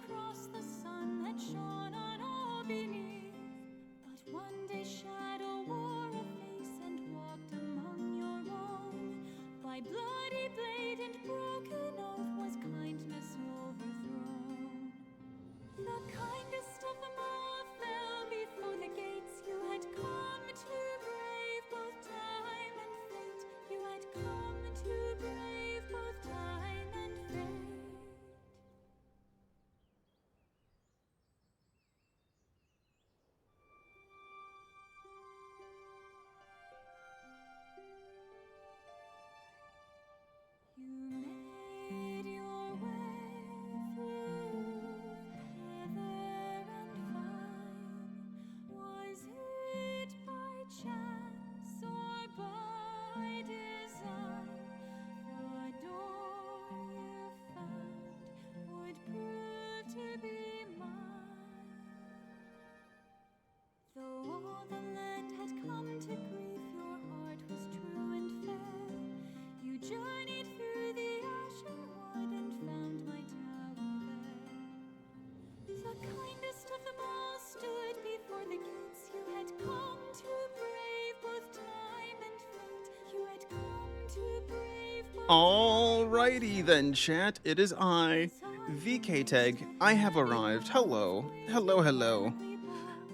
cross the sun that shone on all beneath. But one day shadow wore a face and walked among your own. By bloody blade and broken oath was kindness overthrown. The kindest of them all fell before the gates. You had come to brave both time and fate. You had come to brave both time and fate. You made your way through heather and vine. Was it by chance or by design? The door you found would prove to be mine. Though all the land had come to grief, your heart was true and fair. You journeyed through the ashen wood and found my tower there. The kindest of them all stood before the gates. You had come to brave both time and fate. You had come to brave both Alrighty then, chat. It is I, VK Tag. I have arrived. Hello. Hello, hello.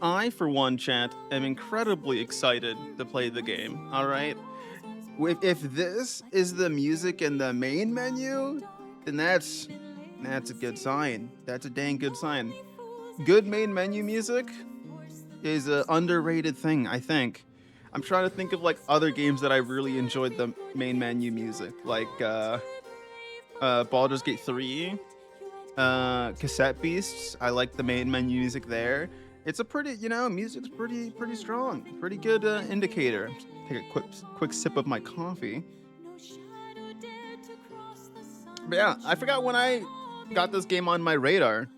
I, for one, chat, am incredibly excited to play the game, alright? If this is the music in the main menu, then that's a good sign. That's a dang good sign. Good main menu music is an underrated thing, I think. I'm trying to think of like other games that I really enjoyed the main menu music, like Baldur's Gate 3, Cassette Beasts. I like the main menu music there. It's a pretty, music's pretty strong, pretty good indicator. Take a quick sip of my coffee. But yeah, I forgot when I got this game on my radar,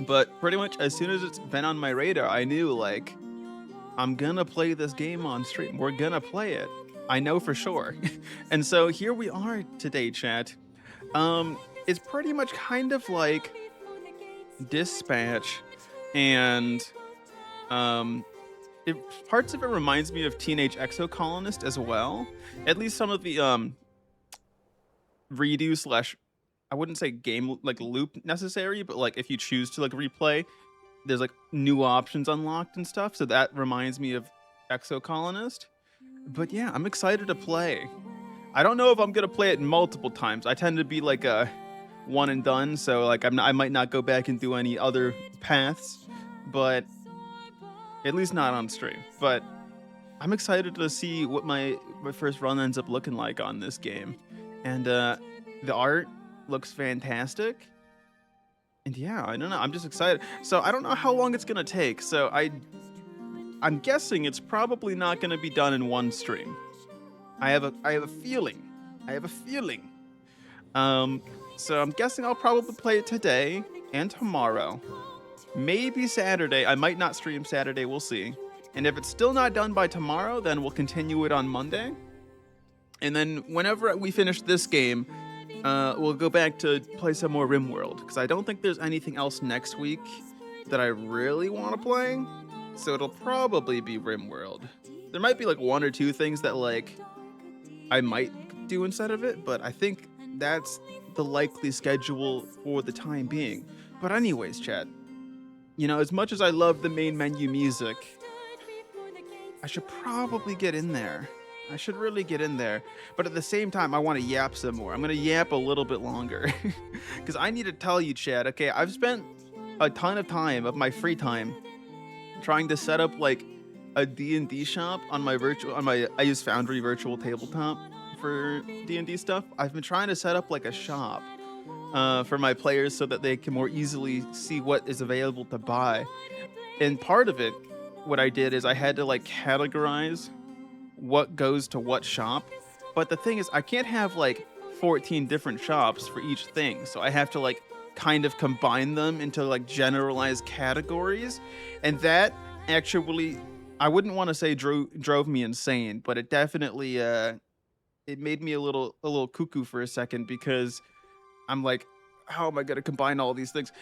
but pretty much as soon as it's been on my radar, I knew like I'm gonna play this game on stream. We're gonna play it. I know for sure. And so here we are today, chat. It's pretty much kind of like Dispatch, and parts of it reminds me of Teenage Exocolonist as well. At least some of the redo / I wouldn't say game like loop necessary, but like if you choose to like replay, there's like new options unlocked and stuff. So that reminds me of Exocolonist. But yeah, I'm excited to play. I don't know if I'm gonna play it multiple times. I tend to be like a one and done, so like I might not go back and do any other paths, but at least not on stream. But I'm excited to see what my first run ends up looking like on this game. And the art looks fantastic. And yeah, I don't know. I'm just excited. So I don't know how long it's gonna take. So I'm guessing it's probably not gonna be done in one stream. I have a feeling. So I'm guessing I'll probably play it today and tomorrow. Maybe Saturday. I might not stream Saturday. We'll see. And if it's still not done by tomorrow, then we'll continue it on Monday. And then whenever we finish this game, we'll go back to play some more RimWorld, because I don't think there's anything else next week that I really want to play. So it'll probably be RimWorld. There might be like one or two things that like I might do instead of it, but I think that's the likely schedule for the time being. But anyways, chat, as much as I love the main menu music, I should probably get in there. I should really get in there. But at the same time, I want to yap some more. I'm going to yap a little bit longer. Because I need to tell you, chat, okay, I've spent a ton of time of my free time trying to set up like a D&D shop on my I use Foundry Virtual Tabletop for D&D stuff. I've been trying to set up like a shop for my players so that they can more easily see what is available to buy. And part of it, what I did is I had to like categorize what goes to what shop. But the thing is, I can't have like 14 different shops for each thing. So I have to like kind of combine them into like generalized categories. And that actually, I wouldn't want to say drove me insane, but it definitely it made me a little cuckoo for a second, because I'm like, how am I going to combine all these things?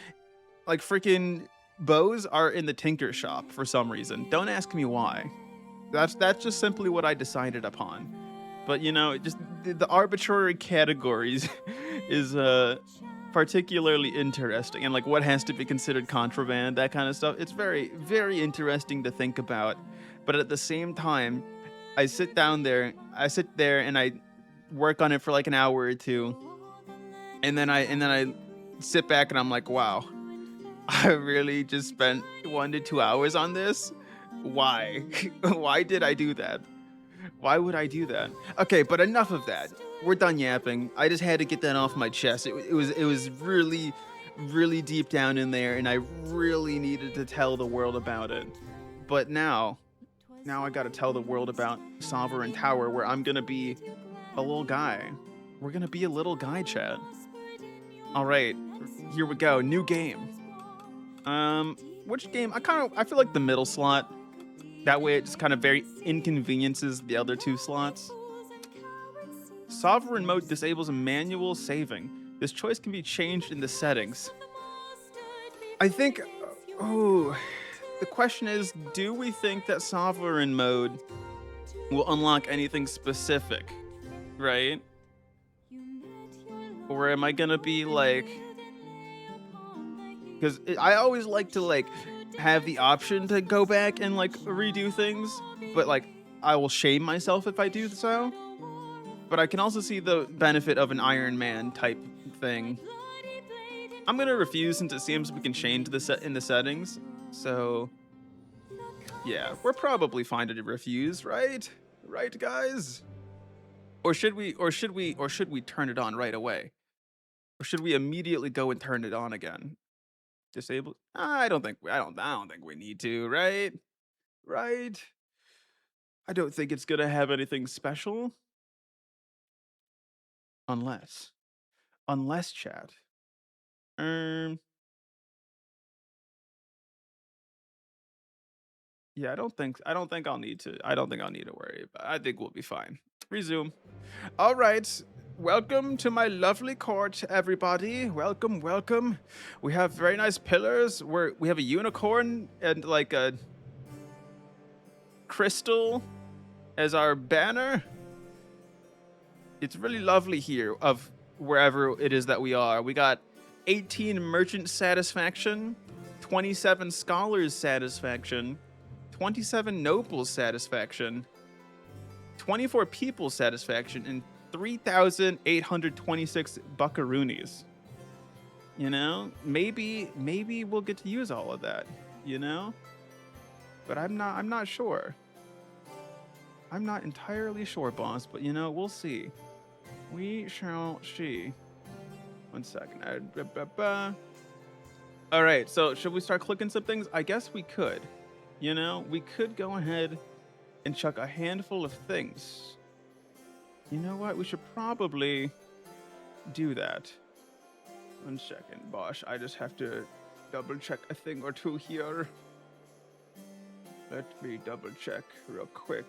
like freaking bows are in the tinker shop for some reason. Don't ask me why. That's just simply what I decided upon. But you know, just the arbitrary categories is particularly interesting, and like what has to be considered contraband, that kind of stuff. It's very interesting to think about. But at the same time, I sit there and I work on it for like an hour or two, and then I sit back and I'm like, wow, I really just spent 1 to 2 hours on this. Why? Why did I do that? Why would I do that? Okay, but enough of that. We're done yapping. I just had to get that off my chest. It was really deep down in there, and I really needed to tell the world about it. But now I gotta tell the world about Sovereign Tower, where I'm gonna be a little guy. We're gonna be a little guy, chat. All right, here we go. New game. Which game? I feel like the middle slot. That way it just kind of very inconveniences the other 2 slots. Sovereign mode disables manual saving. This choice can be changed in the settings. I think, the question is, do we think that Sovereign mode will unlock anything specific, right? Or am I gonna be like, because I always like to like have the option to go back and like redo things, but like I will shame myself if I do so. But I can also see the benefit of an Iron Man type thing. I'm gonna refuse since it seems we can change the set in the settings. So yeah, we're probably fine to refuse, right? Right, guys? Or should we turn it on right away? Or should we immediately go and turn it on again? Disable? I don't think we need to, right? Right? I don't think it's gonna have anything special. Unless chat. Yeah, I don't think I'll need to worry about it. I think we'll be fine. Resume. All right. Welcome to my lovely court, everybody. Welcome, welcome. We have very nice pillars. We have a unicorn and like a crystal as our banner. It's really lovely here of wherever it is that we are. We got 18 merchant satisfaction, 27 scholars satisfaction, 27 nobles satisfaction, 24 people satisfaction, and 3,826 buckaroonies. You know, maybe we'll get to use all of that, you know? But I'm not sure. I'm not entirely sure, boss, but you know, we'll see. We shall see. 1 second. All right, so should we start clicking some things? I guess we could. You know, we could go ahead and chuck a handful of things. You know what? We should probably do that. 1 second, boss. I just have to double check a thing or two here. Let me double check real quick.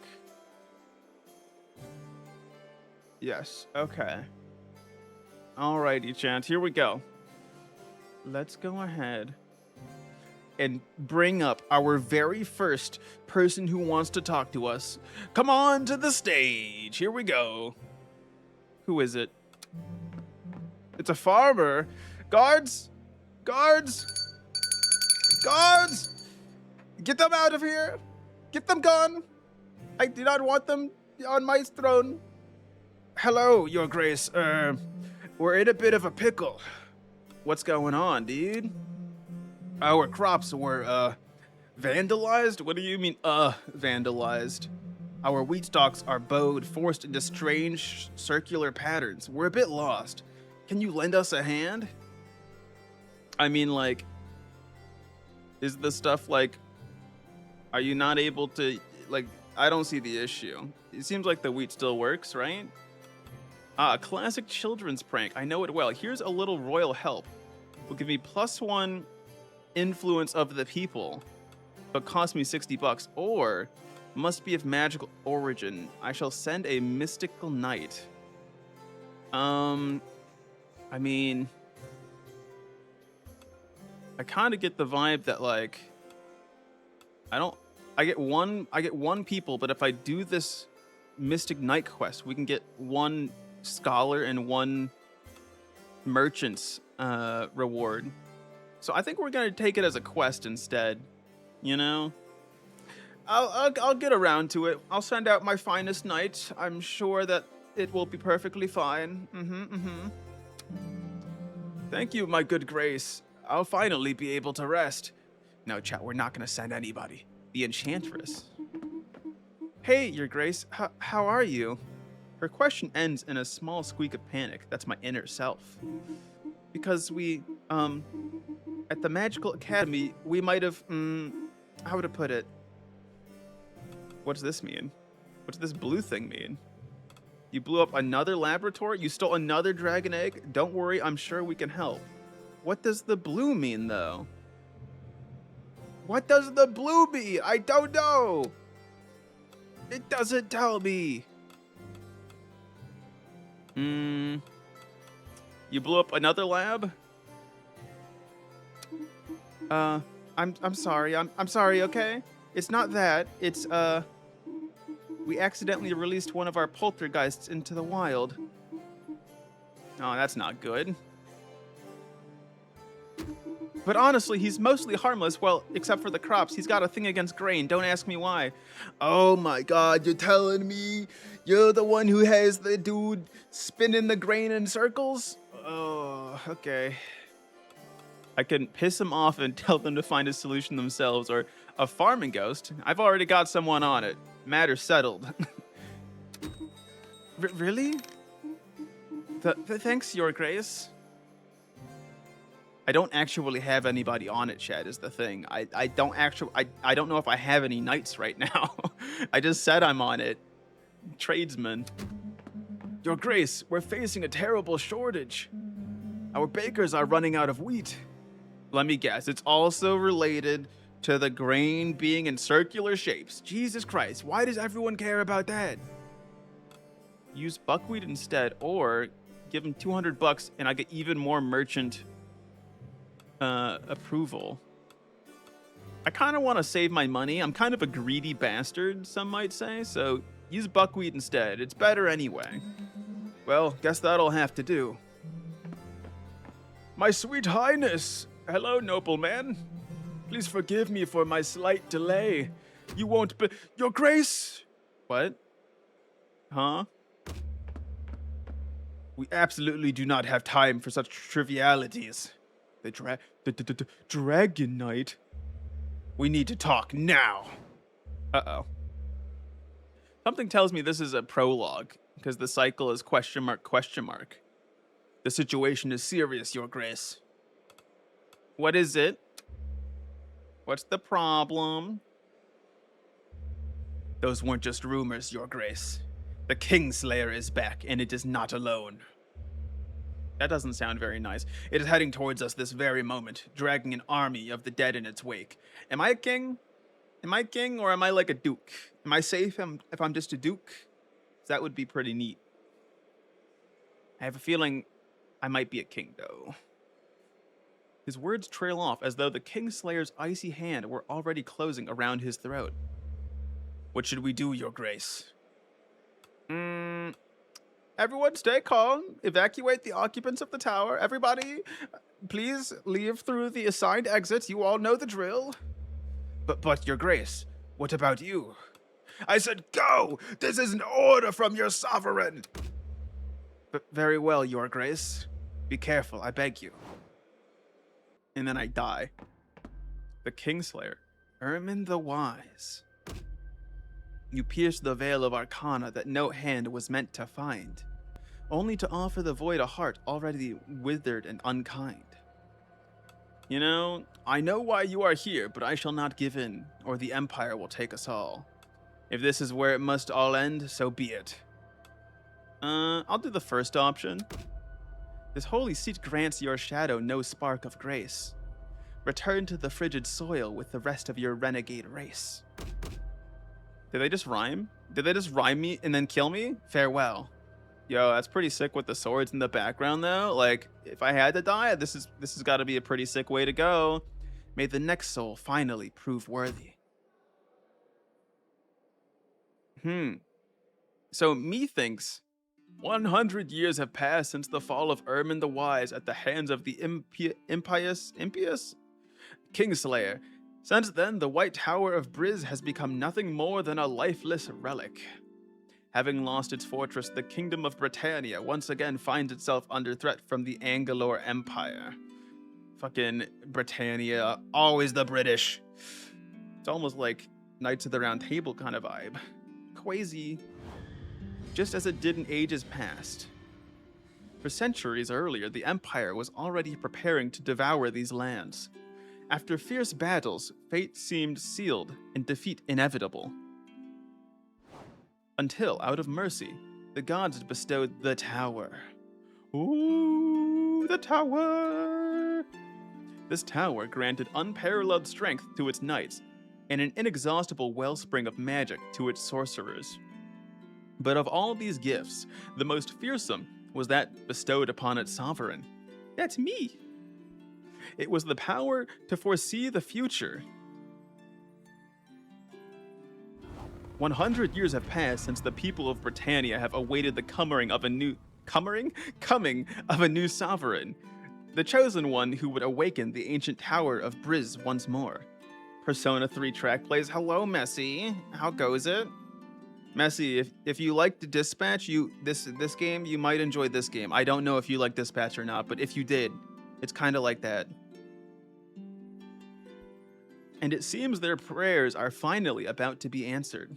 Yes, okay. Alrighty, chant. Here we go. Let's go ahead and bring up our very first person who wants to talk to us. Come on to the stage. Here we go. Who is it? It's a farmer. Guards! Guards! Guards! Get them out of here! Get them gone! I do not want them on my throne. Hello, Your Grace. We're in a bit of a pickle. What's going on, dude? Our crops were, vandalized? What do you mean, vandalized? Our wheat stalks are bowed, forced into strange circular patterns. We're a bit lost. Can you lend us a hand? I mean, like, is the stuff like, are you not able to, like, I don't see the issue. It seems like the wheat still works, right? Ah, classic children's prank. I know it well. Here's a little royal help. Will give me +1 influence of the people, but cost me 60 bucks. Or must be of magical origin. I shall send a mystical knight. I mean, I kind of get the vibe that like I get one people, but if I do this Mystic Knight quest, we can get one scholar and one merchant's reward. So I think we're gonna take it as a quest instead. You know, I'll get around to it. I'll send out my finest knight. I'm sure that it will be perfectly fine. Thank you, my good grace. I'll finally be able to rest. No, chat, we're not gonna send anybody. The Enchantress. Hey, your grace, how are you? Her question ends in a small squeak of panic. That's my inner self. Because we, at the Magical Academy, we might have, how would I put it? What's this mean? What's this blue thing mean? You blew up another laboratory? You stole another dragon egg? Don't worry, I'm sure we can help. What does the blue mean, though? What does the blue mean? I don't know. It doesn't tell me. You blew up another lab? I'm sorry. I'm sorry, okay? It's not that. It's we accidentally released one of our poltergeists into the wild. Oh, that's not good. But honestly, he's mostly harmless, well, except for the crops. He's got a thing against grain. Don't ask me why. Oh my god, you're telling me you're the one who has the dude spinning the grain in circles? Oh, okay. I can piss him off and tell them to find a solution themselves, or a farming ghost. I've already got someone on it. Matter settled. Really? Thanks, Your Grace. I don't actually have anybody on it, Chad, is the thing. I don't know if I have any knights right now. I just said I'm on it. Tradesman. Your Grace, we're facing a terrible shortage. Our bakers are running out of wheat. Let me guess, it's also related to the grain being in circular shapes. Jesus Christ, why does everyone care about that? Use buckwheat instead, or give him $200 and I get even more merchant approval. I kind of want to save my money. I'm kind of a greedy bastard, some might say, so use buckwheat instead. It's better anyway. Well, guess that'll have to do. My sweet highness! Hello, nobleman. Please forgive me for my slight delay. You won't be... Your Grace! What? Huh? We absolutely do not have time for such trivialities. The Dragon Knight? We need to talk now. Uh-oh. Something tells me this is a prologue, because the cycle is question mark, question mark. The situation is serious, Your Grace. What is it? What's the problem? Those weren't just rumors, Your Grace. The Kingslayer is back, and it is not alone. That doesn't sound very nice. It is heading towards us this very moment, dragging an army of the dead in its wake. Am I a king? Am I a king, or am I like a duke? Am I safe if I'm just a duke? That would be pretty neat. I have a feeling I might be a king, though. His words trail off as though the Kingslayer's icy hand were already closing around his throat. What should we do, Your Grace? Everyone stay calm. Evacuate the occupants of the tower. Everybody, please leave through the assigned exits. You all know the drill. But Your Grace, what about you? I said go! This is an order from your sovereign! But very well, Your Grace. Be careful, I beg you. And then I die. The Kingslayer, Ermin the Wise. You pierce the veil of Arcana that no hand was meant to find, only to offer the void a heart already withered and unkind. You know, I know why you are here, but I shall not give in, or the Empire will take us all. If this is where it must all end, so be it. I'll do the first option. This holy seat grants your shadow no spark of grace. Return to the frigid soil with the rest of your renegade race. Did they just rhyme? Did they just rhyme me and then kill me? Farewell. Yo, that's pretty sick with the swords in the background though. Like, if I had to die, this has got to be a pretty sick way to go. May the next soul finally prove worthy. So methinks 100 years have passed since the fall of Ermin the Wise at the hands of the impious Kingslayer. Since then, the White Tower of Briz has become nothing more than a lifeless relic. Having lost its fortress, the Kingdom of Britannia once again finds itself under threat from the Angalor Empire. Fucking Britannia, always the British. It's almost like Knights of the Round Table kind of vibe. Crazy. Just as it did in ages past. For centuries earlier, the Empire was already preparing to devour these lands. After fierce battles, fate seemed sealed and defeat inevitable. Until, out of mercy, the gods bestowed the Tower. Ooh, the Tower! This tower granted unparalleled strength to its knights, and an inexhaustible wellspring of magic to its sorcerers. But of all these gifts, the most fearsome was that bestowed upon its sovereign. That's me! It was the power to foresee the future. 100 years have passed since the people of Britannia have awaited the coming of a new sovereign, the chosen one who would awaken the ancient tower of Briz once more. Persona 3 track plays. Hello, Messi. How goes it? Messi, if you like the Dispatch, this game, you might enjoy this game. I don't know if you like Dispatch or not, but if you did, it's kind of like that. And it seems their prayers are finally about to be answered.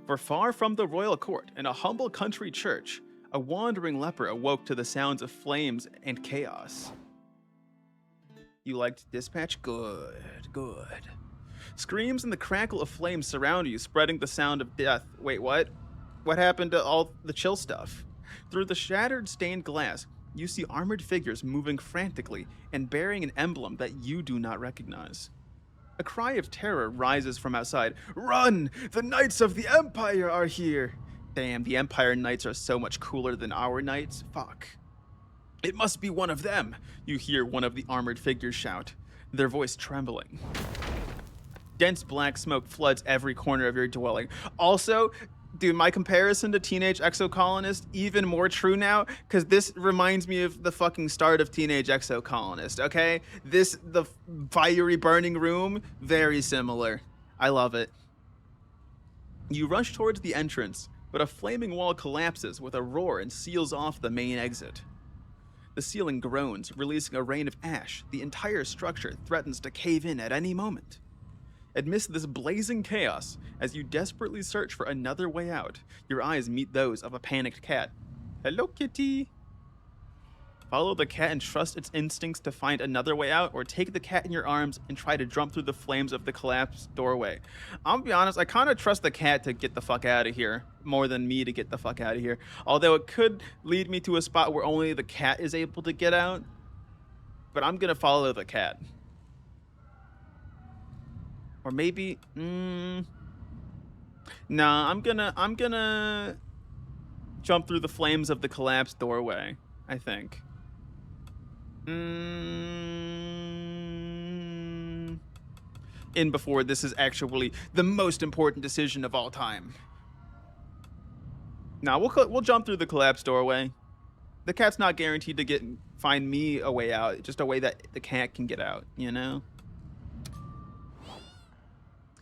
For far from the royal court, in a humble country church, a wandering leper awoke to the sounds of flames and chaos. You liked Dispatch? Good, good. Screams and the crackle of flames surround you, spreading the sound of death. Wait, what? What happened to all the chill stuff? Through the shattered stained glass, you see armored figures moving frantically and bearing an emblem that you do not recognize. A cry of terror rises from outside. Run! The Knights of the Empire are here! Damn, the Empire Knights are so much cooler than our Knights. Fuck. It must be one of them, you hear one of the armored figures shout, their voice trembling. Dense black smoke floods every corner of your dwelling. Also, dude, my comparison to Teenage Exocolonist, even more true now, because this reminds me of the fucking start of Teenage Exocolonist, okay? The fiery burning room, very similar. I love it. You rush towards the entrance, but a flaming wall collapses with a roar and seals off the main exit. The ceiling groans, releasing a rain of ash. The entire structure threatens to cave in at any moment. Amidst this blazing chaos, as you desperately search for another way out, your eyes meet those of a panicked cat. Hello, kitty. Follow the cat and trust its instincts to find another way out, or take the cat in your arms and try to jump through the flames of the collapsed doorway. I'll be honest, I kind of trust the cat to get the fuck out of here, more than me to get the fuck out of here. Although it could lead me to a spot where only the cat is able to get out. But I'm gonna follow the cat. Or maybe, nah, I'm gonna jump through the flames of the collapsed doorway, I think. In before this is actually the most important decision of all time. Nah, we'll jump through the collapsed doorway. The cat's not guaranteed to find me a way out, just a way that the cat can get out, you know?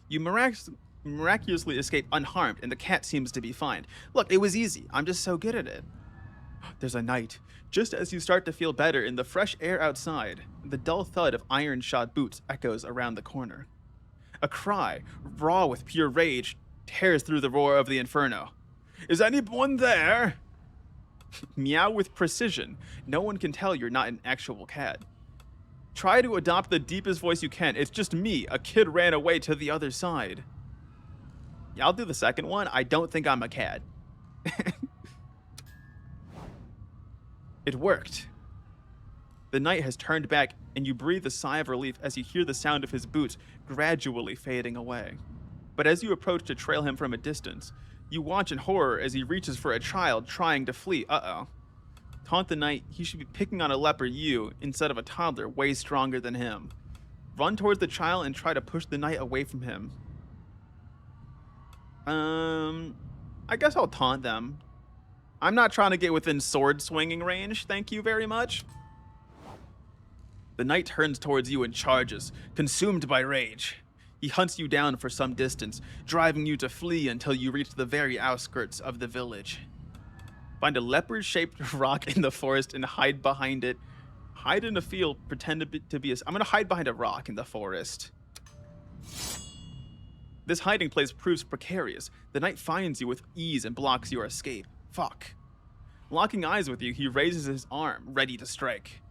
You miraculously escape unharmed, and the cat seems to be fine. Look, it was easy. I'm just so good at it. There's a knight. Just as you start to feel better in the fresh air outside, the dull thud of iron-shod boots echoes around the corner. A cry, raw with pure rage, tears through the roar of the inferno. Is anyone there? Meow with precision. No one can tell you're not an actual cat. Try to adopt the deepest voice you can. It's just me. A kid ran away to the other side. Yeah, I'll do the second one. I don't think I'm a cat. It worked. The knight has turned back, and you breathe a sigh of relief as you hear the sound of his boots gradually fading away. But as you approach to trail him from a distance, You watch in horror as he reaches for a child trying to flee. Uh-oh. Taunt the knight, he should be picking on a leper you instead of a toddler way stronger than him. Run towards the child and try to push the knight away from him. I guess I'll taunt them. I'm not trying to get within sword swinging range, thank you very much. The knight turns towards you and charges, consumed by rage. He hunts you down for some distance, driving you to flee until you reach the very outskirts of the village. Find a leopard-shaped rock in the forest and hide behind it. Hide in a field, pretend to be I'm gonna hide behind a rock in the forest. This hiding place proves precarious. The knight finds you with ease and blocks your escape. Fuck. Locking eyes with you, he raises his arm, ready to strike.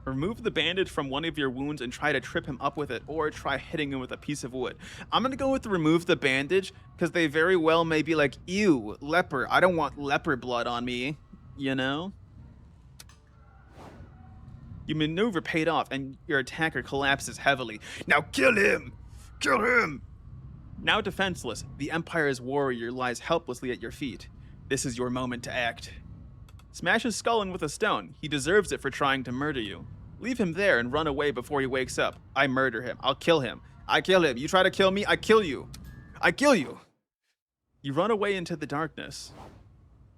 Remove the bandage from one of your wounds and try to trip him up with it, or try hitting him with a piece of wood. I'm gonna go with remove the bandage, because they very well may be like, ew, leper, I don't want leper blood on me, you know? Your maneuver paid off, and your attacker collapses heavily. Now kill him! Kill him! Now defenseless, the Empire's warrior lies helplessly at your feet. This is your moment to act. Smash his skull in with a stone. He deserves it for trying to murder you. Leave him there and run away before he wakes up. I murder him. I'll kill him. I kill him. You try to kill me, I kill you. I kill you. You run away into the darkness.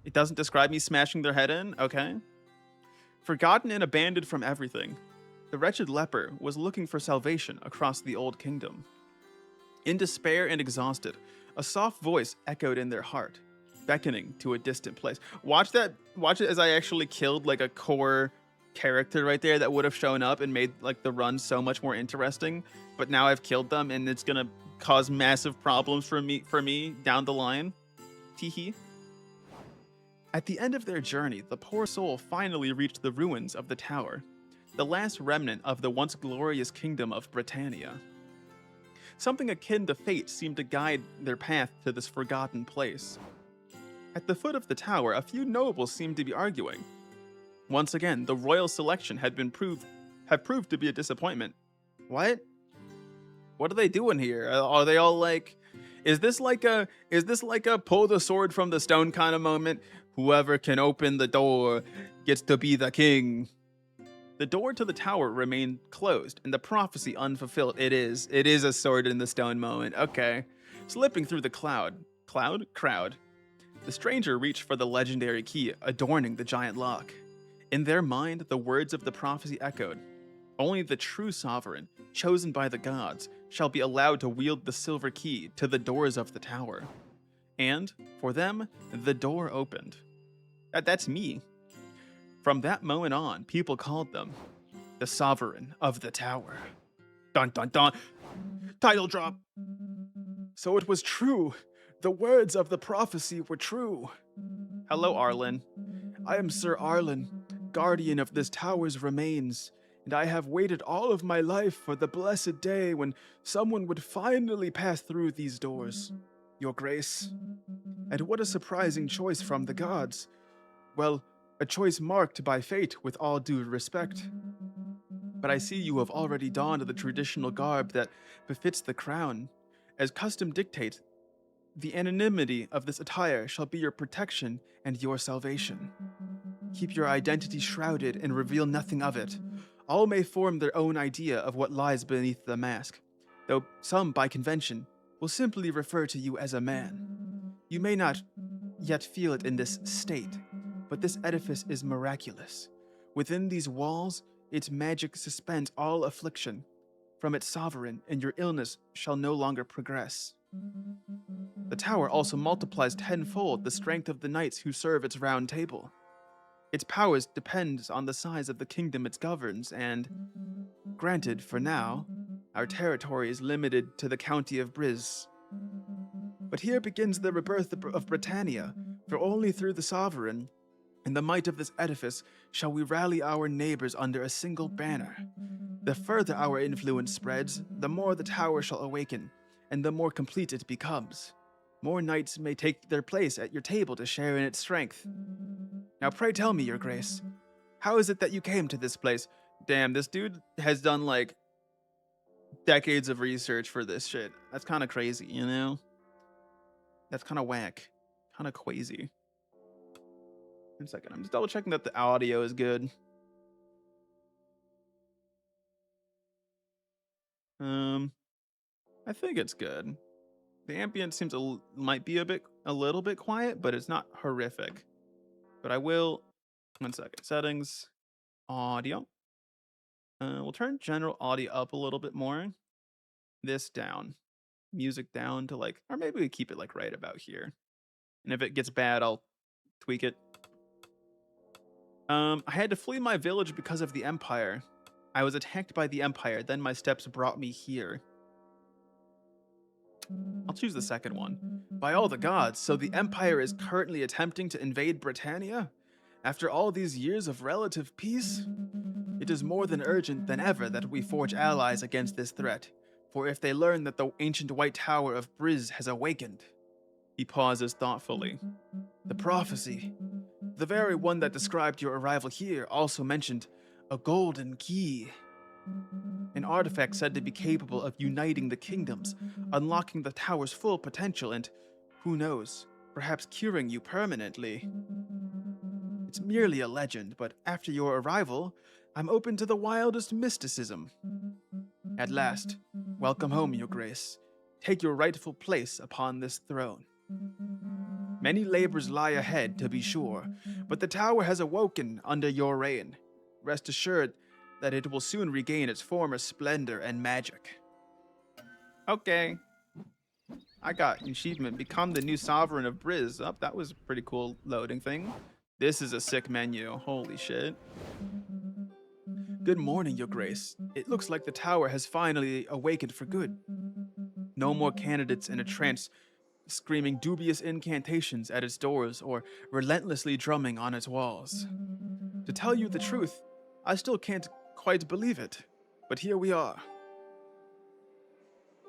It doesn't describe me smashing their head in? Okay. Forgotten and abandoned from everything, the wretched leper was looking for salvation across the Old Kingdom. In despair and exhausted, a soft voice echoed in their heart, beckoning to a distant place. Watch it as I actually killed like a core character right there that would have shown up and made like the run so much more interesting. But now I've killed them and it's gonna cause massive problems for me down the line. Teehee. At the end of their journey, the poor soul finally reached the ruins of the tower, the last remnant of the once glorious kingdom of Britannia. Something akin to fate seemed to guide their path to this forgotten place. At the foot of the tower, a few nobles seemed to be arguing. Once again, the royal selection had proved to be a disappointment. What? What are they doing here? Are they all like, is this like a pull the sword from the stone kind of moment? Whoever can open the door gets to be the king. The door to the tower remained closed, and the prophecy unfulfilled. It is a sword in the stone moment. Okay. Slipping through the crowd. The stranger reached for the legendary key, adorning the giant lock. In their mind, the words of the prophecy echoed. Only the true sovereign, chosen by the gods, shall be allowed to wield the silver key to the doors of the tower. And, for them, the door opened. That's me. From that moment on, people called them the Sovereign of the Tower. Dun dun dun. Title drop. So it was true. The words of the prophecy were true. Hello, Arlen. I am Sir Arlen, guardian of this tower's remains, and I have waited all of my life for the blessed day when someone would finally pass through these doors. Your Grace. And what a surprising choice from the gods. Well, a choice marked by fate with all due respect. But I see you have already donned the traditional garb that befits the crown. As custom dictates, the anonymity of this attire shall be your protection and your salvation. Keep your identity shrouded and reveal nothing of it. All may form their own idea of what lies beneath the mask, though some, by convention, will simply refer to you as a man. You may not yet feel it in this state, but this edifice is miraculous. Within these walls, its magic suspends all affliction from its sovereign, and your illness shall no longer progress. The tower also multiplies tenfold the strength of the knights who serve its round table. Its powers depend on the size of the kingdom it governs, and, granted for now, our territory is limited to the county of Briz. But here begins the rebirth of Britannia, for only through the sovereign and the might of this edifice shall we rally our neighbors under a single banner. The further our influence spreads, the more the tower shall awaken, and the more complete it becomes. More knights may take their place at your table to share in its strength. Now pray tell me, Your Grace, how is it that you came to this place? Damn, this dude has done like decades of research for this shit. That's kind of crazy, you know? That's kind of whack. Kind of crazy. 1 second. I'm just double checking that the audio is good. I think it's good. The ambient seems might be a little bit quiet, but it's not horrific. But I will. 1 second. Settings, audio. We'll turn general audio up a little bit more. This down, music down to like, or maybe we keep it like right about here. And if it gets bad, I'll tweak it. I had to flee my village because of the Empire. I was attacked by the Empire, then my steps brought me here. I'll choose the second one. By all the gods, so the Empire is currently attempting to invade Britannia? After all these years of relative peace? It is more than urgent than ever that we forge allies against this threat, for if they learn that the ancient White Tower of Briz has awakened. He pauses thoughtfully. The prophecy, the very one that described your arrival here, also mentioned a golden key. An artifact said to be capable of uniting the kingdoms, unlocking the tower's full potential, and, who knows, perhaps curing you permanently. It's merely a legend, but after your arrival, I'm open to the wildest mysticism. At last, welcome home, Your Grace. Take your rightful place upon this throne. Many labors lie ahead, to be sure, but the tower has awoken under your reign. Rest assured that it will soon regain its former splendor and magic. Okay. I got an achievement. Become the new sovereign of Briz. Oh, that was a pretty cool loading thing. This is a sick menu. Holy shit. Good morning, Your Grace. It looks like the tower has finally awakened for good. No more candidates in a trance screaming dubious incantations at its doors or relentlessly drumming on its walls. To tell you the truth, I still can't quite believe it, but here we are.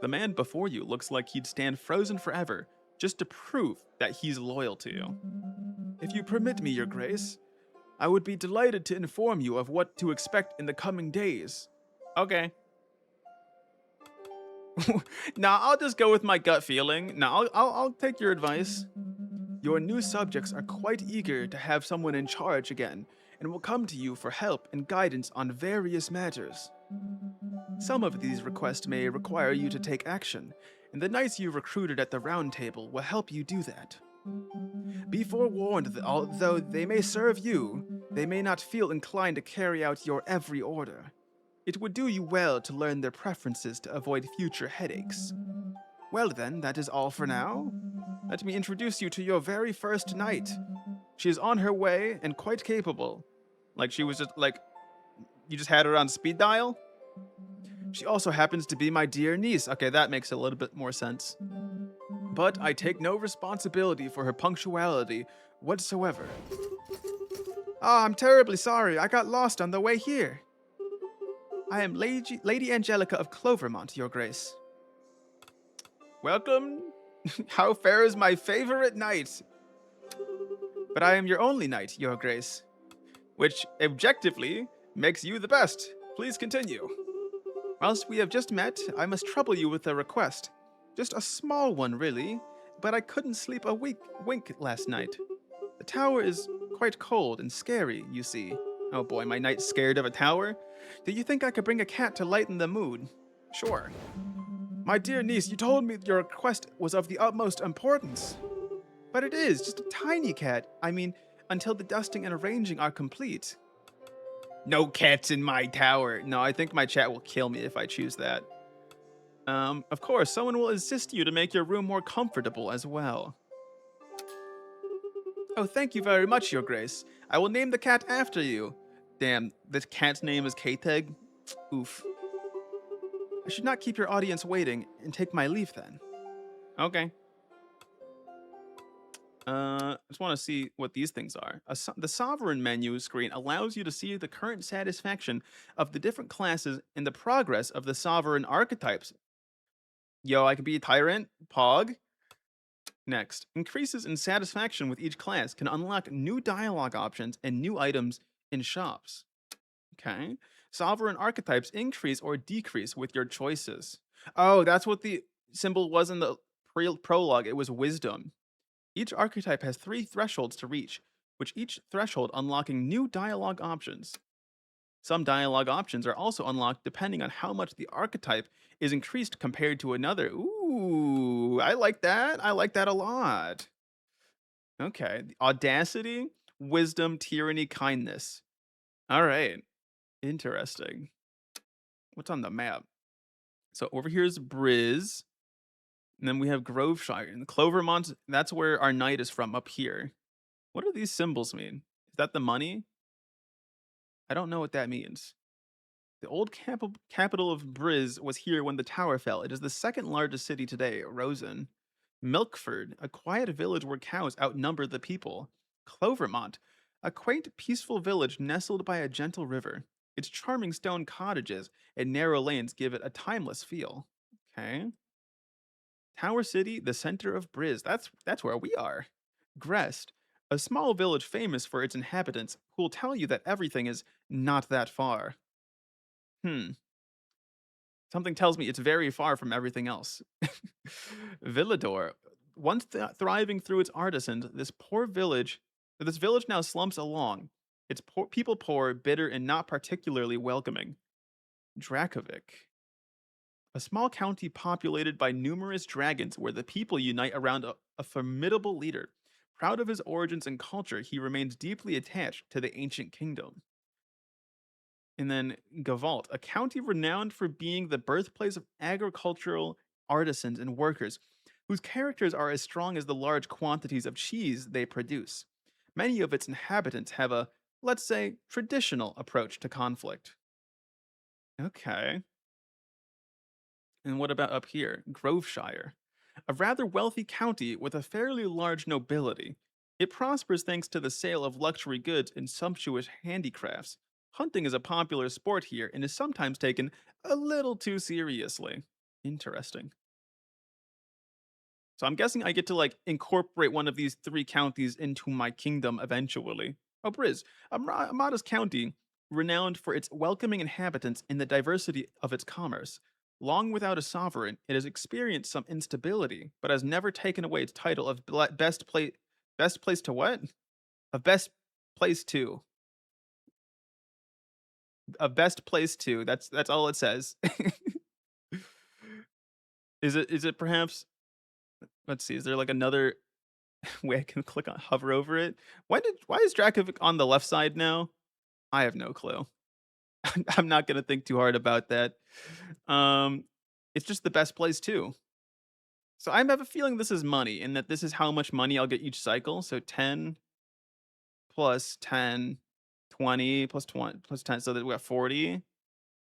The man before you looks like he'd stand frozen forever, just to prove that he's loyal to you. If you permit me, Your Grace, I would be delighted to inform you of what to expect in the coming days. Okay. Nah, I'll just go with my gut feeling. Nah, I'll take your advice. Your new subjects are quite eager to have someone in charge again, and will come to you for help and guidance on various matters. Some of these requests may require you to take action, and the knights you recruited at the Round Table will help you do that. Be forewarned that although they may serve you, they may not feel inclined to carry out your every order. It would do you well to learn their preferences to avoid future headaches. Well then, that is all for now. Let me introduce you to your very first knight. She is on her way and quite capable. Like she was just like, you just had her on speed dial? She also happens to be my dear niece. Okay, that makes a little bit more sense. But I take no responsibility for her punctuality whatsoever. Ah, I'm terribly sorry. I got lost on the way here. I am Lady Angelica of Clovermont, Your Grace. Welcome. How fair is my favorite knight? But I am your only knight, Your Grace, which objectively makes you the best. Please continue. Whilst we have just met, I must trouble you with a request. Just a small one, really, but I couldn't sleep a wink last night. The tower is quite cold and scary, you see. Oh boy, my knight's scared of a tower? Do you think I could bring a cat to lighten the mood? Sure. My dear niece, you told me your request was of the utmost importance. But it is, just a tiny cat. I mean, until the dusting and arranging are complete. No cats in my tower. No, I think my chat will kill me if I choose that. Of course, someone will assist you to make your room more comfortable as well. Oh, thank you very much, Your Grace. I will name the cat after you. Damn, this cat's name is K-Teg? Oof. I should not keep your audience waiting and take my leave then. Okay. I just want to see what these things are. The Sovereign menu screen allows you to see the current satisfaction of the different classes and the progress of the Sovereign archetypes. Yo, I could be a Tyrant, Pog. Next, increases in satisfaction with each class can unlock new dialogue options and new items in shops. Okay. Sovereign archetypes increase or decrease with your choices. Oh, that's what the symbol was in the prologue. It was wisdom. Each archetype has 3 thresholds to reach, which each threshold unlocking new dialogue options. Some dialogue options are also unlocked depending on how much the archetype is increased compared to another. Ooh, I like that. I like that a lot. Okay. Audacity, wisdom, tyranny, kindness. All right. Interesting. What's on the map? So over here is Briz, and then we have Groveshire. And Clovermont, that's where our knight is from up here. What do these symbols mean? Is that the money? I don't know what that means. The old capital of Briz was here when the tower fell. It is the second largest city today, Rosen. Milkford, a quiet village where cows outnumber the people. Clovermont, a quaint, peaceful village nestled by a gentle river. Its charming stone cottages and narrow lanes give it a timeless feel. Okay. Tower City, the center of Briz. That's where we are. Grest, a small village famous for its inhabitants, who will tell you that everything is not that far. Hmm. Something tells me it's very far from everything else. Villador, once thriving through its artisans, this village now slumps along. Its people poor, bitter, and not particularly welcoming. Dracovic, a small county populated by numerous dragons where the people unite around a formidable leader. Proud of his origins and culture, he remains deeply attached to the ancient kingdom. And then Gavalt, a county renowned for being the birthplace of agricultural artisans and workers, whose characters are as strong as the large quantities of cheese they produce. Many of its inhabitants have a, let's say, traditional approach to conflict. Okay. And what about up here? Groveshire, a rather wealthy county with a fairly large nobility. It prospers thanks to the sale of luxury goods and sumptuous handicrafts. Hunting is a popular sport here and is sometimes taken a little too seriously. Interesting. So I'm guessing I get to like incorporate one of these 3 counties into my kingdom eventually. Oh, Briz, a modest county renowned for its welcoming inhabitants and the diversity of its commerce. Long without a sovereign, it has experienced some instability, but has never taken away its title of best place to what? Of best place to. Of best place to. That's all it says. Is it perhaps, let's see, is there like another way I can click on hover over it? Why is Dracovic on the left side now? I have no clue. I'm not gonna think too hard about that. Um, it's just the best place too. So I have a feeling this is money, and that this is how much money I'll get each cycle. So 10 plus 10, 20 plus 20 plus 10. So that we got 40.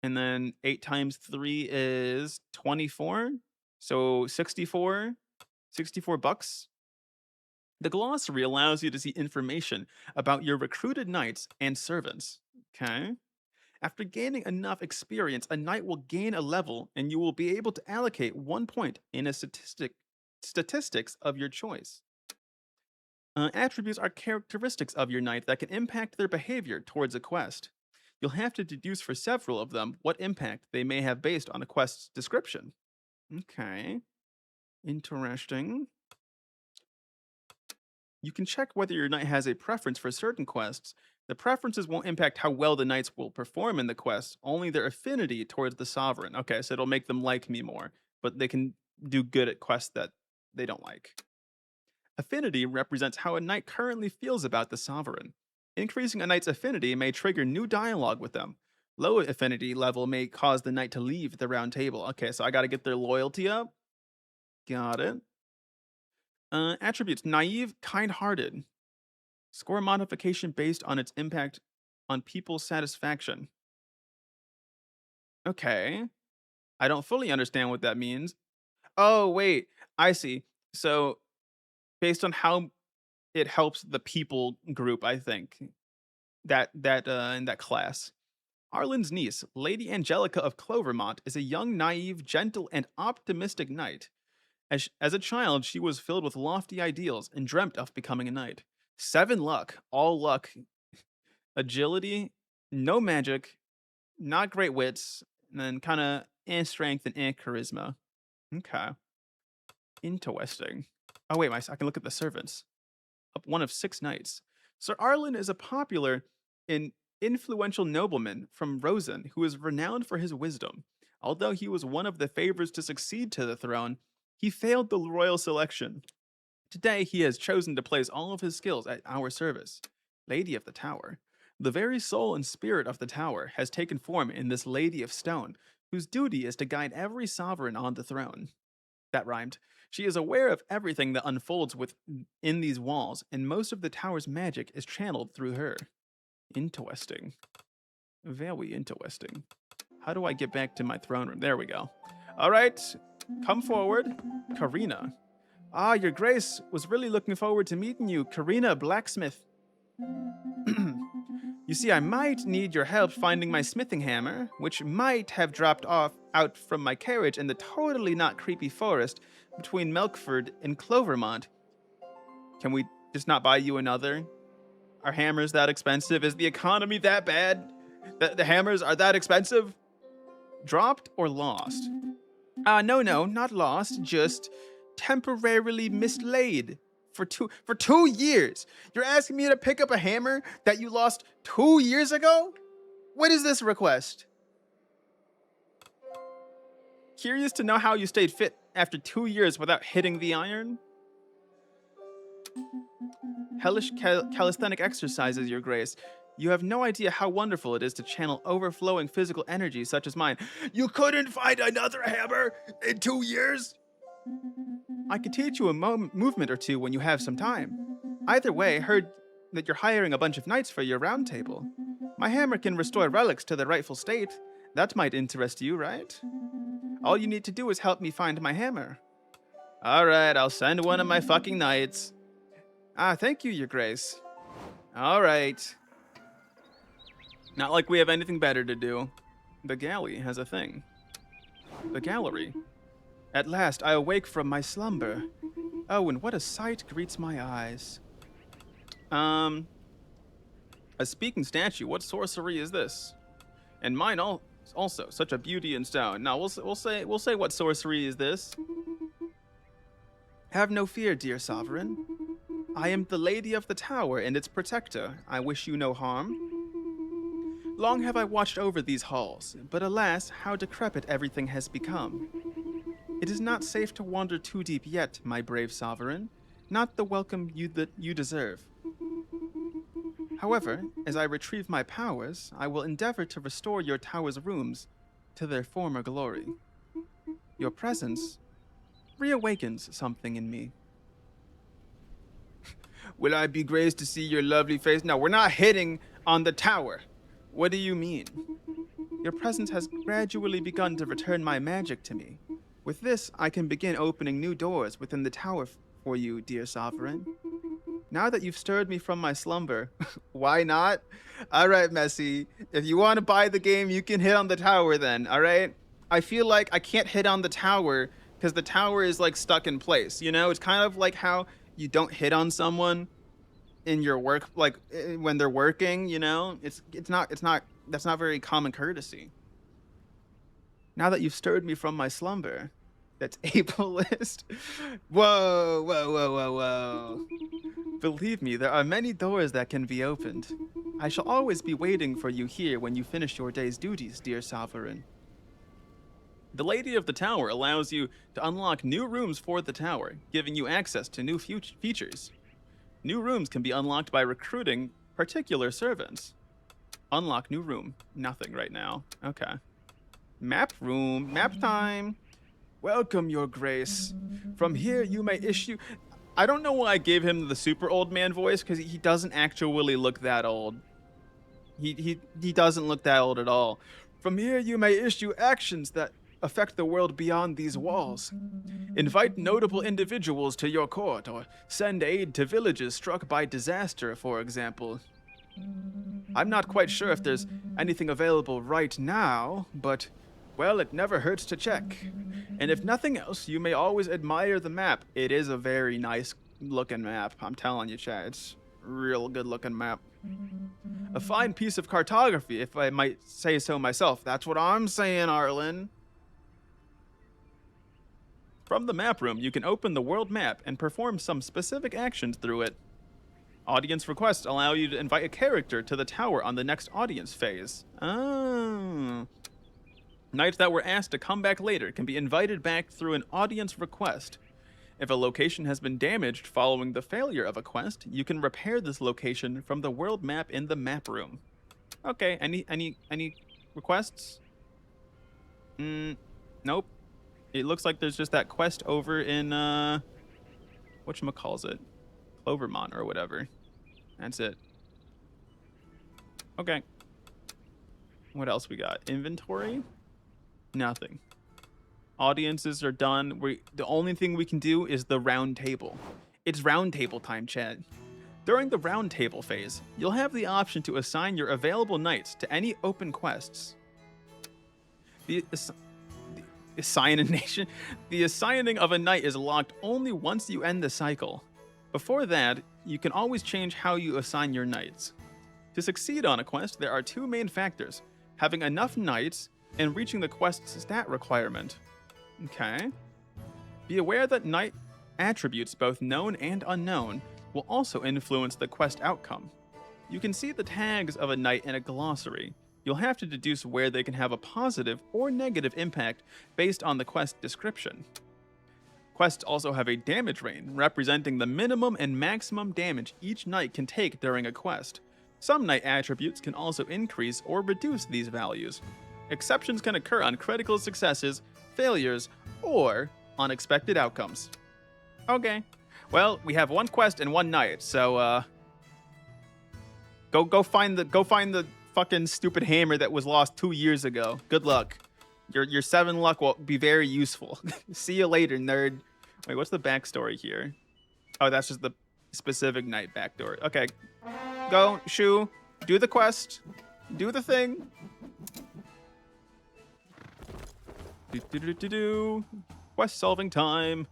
And then 8 times 3 is 24. So 64 bucks. The glossary allows you to see information about your recruited knights and servants. Okay. After gaining enough experience, a knight will gain a level and you will be able to allocate 1 point in a statistics of your choice. Attributes are characteristics of your knight that can impact their behavior towards a quest. You'll have to deduce for several of them what impact they may have based on a quest's description. Okay. Interesting. You can check whether your knight has a preference for certain quests. The preferences won't impact how well the knights will perform in the quest, only their affinity towards the sovereign. Okay, so it'll make them like me more, but they can do good at quests that they don't like. Affinity represents how a knight currently feels about the sovereign. Increasing a knight's affinity may trigger new dialogue with them. Low affinity level may cause the knight to leave the round table. Okay, so I gotta get their loyalty up. Got it. Attributes naive, kind hearted. Score modification based on its impact on people's satisfaction. Okay. I don't fully understand what that means. Oh, wait. I see. So, based on how it helps the people group, I think that in that class. Arlen's niece, Lady Angelica of Clovermont, is a young, naive, gentle, and optimistic knight. As a child, she was filled with lofty ideals and dreamt of becoming a knight. 7 luck, all luck, agility, no magic, not great wits, and then kind of strength and charisma. Okay, interesting. Oh wait, I can look at the servants. One of 6 knights. Sir Arlen is a popular and influential nobleman from Rosen who is renowned for his wisdom. Although he was one of the favorites to succeed to the throne, he failed the royal selection. Today, he has chosen to place all of his skills at our service. Lady of the Tower. The very soul and spirit of the tower has taken form in this Lady of Stone, whose duty is to guide every sovereign on the throne. That rhymed. She is aware of everything that unfolds within these walls, and most of the tower's magic is channeled through her. Interesting. Very interesting. How do I get back to my throne room? There we go. All right, come forward. Karina. Ah, your grace, was really looking forward to meeting you. Karina Blacksmith. You see, I might need your help finding my smithing hammer, which might have dropped off out from my carriage in the totally not creepy forest between Melkford and Clovermont. Can we just not buy you another? Are hammers that expensive? Is the economy that bad? The hammers are that expensive? Dropped or lost? No, not lost, just temporarily mislaid. For two years. You're asking me to pick up a hammer that you lost 2 years ago? What is this request? Curious to know how you stayed fit after 2 years without hitting the iron? Hellish calisthenic exercises, your grace. You have no idea how wonderful it is to channel overflowing physical energy such as mine. You couldn't find another hammer in 2 years? I could teach you a movement or two when you have some time. Either way, heard that you're hiring a bunch of knights for your round table. My hammer can restore relics to their rightful state. That might interest you, right? All you need to do is help me find my hammer. Alright, I'll send one of my fucking knights. Ah, thank you, your grace. Alright. Not like we have anything better to do. The galley has a thing. The gallery. At last, I awake from my slumber. Oh, and what a sight greets my eyes. A speaking statue. What sorcery is this? And mine also, such a beauty in stone. Now, we'll say what sorcery is this. Have no fear, dear sovereign. I am the Lady of the Tower and its protector. I wish you no harm. Long have I watched over these halls, but alas, how decrepit everything has become. It is not safe to wander too deep yet, my brave sovereign. Not the welcome you deserve. However, as I retrieve my powers, I will endeavor to restore your tower's rooms to their former glory. Your presence reawakens something in me. Will I be graced to see your lovely face? No, we're not hitting on the tower. What do you mean? Your presence has gradually begun to return my magic to me. With this, I can begin opening new doors within the tower for you, dear sovereign. Now that you've stirred me from my slumber, why not? All right, Messi, if you want to buy the game, you can hit on the tower then, all right? I feel like I can't hit on the tower because the tower is like stuck in place, you know? It's kind of like how you don't hit on someone in your work, like when they're working, you know? That's not very common courtesy. Now that you've stirred me from my slumber, that's ableist. Whoa. Believe me, there are many doors that can be opened. I shall always be waiting for you here when you finish your day's duties, dear sovereign. The Lady of the Tower allows you to unlock new rooms for the tower, giving you access to new features. New rooms can be unlocked by recruiting particular servants. Unlock new room. Nothing right now. Okay. Map room. Map time. Welcome, your grace. From here you may issue... I don't know why I gave him the super old man voice, because he doesn't actually look that old. He doesn't look that old at all. From here you may issue actions that affect the world beyond these walls. Invite notable individuals to your court, or send aid to villages struck by disaster, for example. I'm not quite sure if there's anything available right now, but, well, it never hurts to check. And if nothing else, you may always admire the map. It is a very nice looking map, I'm telling you, chat. It's a real good looking map. A fine piece of cartography, if I might say so myself. That's what I'm saying, Arlen. From the map room, you can open the world map and perform some specific actions through it. Audience requests allow you to invite a character to the tower on the next audience phase. Oh. Knights that were asked to come back later can be invited back through an audience request. If a location has been damaged following the failure of a quest, you can repair this location from the world map in the map room. Okay, any requests? Nope. It looks like there's just that quest over in whatchamacallit? Clovermont or whatever. That's it. Okay. What else we got? Inventory? Nothing. Audiences are done. The only thing we can do is the round table. It's round table time, chat. During the round table phase, you'll have the option to assign your available knights to any open quests. The assigning of a knight is locked only once you end the cycle. Before that, you can always change how you assign your knights. To succeed on a quest, there are two main factors: having enough knights and reaching the quest's stat requirement. Okay. Be aware that knight attributes, both known and unknown, will also influence the quest outcome. You can see the tags of a knight in a glossary. You'll have to deduce where they can have a positive or negative impact based on the quest description. Quests also have a damage range, representing the minimum and maximum damage each knight can take during a quest. Some knight attributes can also increase or reduce these values. Exceptions can occur on critical successes, failures, or unexpected outcomes. Okay. Well, we have one quest and one knight, so go find the fucking stupid hammer that was lost 2 years ago. Good luck. Your 7 luck will be very useful. See you later, nerd. Wait, what's the backstory here? Oh, that's just the specific knight backdoor. Okay. Go, Shu. Do the quest. Do the thing. Quest solving time.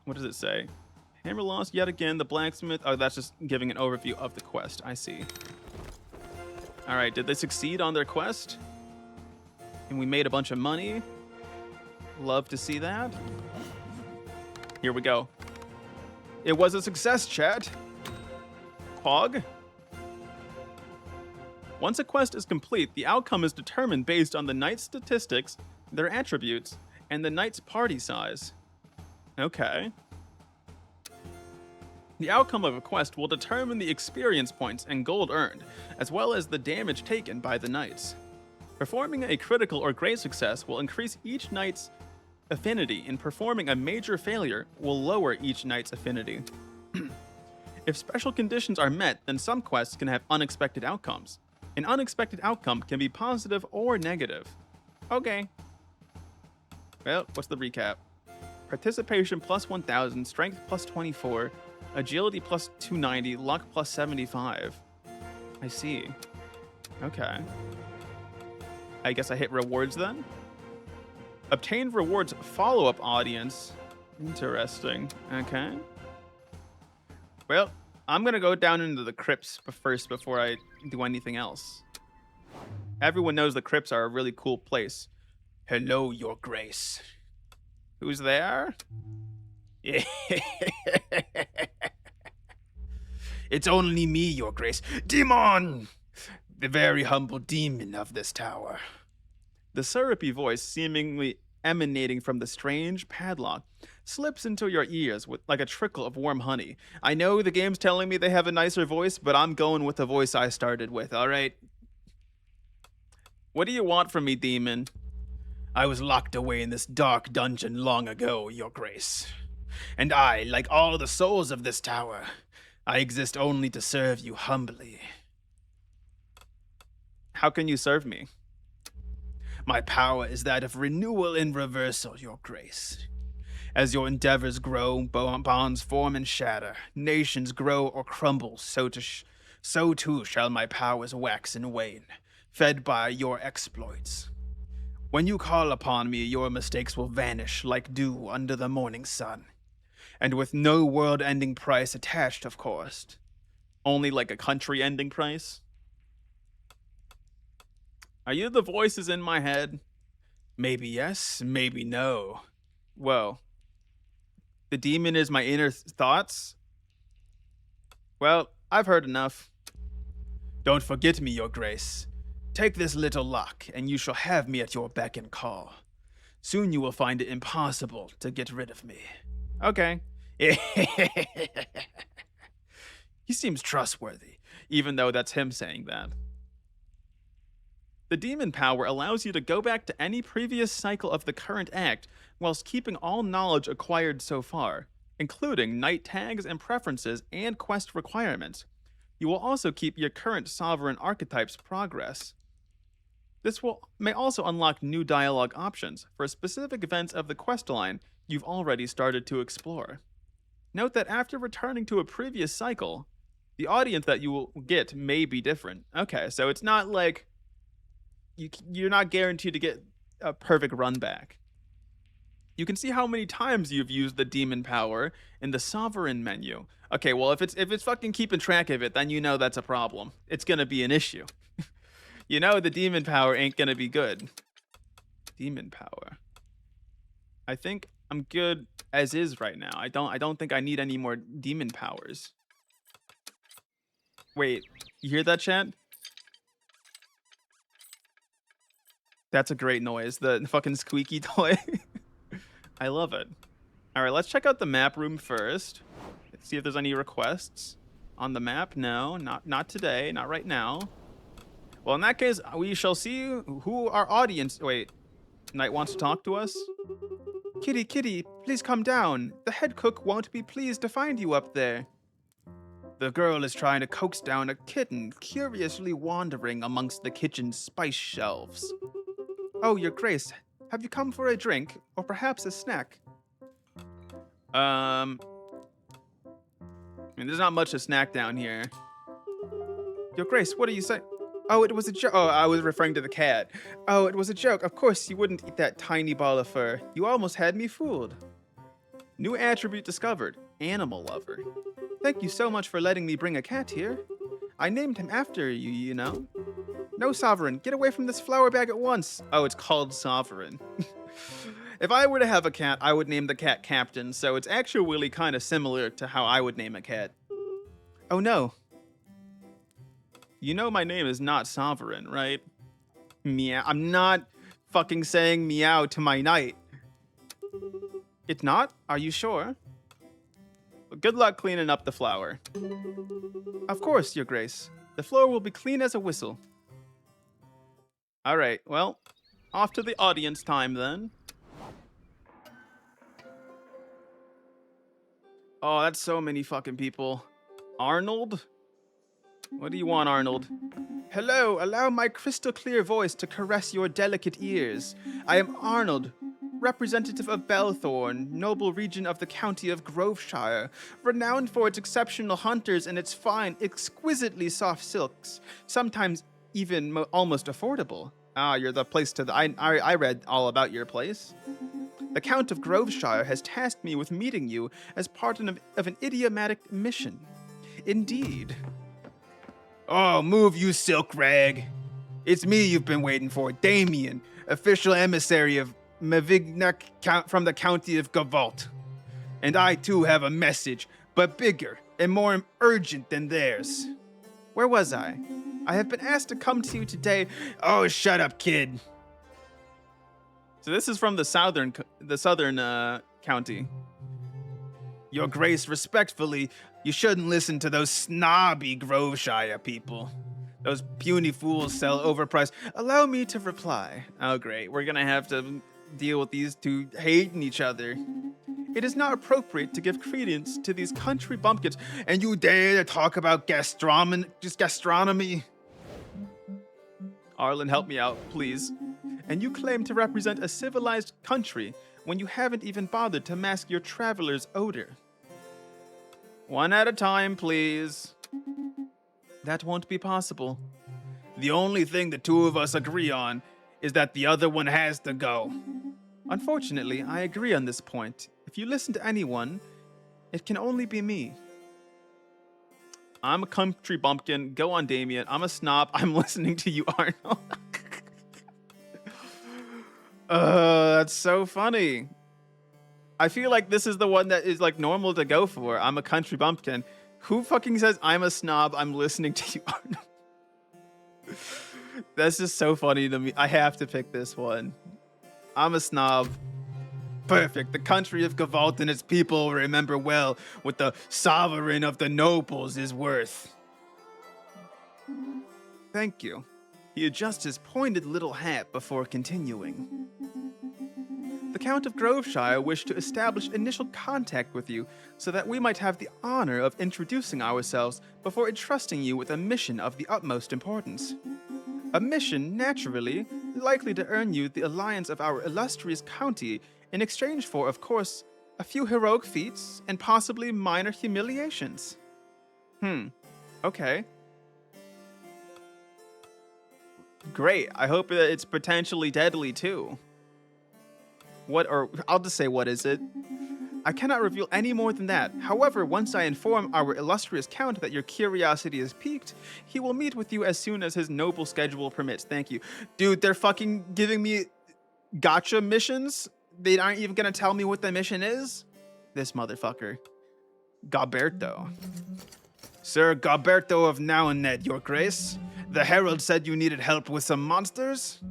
What does it say? Hammer lost yet again. The blacksmith. Oh, that's just giving an overview of the quest. I see. All right. Did they succeed on their quest? And we made a bunch of money. Love to see that. Here we go. It was a success, chat. Pog. Once a quest is complete, the outcome is determined based on the knight's statistics, their attributes, and the knight's party size. Okay. The outcome of a quest will determine the experience points and gold earned, as well as the damage taken by the knights. Performing a critical or great success will increase each knight's affinity, and performing a major failure will lower each knight's affinity. If special conditions are met, then some quests can have unexpected outcomes. An unexpected outcome can be positive or negative. Okay. Well, what's the recap? Participation plus 1000, strength plus 24, agility plus 290, luck plus 75. I see. Okay. I guess I hit rewards then? Obtain rewards follow-up audience. Interesting. Okay. Well, I'm gonna go down into the crypts first before I do anything else. Everyone knows the crypts are a really cool place. Hello, Your Grace. Who's there? It's only me, Your Grace. Demon! The very humble demon of this tower. The syrupy voice, seemingly emanating from the strange padlock, slips into your ears with like a trickle of warm honey. I know the game's telling me they have a nicer voice, but I'm going with the voice I started with, alright? What do you want from me, demon? I was locked away in this dark dungeon long ago, Your Grace. And I, like all the souls of this tower, I exist only to serve you humbly. How can you serve me? My power is that of renewal and reversal, Your Grace. As your endeavors grow, bonds form and shatter, nations grow or crumble, so too shall my powers wax and wane, fed by your exploits. When you call upon me, your mistakes will vanish like dew under the morning sun, and with no world-ending price attached, of course. only like a country ending price. Are you the voices in my head? Maybe yes, maybe no. Whoa. The demon is my inner thoughts? Well, I've heard enough. Don't forget me, your grace. Take this little lock, and you shall have me at your beck and call. Soon you will find it impossible to get rid of me. Okay. He seems trustworthy, even though that's him saying that. The demon power allows you to go back to any previous cycle of the current act, whilst keeping all knowledge acquired so far, including night tags and preferences and quest requirements. You will also keep your current sovereign archetype's progress. This may also unlock new dialogue options for specific events of the quest line you've already started to explore. Note that after returning to a previous cycle, the audience that you will get may be different. Okay, so it's not like you're not guaranteed to get a perfect run back. You can see how many times you've used the demon power in the sovereign menu. Okay, well, if it's fucking keeping track of it, then you know that's a problem. It's gonna be an issue. You know the demon power ain't gonna be good. Demon power. I think I'm good as is right now. I don't think I need any more demon powers. Wait, you hear that, chat? That's a great noise. The fucking squeaky toy. I love it. All right, let's check out the map room first. Let's see if there's any requests on the map. No, not today, not right now. Well, in that case, we shall see who our audience... Wait, Knight wants to talk to us? Kitty, kitty, please come down. The head cook won't be pleased to find you up there. The girl is trying to coax down a kitten curiously wandering amongst the kitchen's spice shelves. Oh, your grace, have you come for a drink or perhaps a snack? I mean, there's not much to snack down here. Your grace, what are you saying? Oh, it was a joke. Oh, I was referring to the cat. Oh, it was a joke. Of course, you wouldn't eat that tiny ball of fur. You almost had me fooled. New attribute discovered. Animal lover. Thank you so much for letting me bring a cat here. I named him after you, you know. No, Sovereign, get away from this flower bag at once. Oh, it's called Sovereign. If I were to have a cat, I would name the cat Captain, so it's actually kind of similar to how I would name a cat. Oh no. You know my name is not Sovereign, right? Meow. I'm not fucking saying meow to my knight. It's not? Are you sure? Well, good luck cleaning up the flower. Of course, your grace. The floor will be clean as a whistle. Alright, well, off to the audience time then. Oh, that's so many fucking people. Arnold? What do you want, Arnold? Hello, allow my crystal clear voice to caress your delicate ears. I am Arnold, representative of Belthorn, noble region of the county of Groveshire, renowned for its exceptional hunters and its fine, exquisitely soft silks, sometimes even almost affordable. Ah, you're the place to... I read all about your place. The Count of Groveshire has tasked me with meeting you as part of an idiomatic mission. Indeed. Oh, move, you silk rag. It's me you've been waiting for, Damien, official emissary of Mavignac from the county of Gavalt. And I too have a message, but bigger and more urgent than theirs. Where was I? I have been asked to come to you today. Oh, shut up, kid. So this is from the southern county. Your Grace, respectfully, you shouldn't listen to those snobby Groveshire people. Those puny fools sell overpriced. Allow me to reply. Oh, great. We're gonna have to deal with these two hating each other. It is not appropriate to give credence to these country bumpkins, and you dare to talk about gastronomy? Arlen, help me out, please. And you claim to represent a civilized country when you haven't even bothered to mask your traveler's odor. One at a time, please. That won't be possible. The only thing the two of us agree on is that the other one has to go. Unfortunately, I agree on this point. If you listen to anyone, it can only be me. I'm a country bumpkin. Go on, Damien. I'm a snob. I'm listening to you, Arnold. That's so funny. I feel like this is the one that is like normal to go for. I'm a country bumpkin. Who fucking says I'm a snob? I'm listening to you, Arnold. That's just so funny to me. I have to pick this one. I'm a snob. Perfect. The country of Gavalt and its people will remember well what the sovereign of the nobles is worth. Thank you. He adjusts his pointed little hat before continuing. The Count of Groveshire wished to establish initial contact with you so that we might have the honor of introducing ourselves before entrusting you with a mission of the utmost importance. A mission, naturally, likely to earn you the alliance of our illustrious county in exchange for, of course, a few heroic feats and possibly minor humiliations. Okay. Great. I hope that it's potentially deadly too. I'll just say, what is it? I cannot reveal any more than that. However, once I inform our illustrious count that your curiosity is piqued, he will meet with you as soon as his noble schedule permits. Thank you. Dude, they're fucking giving me gotcha missions? They aren't even gonna tell me what the mission is? This motherfucker. Gabberto. Sir Gabberto of Naunet, your grace. The herald said you needed help with some monsters?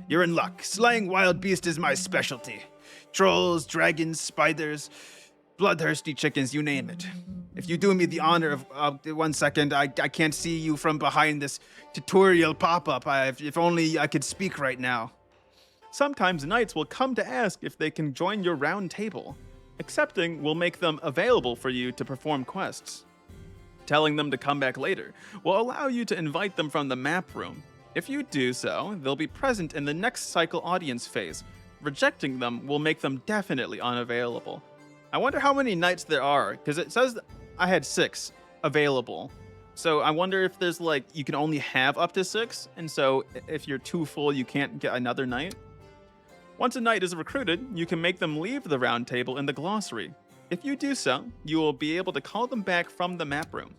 You're in luck. Slaying wild beasts is my specialty. Trolls, dragons, spiders, bloodthirsty chickens, you name it. If you do me the honor of 1 second, I can't see you from behind this tutorial pop-up. If only I could speak right now. Sometimes knights will come to ask if they can join your round table. Accepting will make them available for you to perform quests. Telling them to come back later will allow you to invite them from the map room. If you do so, they'll be present in the next cycle audience phase. Rejecting them will make them definitely unavailable. I wonder how many knights there are, because it says I had 6 available. So I wonder if there's like, you can only have up to 6, and so if you're too full, you can't get another knight. Once a knight is recruited, you can make them leave the round table in the glossary. If you do so, you will be able to call them back from the map room.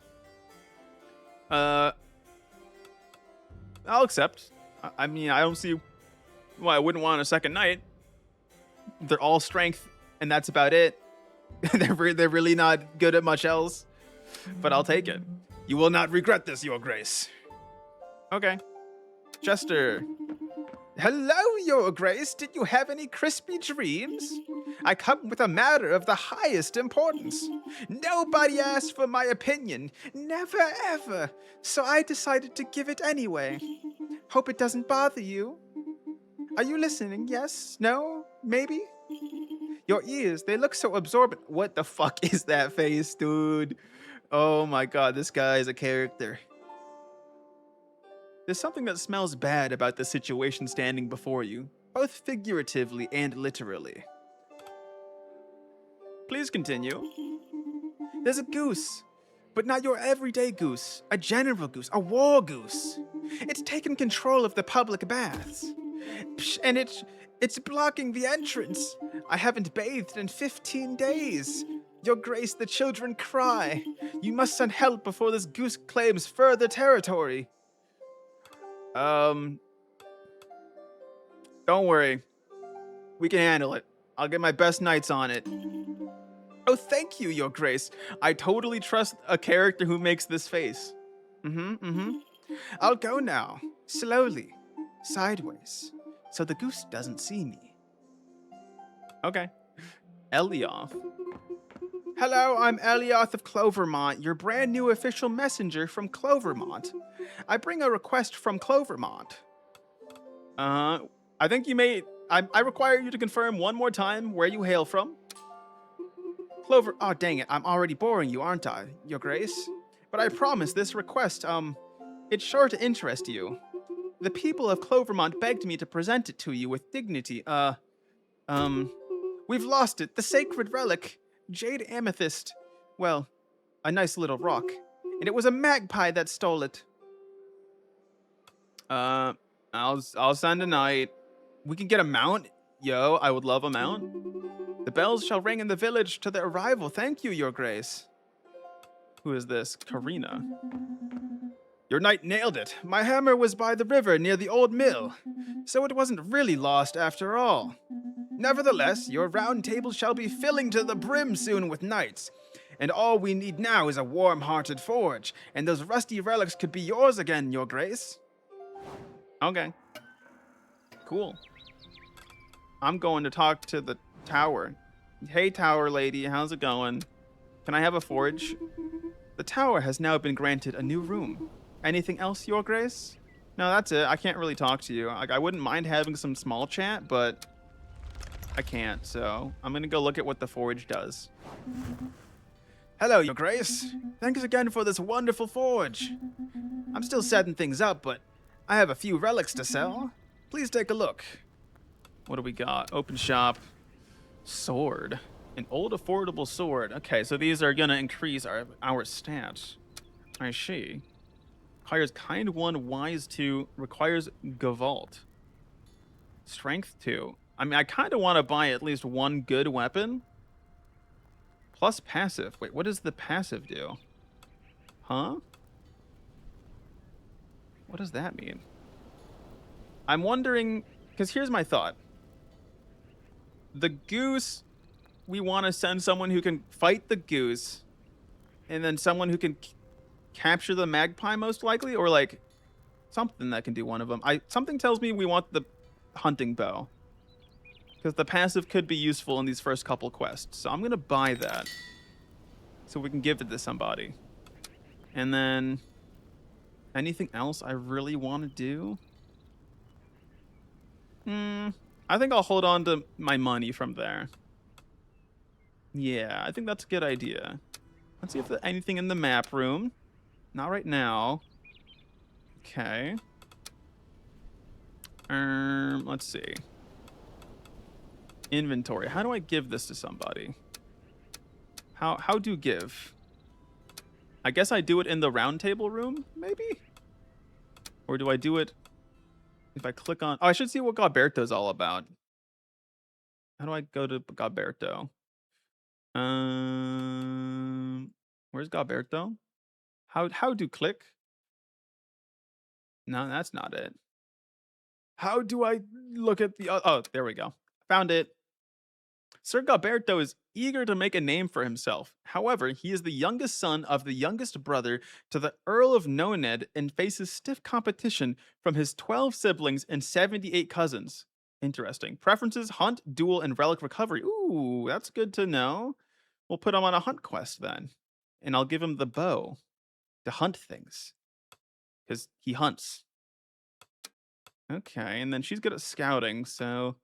I'll accept. I mean, I don't see why I wouldn't want a second knight. They're all strength, and that's about it. They're really not good at much else, but I'll take it. You will not regret this, your grace. Okay. Chester. Hello, your grace. Did you have any crispy dreams? I come with a matter of the highest importance. Nobody asked for my opinion. Never, ever. So I decided to give it anyway. Hope it doesn't bother you. Are you listening? Yes? No? Maybe? Your ears, they look so absorbent. What the fuck is that face, dude? Oh my god, this guy is a character. There's something that smells bad about the situation standing before you, both figuratively and literally. Please continue. There's a goose, but not your everyday goose, a general goose, a war goose. It's taken control of the public baths. Psh, and it's blocking the entrance. I haven't bathed in 15 days. Your grace, the children cry. You must send help before this goose claims further territory. Don't worry. We can handle it. I'll get my best knights on it. Oh, thank you, your grace. I totally trust a character who makes this face. I'll go now. Slowly. Sideways. So the goose doesn't see me. Okay. Elioth. Hello, I'm Elioth of Clovermont, your brand new official messenger from Clovermont. I bring a request from Clovermont. I think you may... I require you to confirm one more time where you hail from. Clover... Oh, dang it. I'm already boring you, aren't I, your grace? But I promise this request, it's sure to interest you. The people of Clovermont begged me to present it to you with dignity. We've lost it. The sacred relic. Jade amethyst. Well, a nice little rock. And it was a magpie that stole it. I'll send a knight. We can get a mount. Yo, I would love a mount. The bells shall ring in the village to their arrival. Thank you, your grace. Who is this? Karina. Your knight nailed it. My hammer was by the river near the old mill, so it wasn't really lost after all. Nevertheless, your round table shall be filling to the brim soon with knights, and all we need now is a warm-hearted forge, and those rusty relics could be yours again, your grace. Okay. Cool. I'm going to talk to the tower. Hey, tower lady, how's it going? Can I have a forge? The tower has now been granted a new room. Anything else, your grace? No, that's it. I can't really talk to you. Like, I wouldn't mind having some small chat, but I can't, so I'm gonna go look at what the forge does. Hello, your grace. Thanks again for this wonderful forge. I'm still setting things up, but I have a few relics to sell. Please take a look. What do we got? Open shop. Sword. An old affordable sword. Okay, so these are gonna increase our stats. I see. Requires kind 1, wise 2, requires Gavalt. Strength 2. I mean, I kind of want to buy at least one good weapon. Plus passive. Wait, what does the passive do? Huh? What does that mean? I'm wondering, because here's my thought. The goose, we want to send someone who can fight the goose, and then someone who can capture the magpie most likely, or like something that can do one of them. Something tells me we want the hunting bow, because the passive could be useful in these first couple quests. So I'm gonna buy that, so we can give it to somebody. And then anything else I really want to do? I think I'll hold on to my money from there. Yeah, I think that's a good idea. Let's see if there's anything in the map room. Not right now. Okay. Let's see. Inventory. How do I give this to somebody? How do give? I guess I do it in the round table room, maybe? Or do I do it if I click on... Oh, I should see what Galberto's all about. How do I go to Galberto? Where's Galberto? How do click? No, that's not it. How do I look at the... Oh, there we go. Found it. Sir Galberto is eager to make a name for himself. However, he is the youngest son of the youngest brother to the Earl of Noned and faces stiff competition from his 12 siblings and 78 cousins. Interesting. Preferences, hunt, duel, and relic recovery. Ooh, that's good to know. We'll put him on a hunt quest then. And I'll give him the bow to hunt things. Because he hunts. Okay, and then she's good at scouting, so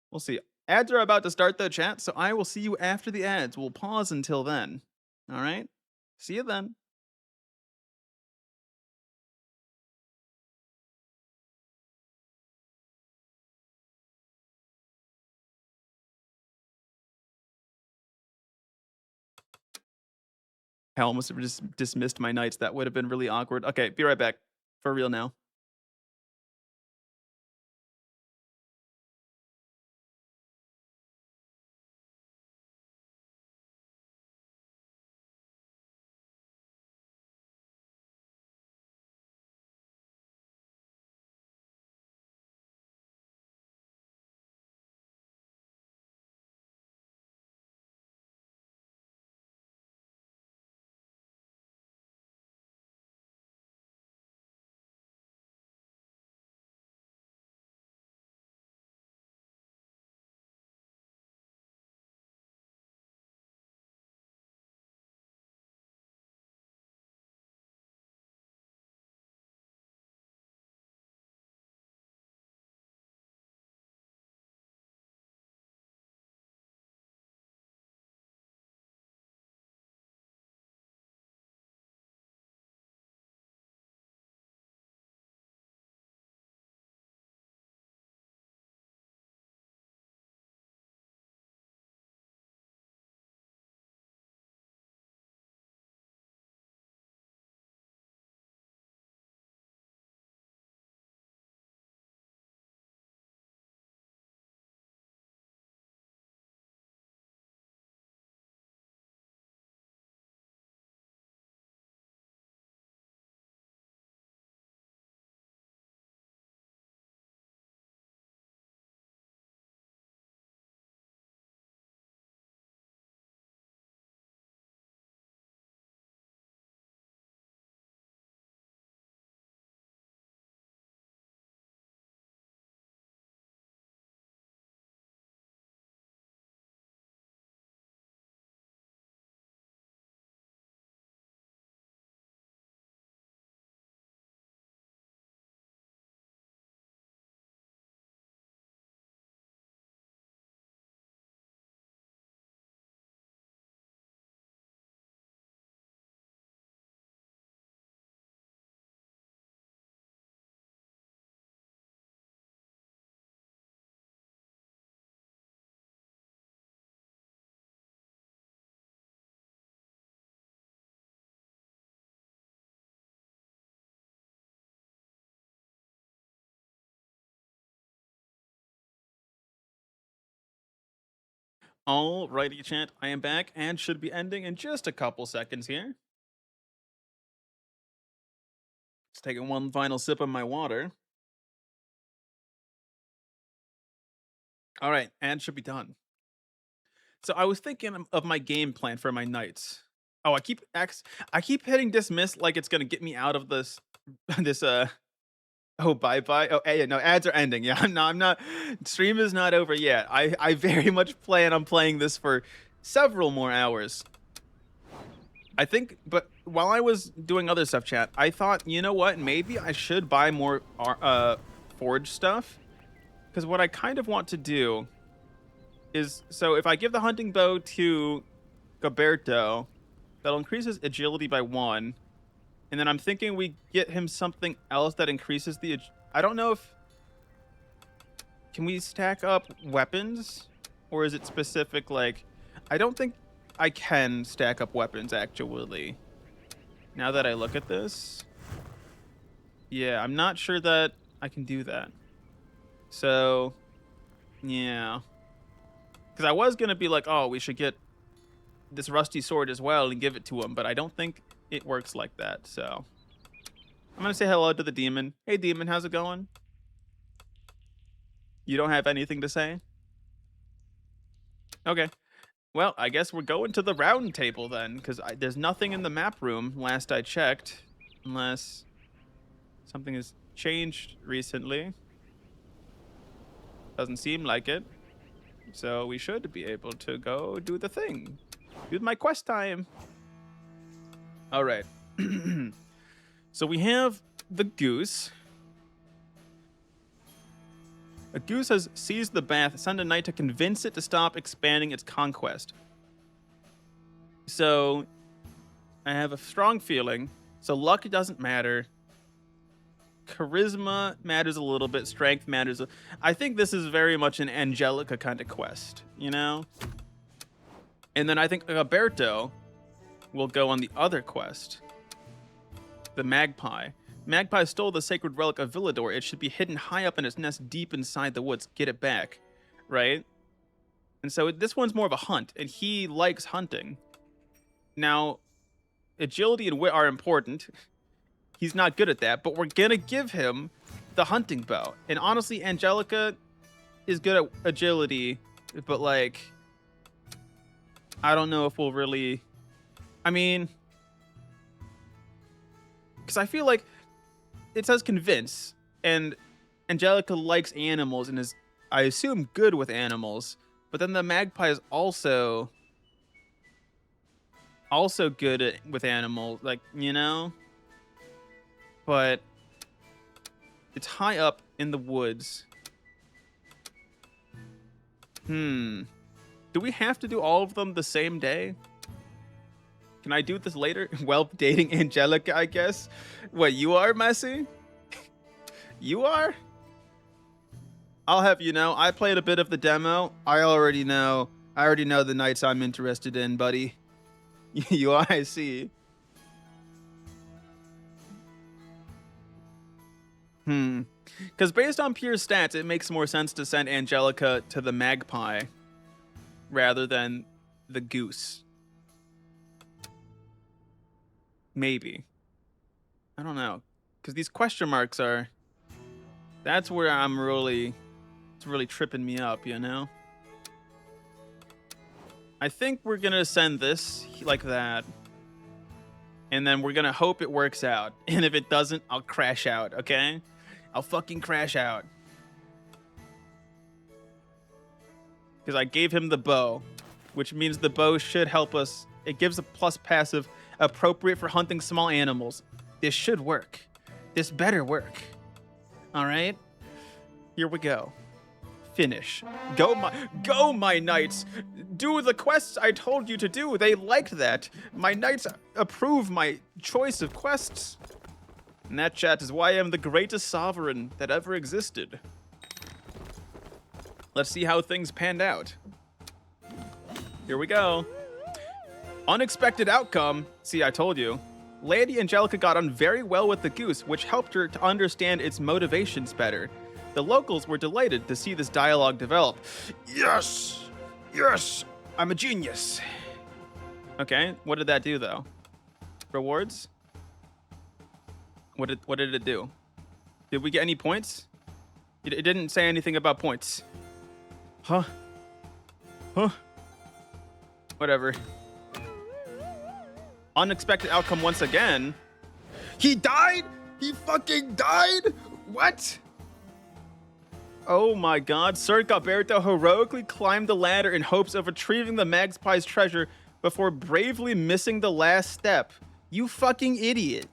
we'll see. Ads are about to start, though, chat, so I will see you after the ads. We'll pause until then. All right? See you then. I almost have just dismissed my knights. That would have been really awkward. Okay, be right back. For real now. Alrighty, chat. I am back and should be ending in just a couple seconds here. Just taking one final sip of my water. All right, and should be done. So I was thinking of my game plan for my nights. Oh, I keep hitting dismiss like it's gonna get me out of this this oh, bye. Oh, yeah, no, ads are ending. Yeah, I'm not. Stream is not over yet. I very much plan on playing this for several more hours. I think, but while I was doing other stuff, chat, I thought, you know what? Maybe I should buy more forge stuff, because what I kind of want to do is, so if I give the hunting bow to Gaberto, that'll increase his agility by 1. And then I'm thinking we get him something else that increases the... I don't know if... Can we stack up weapons? Or is it specific, like... I don't think I can stack up weapons, actually. Now that I look at this. Yeah, I'm not sure that I can do that. So... Yeah. Because I was going to be like, oh, we should get this rusty sword as well and give it to him. But I don't think it works like that, so... I'm going to say hello to the demon. Hey, demon, how's it going? You don't have anything to say? Okay. Well, I guess we're going to the round table then, because there's nothing in the map room last I checked, unless something has changed recently. Doesn't seem like it. So we should be able to go do the thing. Do my quest time. All right. So we have the goose. A goose has seized the bath. Send a knight to convince it to stop expanding its conquest. So I have a strong feeling. So luck doesn't matter. Charisma matters a little bit. Strength matters. I think this is very much an Angelica kind of quest, you know? And then I think Roberto will go on the other quest. The magpie. Magpie stole the sacred relic of Villador. It should be hidden high up in its nest deep inside the woods. Get it back. Right? And so this one's more of a hunt, and he likes hunting. Now, agility and wit are important. He's not good at that, but we're gonna give him the hunting bow. And honestly, Angelica is good at agility, but like, I don't know if we'll really... I mean... Because I feel like it says convince, and Angelica likes animals and is, I assume, good with animals. But then the magpie is also good with animals, like, you know? But it's high up in the woods. Do we have to do all of them the same day? Can I do this later? Well, dating Angelica, I guess. What, you are, Messi? You are? I'll have you know, I played a bit of the demo. I already know the knights I'm interested in, buddy. You are, I see. Because based on pure stats, it makes more sense to send Angelica to the magpie rather than the goose. Maybe. I don't know. Because these question marks are... That's where it's really tripping me up, you know? I think we're going to send this like that. And then we're going to hope it works out. And if it doesn't, I'll crash out, okay? I'll fucking crash out. Because I gave him the bow. Which means the bow should help us. It gives a plus passive appropriate for hunting small animals. This should work. This better work. All right? Here we go. Finish. Go my knights. Do the quests I told you to do. They liked that. My knights approve my choice of quests. And that, chat, is why I am the greatest sovereign that ever existed. Let's see how things panned out. Here we go. Unexpected outcome. See, I told you. Lady Angelica got on very well with the goose, which helped her to understand its motivations better. The locals were delighted to see this dialogue develop. Yes! Yes! I'm a genius. Okay, what did that do though? Rewards? What did it do? Did we get any points? It didn't say anything about points. Huh? Huh? Whatever. Unexpected outcome once again. He died? He fucking died? What? Oh my god. Sir Gilberto heroically climbed the ladder in hopes of retrieving the magpie's treasure before bravely missing the last step. You fucking idiot.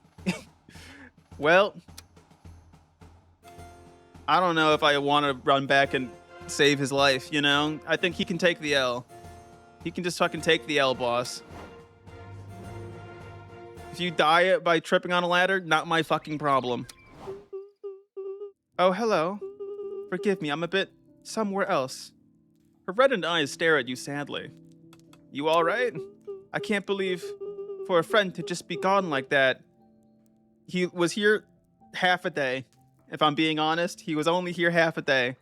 Well, I don't know if I want to run back and save his life, you know? I think he can take the L. He can just fucking take the L, boss. If you die by tripping on a ladder, not my fucking problem. Oh, hello. Forgive me, I'm a bit somewhere else. Her reddened eyes stare at you sadly. You alright? I can't believe for a friend to just be gone like that. He was here half a day. If I'm being honest, he was only here half a day.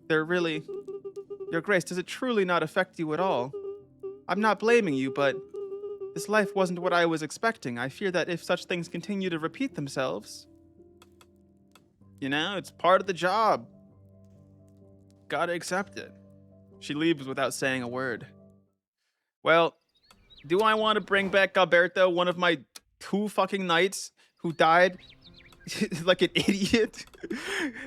Your Grace, does it truly not affect you at all? I'm not blaming you, but this life wasn't what I was expecting. I fear that if such things continue to repeat themselves, you know, it's part of the job. Gotta accept it. She leaves without saying a word. Well, do I want to bring back Gilberto, one of my 2 fucking knights who died like an idiot?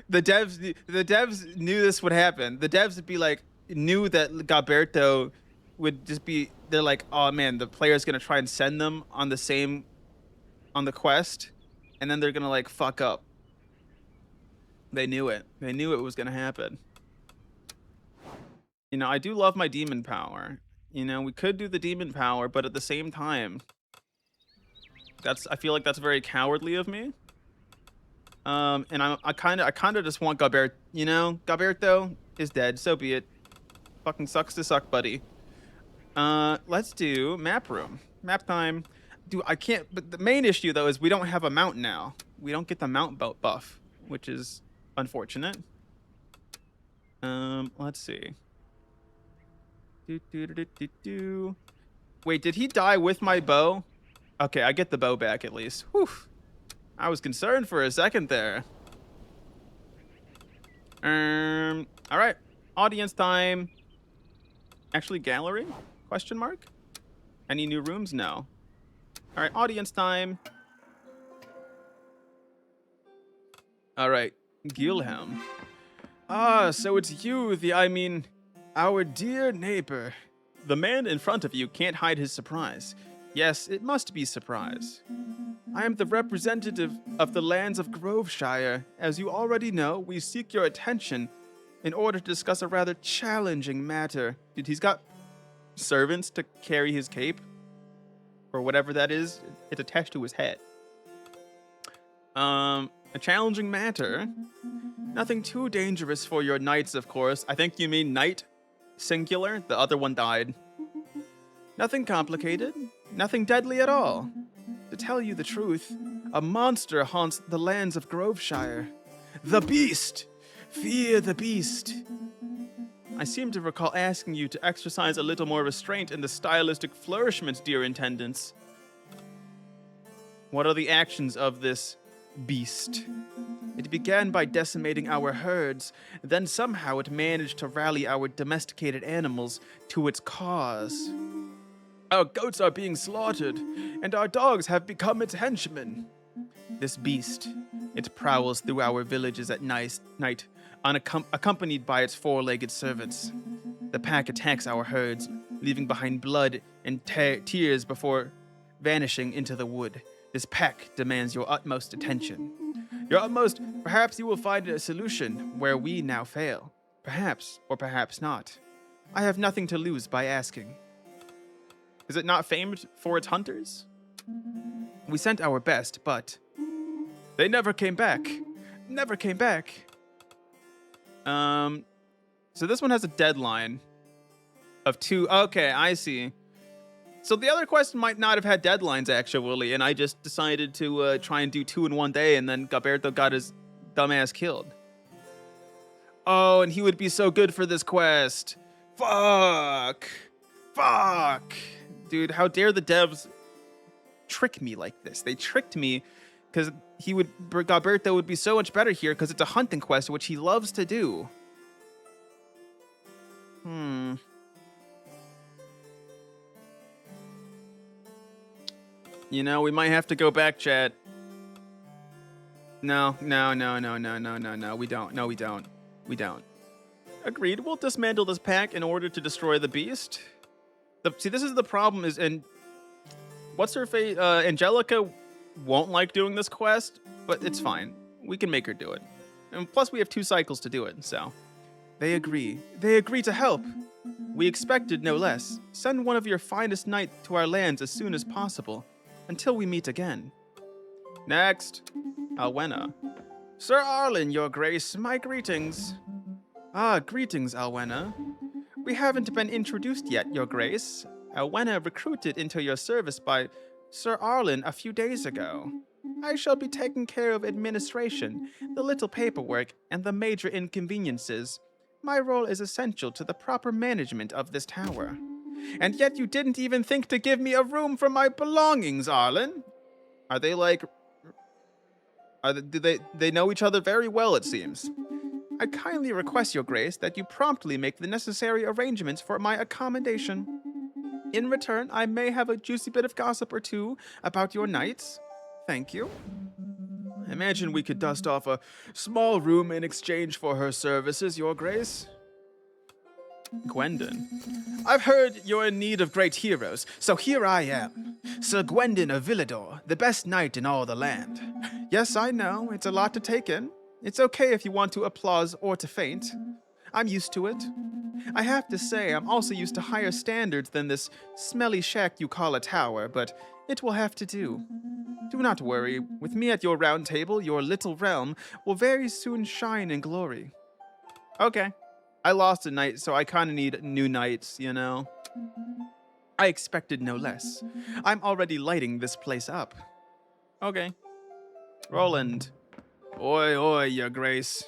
The devs knew this would happen. The devs would be like, knew that Gilberto would just be, they're like, oh man, the player's gonna try and send them on the quest, and then they're gonna like fuck up. They knew it. They knew it was gonna happen. You know, I do love my demon power. You know, we could do the demon power, but at the same time, I feel like that's very cowardly of me. And I kind of just want Gilberto. You know, Gilberto is dead. So be it. Fucking sucks to suck, buddy. Let's do map room. Map time. Dude, I can't. But the main issue though is we don't have a mount now. We don't get the mount buff, which is unfortunate. Let's see. Wait, did he die with my bow? Okay, I get the bow back at least. Whew. I was concerned for a second there. All right. Audience time. Actually, gallery? Question mark? Any new rooms? No. All right, audience time. All right, Gilhelm. Ah, so it's you, our dear neighbor. The man in front of you can't hide his surprise. Yes, it must be surprise. I am the representative of the lands of Groveshire. As you already know, we seek your attention in order to discuss a rather challenging matter. Dude, he's got servants to carry his cape, or whatever that is. It's attached to his head. A challenging matter. Nothing too dangerous for your knights, of course. I think you mean knight, singular. The other one died. Nothing complicated. Nothing deadly at all. To tell you the truth, a monster haunts the lands of Groveshire. The Beast! Fear the Beast! I seem to recall asking you to exercise a little more restraint in the stylistic flourishments, dear intendants. What are the actions of this beast? It began by decimating our herds, then somehow it managed to rally our domesticated animals to its cause. Our goats are being slaughtered, and our dogs have become its henchmen. This beast, it prowls through our villages at night, accompanied by its 4-legged servants. The pack attacks our herds, leaving behind blood and tears before vanishing into the wood. This pack demands your utmost attention. Perhaps you will find a solution where we now fail. Perhaps, or perhaps not. I have nothing to lose by asking. Is it not famed for its hunters? We sent our best, but they never came back. Never came back. So this one has a deadline of 2. Okay, I see. So the other quest might not have had deadlines, actually, and I just decided to try and do 2 in one day, and then Gilberto got his dumbass killed. Oh, and he would be so good for this quest. Fuck. Fuck! Dude, how dare the devs trick me like this? They tricked me because Galberto would be so much better here because it's a hunting quest, which he loves to do. You know, we might have to go back, chat. No. We don't. No, we don't. We don't. Agreed. We'll dismantle this pack in order to destroy the beast. See, this is the problem and what's her face? Angelica won't like doing this quest, but it's fine. We can make her do it. And plus, we have 2 cycles to do it, so. They agree. They agree to help. We expected no less. Send one of your finest knights to our lands as soon as possible, until we meet again. Next, Alwena. Sir Arlen, your grace, my greetings. Ah, greetings, Alwena. We haven't been introduced yet, your grace. Alwena recruited into your service by Sir Arlen a few days ago. I shall be taking care of administration, the little paperwork, and the major inconveniences. My role is essential to the proper management of this tower. And yet you didn't even think to give me a room for my belongings, Arlen. Are they like... Do they know each other very well, it seems. I kindly request, your grace, that you promptly make the necessary arrangements for my accommodation. In return, I may have a juicy bit of gossip or 2 about your knights. Thank you. I imagine we could dust off a small room in exchange for her services, your grace. Gwendon. I've heard you're in need of great heroes, so here I am. Sir Gwendon of Villador, the best knight in all the land. Yes, I know, it's a lot to take in. It's okay if you want to applause or to faint. I'm used to it. I have to say, I'm also used to higher standards than this smelly shack you call a tower, but it will have to do. Do not worry, with me at your round table, your little realm will very soon shine in glory. Okay. I lost a knight, so I kind of need new knights, you know? I expected no less. I'm already lighting this place up. Okay. Roland. Oi, oi, your grace.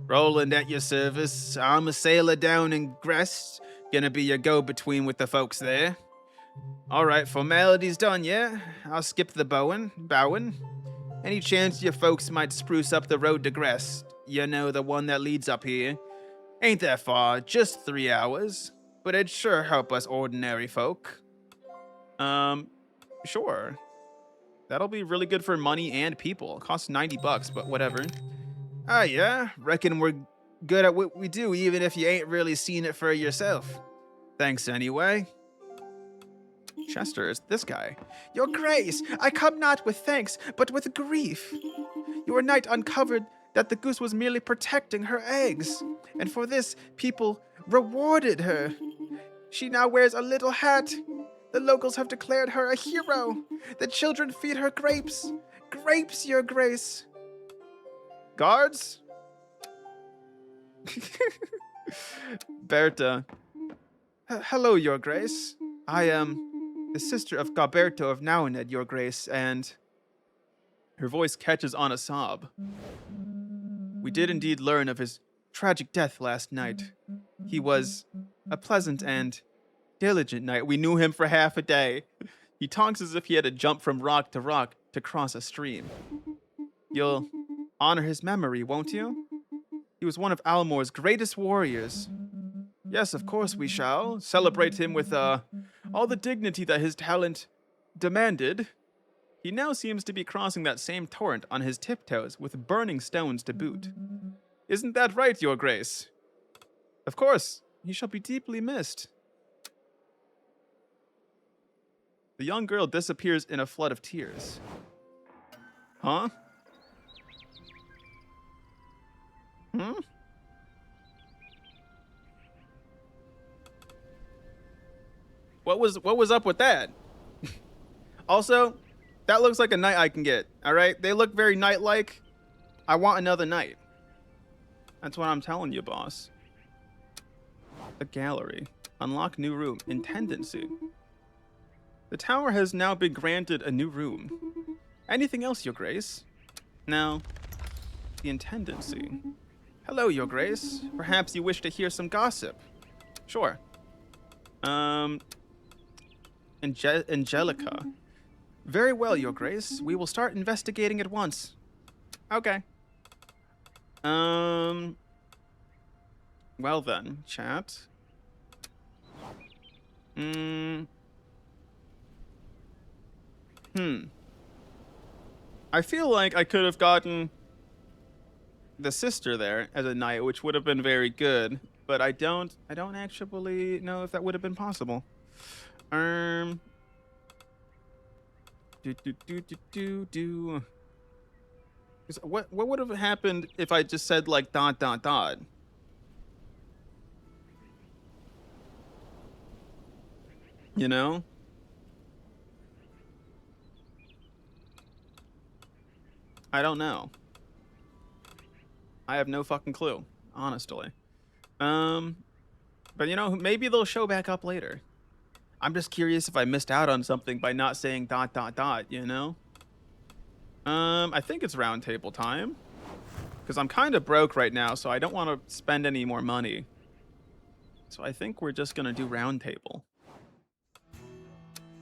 Roland at your service. I'm a sailor down in Grest. Gonna be your go-between with the folks there. Alright, formalities done, yeah? I'll skip the bowing. Any chance your folks might spruce up the road to Grest? You know, the one that leads up here. Ain't that far, just 3 hours. But it'd sure help us ordinary folk. Sure. That'll be really good for money and people. It costs $90, but whatever. Ah, yeah? Reckon we're good at what we do, even if you ain't really seen it for yourself. Thanks anyway. Chester is this guy. Your grace, I come not with thanks, but with grief. Your knight uncovered that the goose was merely protecting her eggs, and for this, people rewarded her. She now wears a little hat. The locals have declared her a hero. The children feed her grapes. Grapes, your grace. Guards? Berta. Hello, your grace. I am the sister of Galberto of Nauened, your grace, and... Her voice catches on a sob. We did indeed learn of his tragic death last night. He was a pleasant and diligent knight. We knew him for half a day. He talks as if he had to jump from rock to cross a stream. You'll honor his memory, won't you? He was one of Almor's greatest warriors. Yes, of course we shall. Celebrate him with all the dignity that his talent demanded. He now seems to be crossing that same torrent on his tiptoes with burning stones to boot. Isn't that right, your grace? Of course, he shall be deeply missed. The young girl disappears in a flood of tears. Huh? What was up with that? Also, that looks like a knight I can get, alright? They look very knight-like. I want another knight. That's what I'm telling you, boss. The gallery. Unlock new room. Intendancy. The tower has now been granted a new room. Anything else, your grace? No. The intendancy. Hello, your grace. Perhaps you wish to hear some gossip. Sure. Angelica. Very well, Your Grace. We will start investigating at once. Okay. Well then, chat. I feel like I could have gotten the sister there as a knight, which would have been very good, but I don't actually know if that would have been possible. What would have happened if I just said like ... You know? I don't know. I have no fucking clue, honestly. But you know, maybe they'll show back up later. I'm just curious if I missed out on something by not saying ... you know? I think it's round table time. Because I'm kind of broke right now, so I don't want to spend any more money. So I think we're just going to do round table.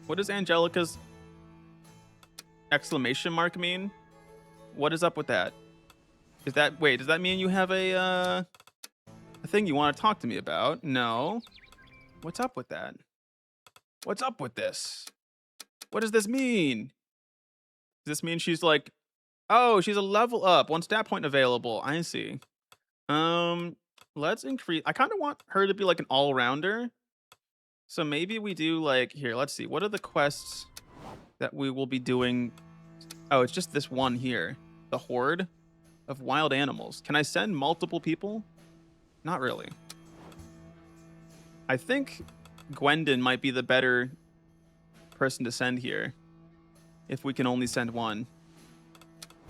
What does Angelica's exclamation mark mean? What is up with that? Is that... Wait, does that mean you have a thing you want to talk to me about? No. What's up with that? What's up with this? What does this mean? Does this mean she's like... Oh, she's a level up. 1 stat point available. I see. Let's increase... I kind of want her to be like an all-rounder. So maybe we do like... Here, let's see. What are the quests that we will be doing? Oh, it's just this one here. The Horde of Wild Animals. Can I send multiple people? Not really. I think Gwendon might be the better person to send here. If we can only send one.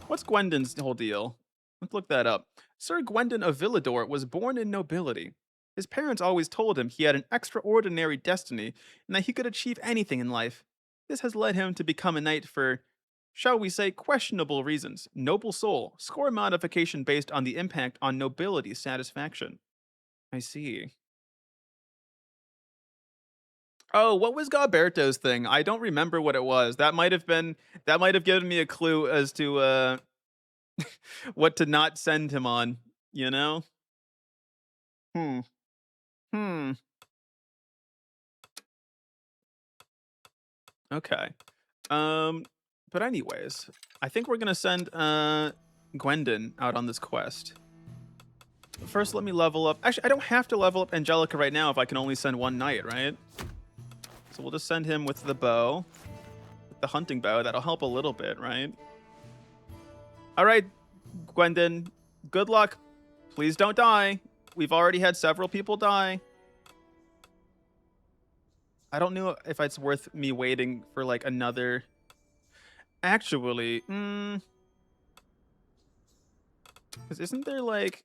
What's Gwendon's whole deal? Let's look that up. Sir Gwendon of Villador was born in nobility. His parents always told him he had an extraordinary destiny and that he could achieve anything in life. This has led him to become a knight for, shall we say, questionable reasons. Noble soul. Score modification based on the impact on nobility satisfaction. I see. Oh, what was Galberto's thing? I don't remember what it was. That might have given me a clue as to what to not send him on, you know? Okay. But anyways, I think we're gonna send Gwendon out on this quest. First, let me level up. Actually, I don't have to level up Angelica right now if I can only send one knight, right? So we'll just send him with the bow. With the hunting bow. That'll help a little bit, right? Alright, Gwendon. Good luck. Please don't die. We've already had several people die. I don't know if it's worth me waiting for, like, another... Actually, because isn't there, like...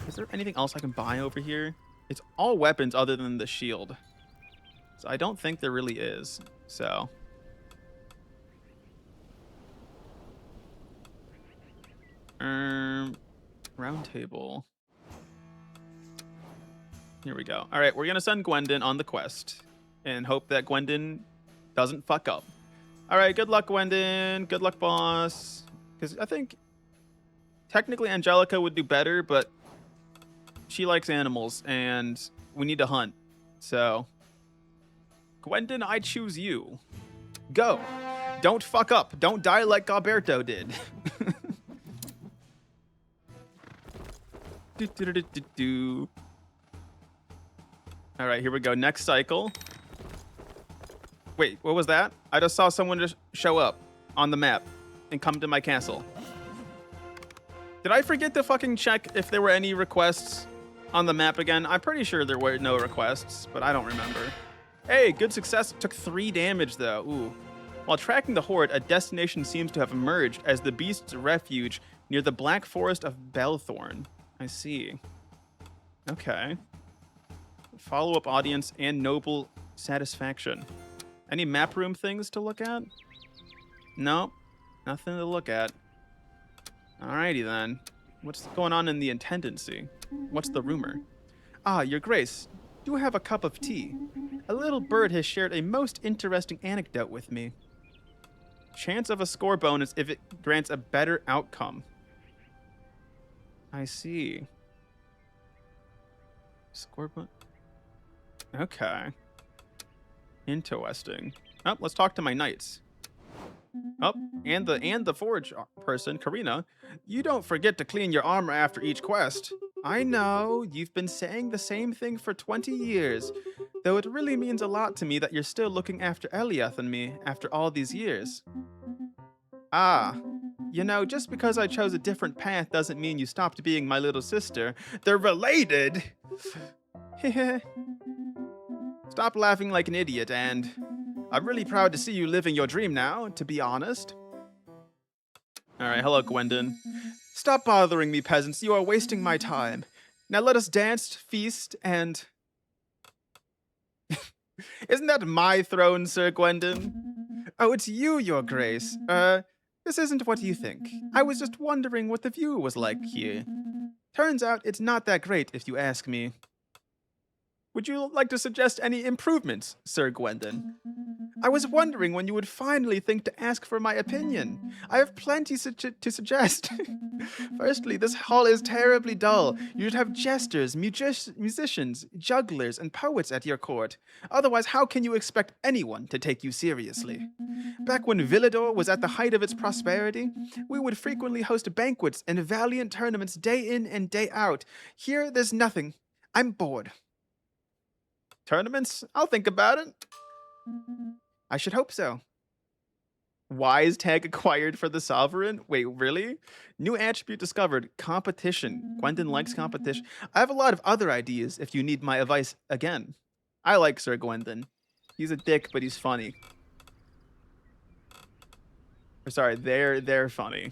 Is there anything else I can buy over here? It's all weapons other than the shield. So I don't think there really is. So... round table. Here we go. Alright, we're gonna send Gwendon on the quest. And hope that Gwendon doesn't fuck up. Alright, good luck, Gwendon. Good luck, boss. Because I think... Technically, Angelica would do better, but... She likes animals, and we need to hunt. So... Gwendon, I choose you. Go. Don't fuck up. Don't die like Galberto did. Alright, here we go. Next cycle. Wait, what was that? I just saw someone just show up on the map and come to my castle. Did I forget to fucking check if there were any requests on the map again? I'm pretty sure there were no requests, but I don't remember. Hey, good success. Took 3 damage, though. Ooh. While tracking the Horde, a destination seems to have emerged as the beast's refuge near the Black Forest of Belthorn. I see. Okay. Follow-up audience and noble satisfaction. Any map room things to look at? Nope. Nothing to look at. Alrighty then. What's going on in the intendancy? What's the rumor? Ah, Your Grace. Do have a cup of tea. A little bird has shared a most interesting anecdote with me. Chance of a score bonus if it grants a better outcome. I see. Score bonus. Okay. Interesting. Oh, let's talk to my knights. Oh, and the forge person, Karina. You don't forget to clean your armor after each quest. I know, you've been saying the same thing for 20 years, though it really means a lot to me that you're still looking after Eliath and me after all these years. Ah, you know, just because I chose a different path doesn't mean you stopped being my little sister. They're related! Stop laughing like an idiot, and I'm really proud to see you living your dream now, to be honest. Alright, hello, Gwendon. Stop bothering me, peasants. You are wasting my time. Now let us dance, feast, and... Isn't that my throne, Sir Gwendon? Oh, it's you, Your Grace. This isn't what you think. I was just wondering what the view was like here. Turns out it's not that great, if you ask me. Would you like to suggest any improvements, Sir Gwendon? I was wondering when you would finally think to ask for my opinion. I have plenty to suggest. Firstly, this hall is terribly dull. You should have jesters, musicians, jugglers, and poets at your court. Otherwise, how can you expect anyone to take you seriously? Back when Villador was at the height of its prosperity, we would frequently host banquets and valiant tournaments day in and day out. Here, there's nothing. I'm bored. Tournaments? I'll think about it. I should hope so. Wise tag acquired for the Sovereign? Wait, really? New attribute discovered. Competition. Gwendon likes competition. I have a lot of other ideas if you need my advice again. I like Sir Gwendon. He's a dick, but he's funny. Or sorry, they're funny.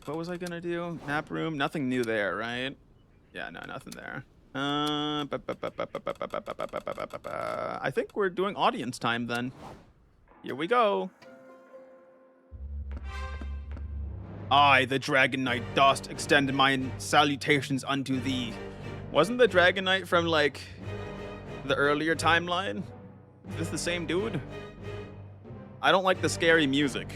What was I gonna do? Nap room? Nothing new there, right? Yeah, no, nothing there. I think we're doing audience time then. Here we go. I, the Dragon Knight, dost extend mine salutations unto thee. Wasn't the Dragon Knight from, like, the earlier timeline? Is this the same dude? I don't like the scary music.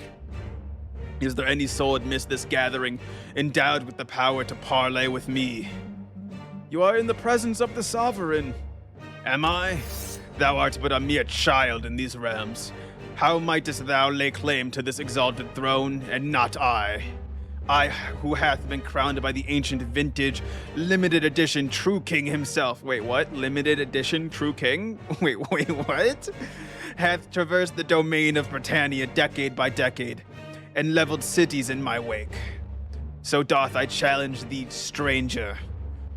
Is there any soul amidst this gathering, endowed with the power to parley with me? You are in the presence of the Sovereign. Am I? Thou art but a mere child in these realms. How mightest thou lay claim to this exalted throne, and not I? I, who hath been crowned by the ancient vintage, limited edition true king himself. Wait, what? Limited edition true king? Wait, what? Hath traversed the domain of Britannia decade by decade, and leveled cities in my wake. So doth I challenge thee, stranger.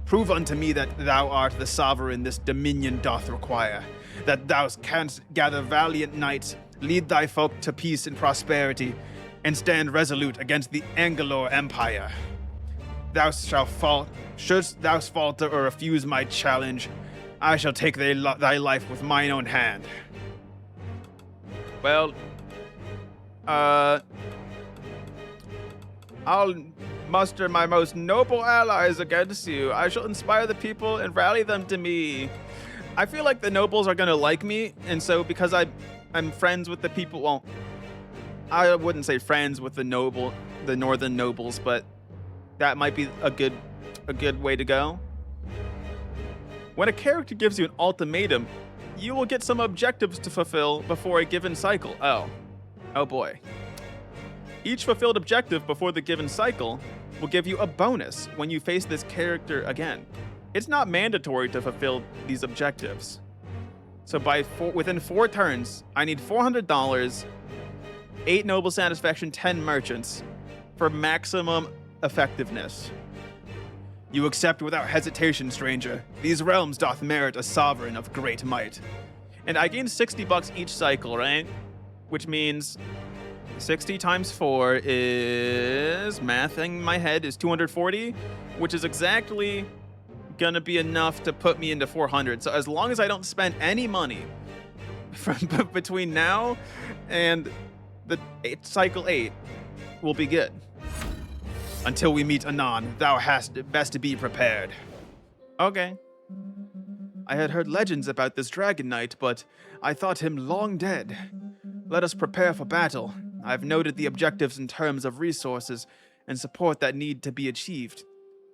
Prove unto me that thou art the sovereign this dominion doth require, that thou canst gather valiant knights, lead thy folk to peace and prosperity, and stand resolute against the Anglo Empire. Shouldst thou falter or refuse my challenge, I shall take thy life with mine own hand. Well, I'll muster my most noble allies against you. I shall inspire the people and rally them to me. I feel like the nobles are gonna like me, and so because I'm friends with the people, well, I wouldn't say friends with the northern nobles, but that might be a good way to go. When a character gives you an ultimatum, you will get some objectives to fulfill before a given cycle. Oh boy. Each fulfilled objective before the given cycle will give you a bonus when you face this character again. It's not mandatory to fulfill these objectives. So within 4 turns, I need $400, 8 noble satisfaction, 10 merchants for maximum effectiveness. You accept without hesitation, stranger. These realms doth merit a sovereign of great might. And I gain $60 each cycle, right? Which means 60 times 4 is, math in my head, is 240, which is exactly gonna be enough to put me into 400. So as long as I don't spend any money from between now and cycle 8 will be good. Until we meet anon, thou hast best to be prepared. Okay. I had heard legends about this Dragon Knight, but I thought him long dead. Let us prepare for battle. I've noted the objectives in terms of resources and support that need to be achieved.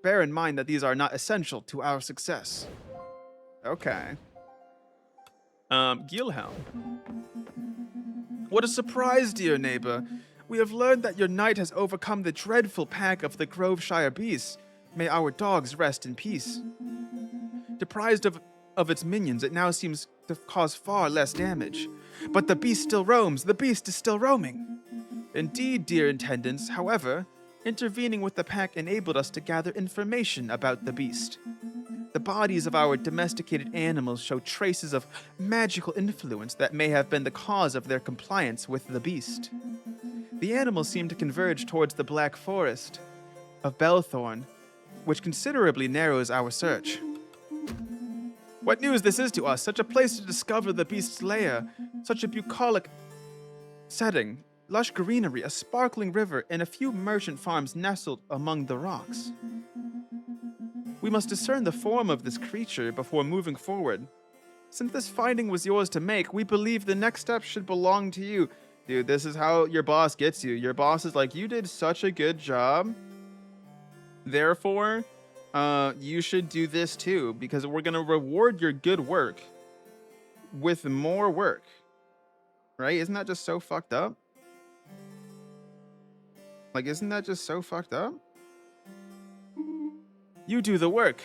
Bear in mind that these are not essential to our success. Okay. Gilhelm. What a surprise, dear neighbor. We have learned that your knight has overcome the dreadful pack of the Groveshire beasts. May our dogs rest in peace. Deprived of its minions, it now seems to cause far less damage. But the beast still roams. The beast is still roaming. Indeed, dear attendants. However, intervening with the pack enabled us to gather information about the beast. The bodies of our domesticated animals show traces of magical influence that may have been the cause of their compliance with the beast. The animals seem to converge towards the Black Forest of Belthorn, which considerably narrows our search. What news this is to us, such a place to discover the beast's lair, such a bucolic setting, lush greenery, a sparkling river, and a few merchant farms nestled among the rocks. We must discern the form of this creature before moving forward. Since this finding was yours to make, we believe the next step should belong to you. Dude, this is how your boss gets you. Your boss is like, you did such a good job. Therefore, you should do this too, because we're going to reward your good work with more work. Right? Isn't that just so fucked up? Like, isn't that just so fucked up? You do the work.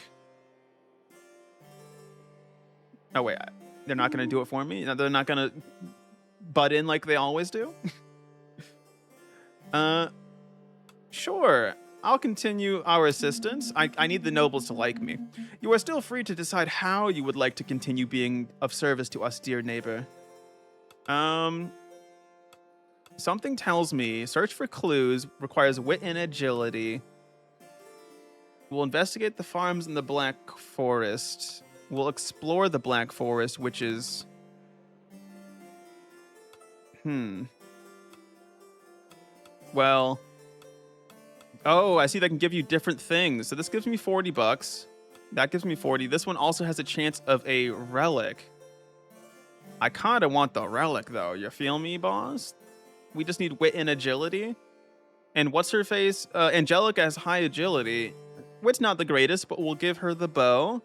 Oh, wait. They're not going to do it for me? They're not going to butt in like they always do? Sure. I'll continue our assistance. I need the nobles to like me. You are still free to decide how you would like to continue being of service to us, dear neighbor. Something tells me search for clues requires wit and agility. We'll investigate the farms in the Black Forest. We'll explore the Black Forest, which is... Well... Oh, I see that can give you different things. So this gives me 40 bucks. That gives me 40. This one also has a chance of a relic. I kind of want the relic, though. You feel me, boss? We just need wit and agility. And what's her face? Angelica has high agility. Wit's not the greatest, but we'll give her the bow.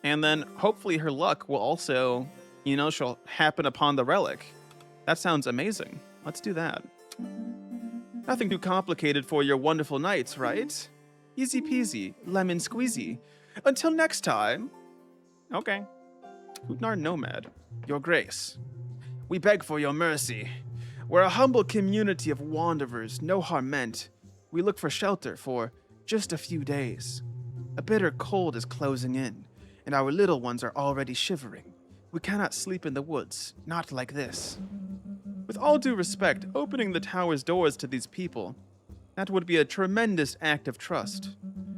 And then hopefully her luck will also, you know, she'll happen upon the relic. That sounds amazing. Let's do that. Nothing too complicated for your wonderful knights, right? Easy peasy, lemon squeezy. Until next time. Okay. Hootnar Nomad, your grace. We beg for your mercy. We're a humble community of wanderers, no harm meant. We look for shelter for just a few days. A bitter cold is closing in, and our little ones are already shivering. We cannot sleep in the woods, not like this. With all due respect, opening the tower's doors to these people, that would be a tremendous act of trust.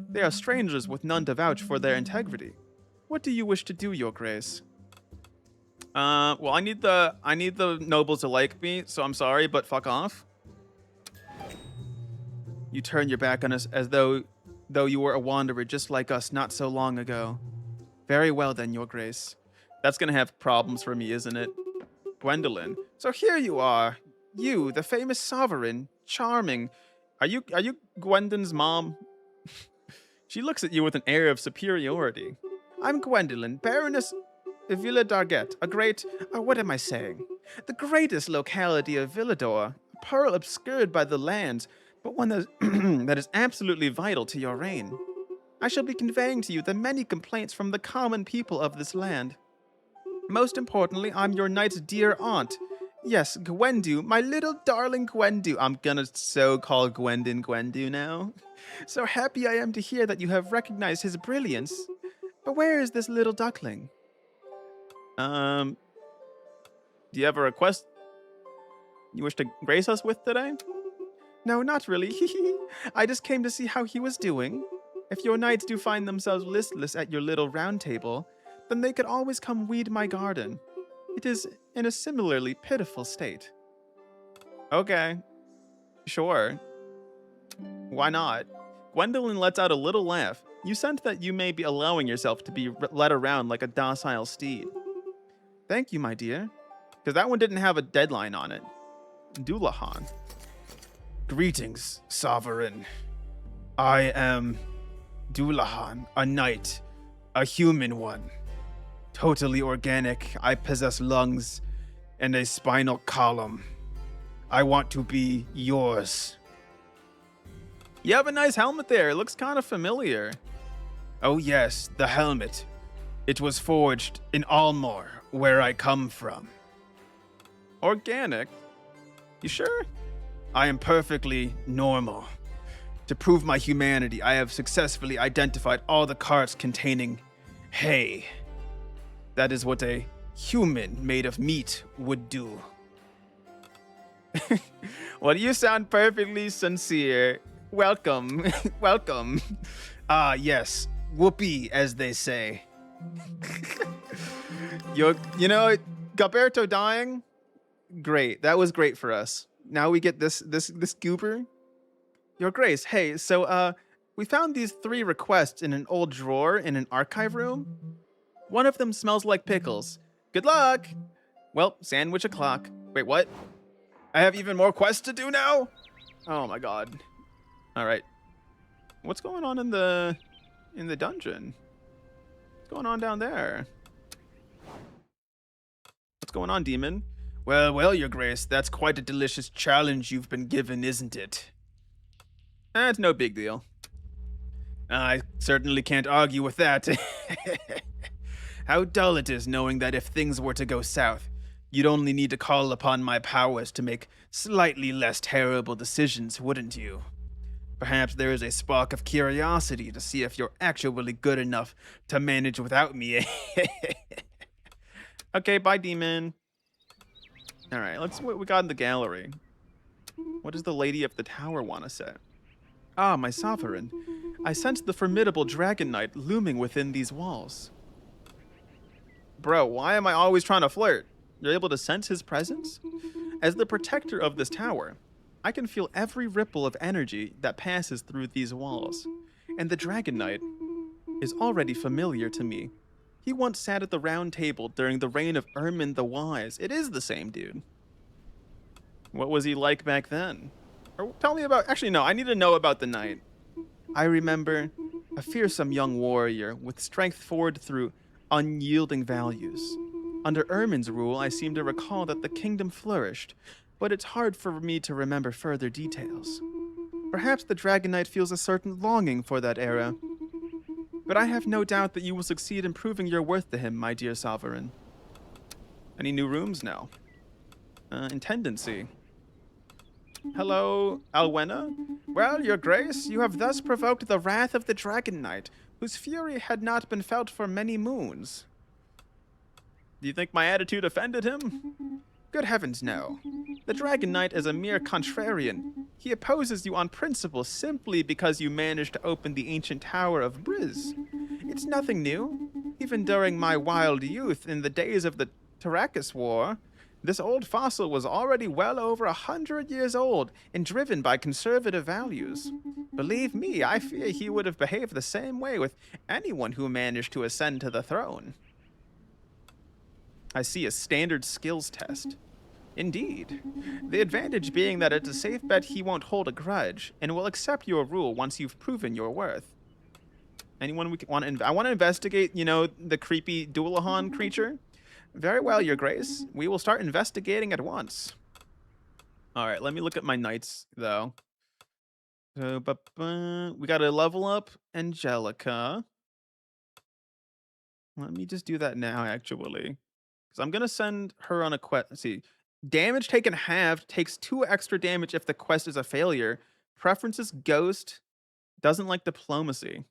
They are strangers with none to vouch for their integrity. What do you wish to do, your grace? Well, I need the nobles to like me, so I'm sorry, but fuck off. You turn your back on us as though you were a wanderer just like us not so long ago. Very well then, your grace. That's gonna have problems for me, isn't it? Gwendolyn. So here you are. You, the famous sovereign. Charming. Are you Gwendolyn's mom? She looks at you with an air of superiority. I'm Gwendolyn, Baroness Villa Darget, a great... what am I saying? The greatest locality of Villador, a pearl obscured by the lands, but one that is absolutely vital to your reign. I shall be conveying to you the many complaints from the common people of this land. Most importantly, I'm your knight's dear aunt. Yes, Gwendu, my little darling Gwendu. I'm gonna so call Gwendon Gwendu now. So happy I am to hear that you have recognized his brilliance. But where is this little duckling? Do you have a request you wish to grace us with today? No, not really. I just came to see how he was doing. If your knights do find themselves listless at your little round table, then they could always come weed my garden. It is in a similarly pitiful state. Okay, sure. Why not? Gwendolyn lets out a little laugh. You sense that you may be allowing yourself to be led around like a docile steed. Thank you, my dear. Because that one didn't have a deadline on it. Doulahan. Greetings, sovereign. I am Doulahan, a knight, a human one. Totally organic. I possess lungs and a spinal column. I want to be yours. You have a nice helmet there. It looks kind of familiar. Oh yes, the helmet. It was forged in Almor, where I come from. Organic? You sure? I am perfectly normal. To prove my humanity, I have successfully identified all the carts containing hay. That is what a human made of meat would do. Well, you sound perfectly sincere. Welcome. Welcome. Ah, yes. Whoopee, as they say. You know, Gilberto dying? Great. That was great for us. Now we get this goober. Your Grace, hey, so we found these 3 requests in an old drawer in an archive room. One of them smells like pickles. Good luck! Well, sandwich o'clock. Wait, what? I have even more quests to do now? Oh my god. Alright. What's going on in the dungeon? What's going on down there? What's going on, demon? Well, Your Grace, that's quite a delicious challenge you've been given, isn't it? It's no big deal. I certainly can't argue with that. How dull it is knowing that if things were to go south, you'd only need to call upon my powers to make slightly less terrible decisions, wouldn't you? Perhaps there is a spark of curiosity to see if you're actually good enough to manage without me. Okay, bye, demon. All right, let's see what we got in the gallery. What does the Lady of the Tower want to say? Ah, my sovereign. I sense the formidable Dragon Knight looming within these walls. Bro, why am I always trying to flirt? You're able to sense his presence? As the protector of this tower, I can feel every ripple of energy that passes through these walls. And the Dragon Knight is already familiar to me. He once sat at the round table during the reign of Ermin the Wise. It is the same dude. What was he like back then? Or tell me about... Actually, no, I need to know about the knight. I remember a fearsome young warrior with strength forged through unyielding values. Under Ermin's rule, I seem to recall that the kingdom flourished, but it's hard for me to remember further details. Perhaps the Dragon Knight feels a certain longing for that era. But I have no doubt that you will succeed in proving your worth to him, my dear sovereign. Any new rooms now? Intendancy. Hello, Alwena? Well, your grace, you have thus provoked the wrath of the Dragon Knight, whose fury had not been felt for many moons. Do you think my attitude offended him? Good heavens, no. The Dragon Knight is a mere contrarian. He opposes you on principle simply because you managed to open the ancient tower of Briz. It's nothing new. Even during my wild youth in the days of the Tarakis War, this old fossil was already well over 100 years old and driven by conservative values. Believe me, I fear he would have behaved the same way with anyone who managed to ascend to the throne. I see a standard skills test. Indeed. The advantage being that it's a safe bet he won't hold a grudge and will accept your rule once you've proven your worth. Anyone we want to... I want to investigate, you know, the creepy Doulahan creature. Very well, your grace. We will start investigating at once. All right, let me look at my knights, though. So, we got to level up Angelica. Let me just do that now, actually. Because I'm going to send her on a quest. Let's see. Damage taken halved. Takes 2 extra damage if the quest is a failure. Preferences ghost. Doesn't like diplomacy.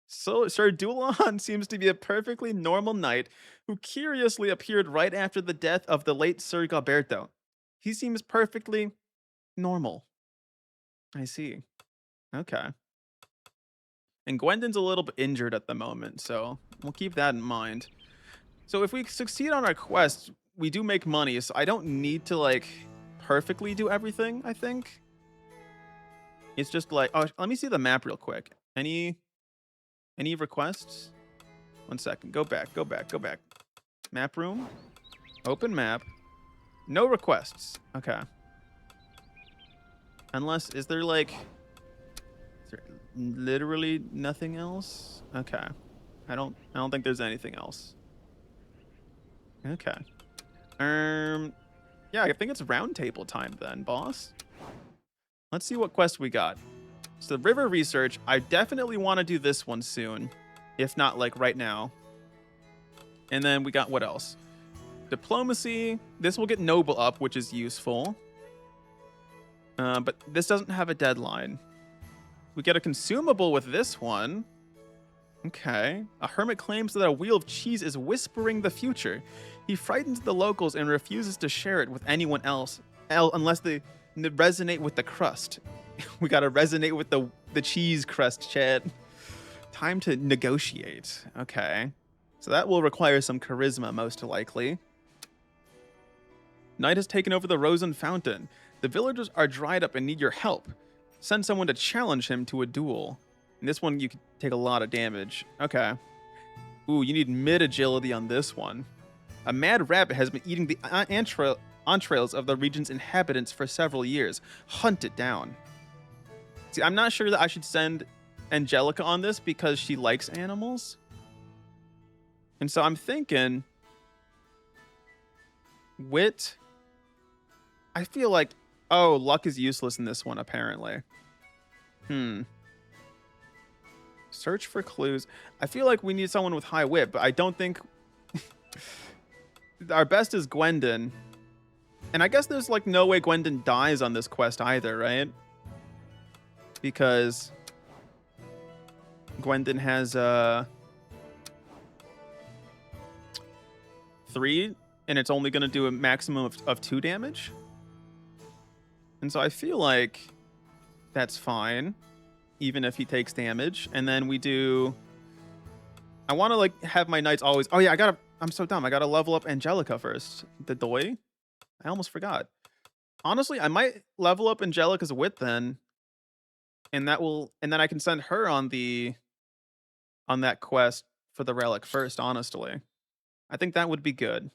So Sir Doulahan seems to be a perfectly normal knight who curiously appeared right after the death of the late Sir Gilberto. He seems perfectly normal. I see. Okay. And Gwendon's a little bit injured at the moment, so we'll keep that in mind. So if we succeed on our quest, we do make money, so I don't need to, like, perfectly do everything, I think. It's just like, oh, let me see the map real quick. Any requests? 1 second. Go back. Map room. Open map. No requests. Okay. Unless, is there literally nothing else? Okay. I don't think there's anything else. Okay. Yeah, I think it's round table time then, boss. Let's see what quest we got. So river research, I definitely want to do this one soon, if not like right now. And then we got what else? Diplomacy. This will get noble up, which is useful. But this doesn't have a deadline. We get a consumable with this one. Okay. A hermit claims that a wheel of cheese is whispering the future. He frightens the locals and refuses to share it with anyone else unless they resonate with the crust. We gotta resonate with the cheese crust, Chad. Time to negotiate. Okay. So that will require some charisma, most likely. Night has taken over the Rosen Fountain. The villagers are dried up and need your help. Send someone to challenge him to a duel. In this one, you can take a lot of damage. Okay. Ooh, you need mid-agility on this one. A mad rabbit has been eating the entrails of the region's inhabitants for several years. Hunt it down. See, I'm not sure that I should send Angelica on this because she likes animals. And so I'm thinking... Wit... I feel like... Oh, luck is useless in this one, apparently. Search for clues. I feel like we need someone with high wit, but I don't think... Our best is Gwendon. And I guess there's like no way Gwendon dies on this quest either, right? Because... Gwendon has 3, and it's only going to do a maximum of 2 damage. And so I feel like that's fine, even if he takes damage. And then we do... I want to like have my knights always... Oh yeah, I'm so dumb. I got to level up Angelica first. The Doi? I almost forgot. Honestly, I might level up Angelica's wit then. And then I can send her on that quest for the relic first, honestly. I think that would be good.